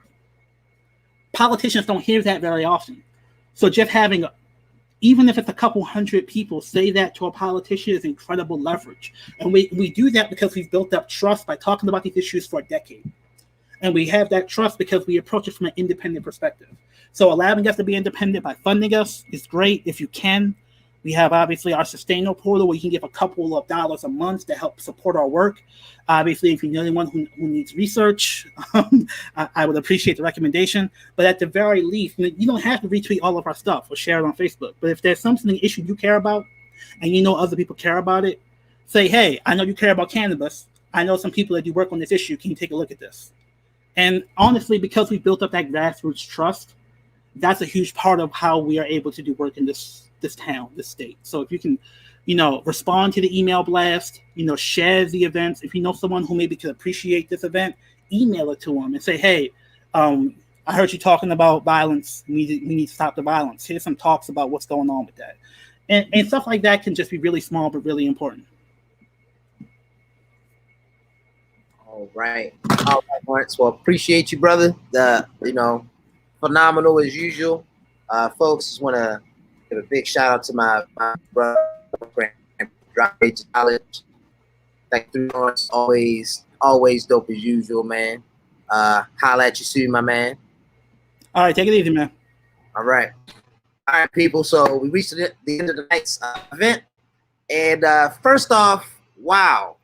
[SPEAKER 2] Politicians don't hear that very often. So just having even if it's a couple hundred people, say that to a politician is incredible leverage. And we do that because we've built up trust by talking about these issues for a decade. And we have that trust because we approach it from an independent perspective. So allowing us to be independent by funding us is great if you can. We have obviously our Sustainer portal where you can give a couple of dollars a month to help support our work. Obviously, if you know anyone who needs research, I would appreciate the recommendation. But at the very least, you don't have to retweet all of our stuff or share it on Facebook. But if there's something, an issue you care about, and you know other people care about it, say, hey, I know you care about cannabis. I know some people that do work on this issue. Can you take a look at this? And honestly, because we built up that grassroots trust, that's a huge part of how we are able to do work in this town, this state. So if you can, respond to the email blast, share the events. If you know someone who maybe could appreciate this event, email it to them and say, hey, I heard you talking about violence. We need to stop the violence. Here's some talks about what's going on with that. And stuff like that can just be really small, but really important.
[SPEAKER 1] All right, Lawrence. Well, appreciate you, brother. Phenomenal as usual. Folks, just want to give a big shout out to my brother, Grandpre College. Thank you, Lawrence. Always dope as usual, man. Holla at you soon, my man.
[SPEAKER 2] All right, take it easy, man.
[SPEAKER 1] All right, people. So we reached the end of the night's event, and first off, wow.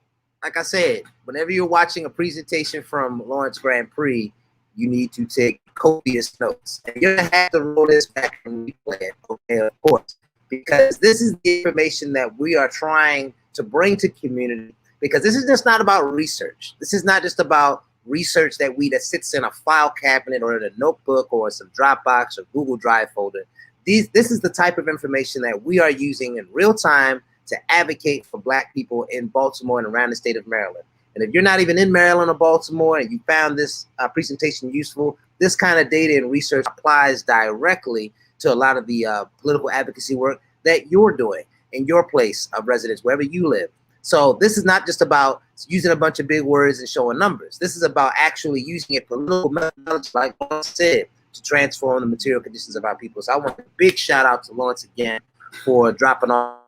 [SPEAKER 1] Like I said, whenever you're watching a presentation from Lawrence Grandpre, you need to take copious notes. And you're going to have to roll this back and replay it, okay, of course, because this is the information that we are trying to bring to community, because this is just not about research. This is not just about research that sits in a file cabinet or in a notebook or some Dropbox or Google Drive folder. This is the type of information that we are using in real time to advocate for Black people in Baltimore and around the state of Maryland. And if you're not even in Maryland or Baltimore and you found this presentation useful, this kind of data and research applies directly to a lot of the political advocacy work that you're doing in your place of residence, wherever you live. So this is not just about using a bunch of big words and showing numbers. This is about actually using a political methodology, like Lawrence said, to transform the material conditions of our people. So I want a big shout out to Lawrence again for dropping all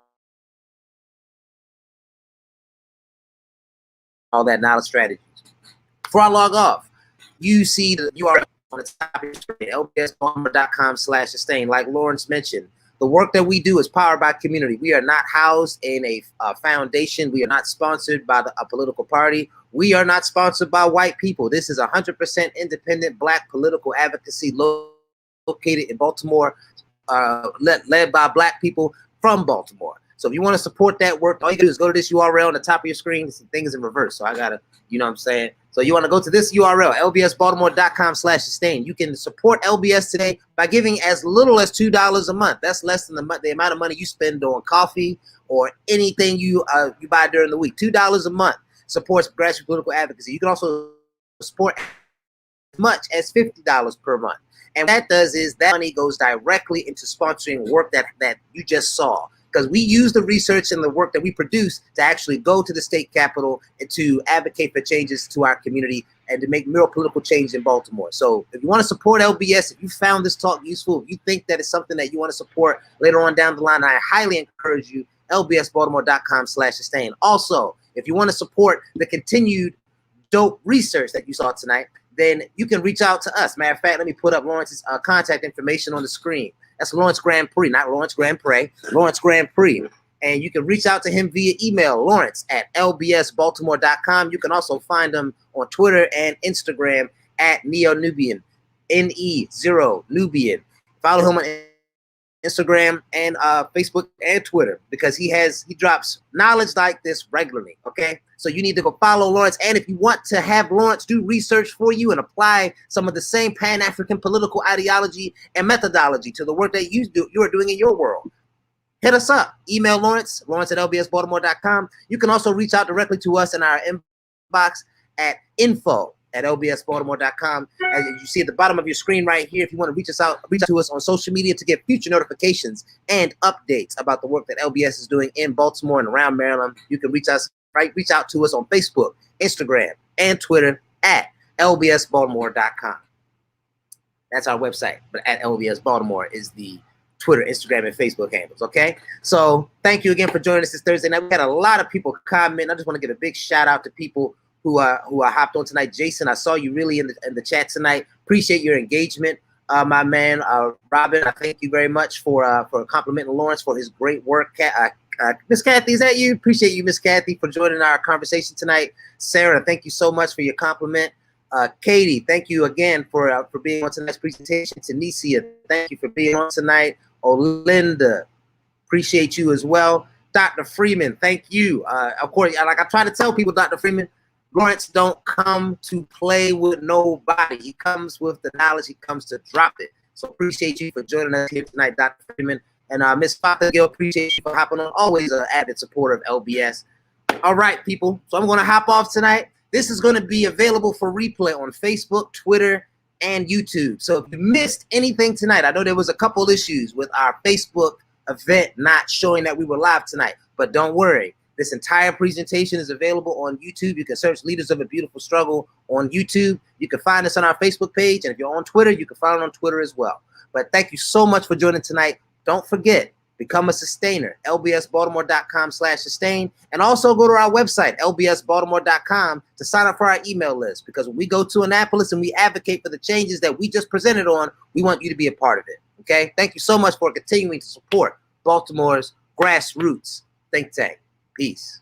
[SPEAKER 1] that knowledge strategies. Before I log off, you see the URL on the top of your screen, lbsbaltimore.com/sustain. Like Lawrence mentioned, the work that we do is powered by community. We are not housed in a foundation. We are not sponsored by a political party. We are not sponsored by white people. This is 100% independent Black political advocacy located in Baltimore, led by Black people from Baltimore. So if you want to support that work, all you do is go to this URL on the top of your screen. Things in reverse. So I got to, you know what I'm saying? So you want to go to this URL, lbsbaltimore.com/sustain. You can support LBS today by giving as little as $2 a month. That's less than the amount of money you spend on coffee or anything you buy during the week. $2 a month supports grassroots political advocacy. You can also support as much as $50 per month. And what that does is that money goes directly into sponsoring work that you just saw. Because we use the research and the work that we produce to actually go to the state capitol and to advocate for changes to our community and to make real political change in Baltimore. So if you want to support LBS, if you found this talk useful, if you think that it's something that you want to support later on down the line, I highly encourage you, lbsbaltimore.com/sustain. Also, if you want to support the continued dope research that you saw tonight, then you can reach out to us. Matter of fact, let me put up Lawrence's contact information on the screen. That's Lawrence Grandpre, not Lawrence Grandpre, Lawrence Grandpre. And you can reach out to him via email, lawrence@lbsbaltimore.com. You can also find him on Twitter and Instagram at NeoNubian, NE0Nubian. Follow him on Instagram and Facebook and Twitter, because he drops knowledge like this regularly, okay? So you need to go follow Lawrence. And if you want to have Lawrence do research for you and apply some of the same Pan-African political ideology and methodology to the work that you are doing in your world, hit us up. Email Lawrence at lbsbaltimore.com. You can also reach out directly to us in our inbox at info@lbsbaltimore.com. As you see at the bottom of your screen right here, if you want to reach out to us on social media to get future notifications and updates about the work that LBS is doing in Baltimore and around Maryland, you can reach out to us on Facebook, Instagram, and Twitter at lbsbaltimore.com. That's our website, but at LBS Baltimore is the Twitter, Instagram, and Facebook handles, okay? So thank you again for joining us this Thursday night. We had a lot of people comment. I just want to give a big shout out to people who are hopped on tonight. Jason, I saw you really in the chat tonight. Appreciate your engagement, my man. Robin, I thank you very much for complimenting Lawrence for his great work. Miss Kathy, is that you? Appreciate you, Miss Kathy, for joining our conversation tonight. Sarah, thank you so much for your compliment. Katie, thank you again for being on tonight's presentation. Tanisha, thank you for being on tonight. Olinda, appreciate you as well. Dr. Freeman, thank you. Of course, like I try to tell people, Dr. Freeman, Lawrence don't come to play with nobody. He comes with the knowledge. He comes to drop it. So appreciate you for joining us here tonight, Dr. Freeman. And Miss Fothergill, appreciate you for hopping on. Always an avid supporter of LBS. All right, people. So I'm going to hop off tonight. This is going to be available for replay on Facebook, Twitter, and YouTube. So if you missed anything tonight, I know there was a couple issues with our Facebook event not showing that we were live tonight, but don't worry. This entire presentation is available on YouTube. You can search Leaders of a Beautiful Struggle on YouTube. You can find us on our Facebook page. And if you're on Twitter, you can find it on Twitter as well. But thank you so much for joining tonight. Don't forget, become a sustainer, lbsbaltimore.com/sustain. And also go to our website, lbsbaltimore.com, to sign up for our email list. Because when we go to Annapolis and we advocate for the changes that we just presented on, we want you to be a part of it. Okay? Thank you so much for continuing to support Baltimore's grassroots think tank. Peace.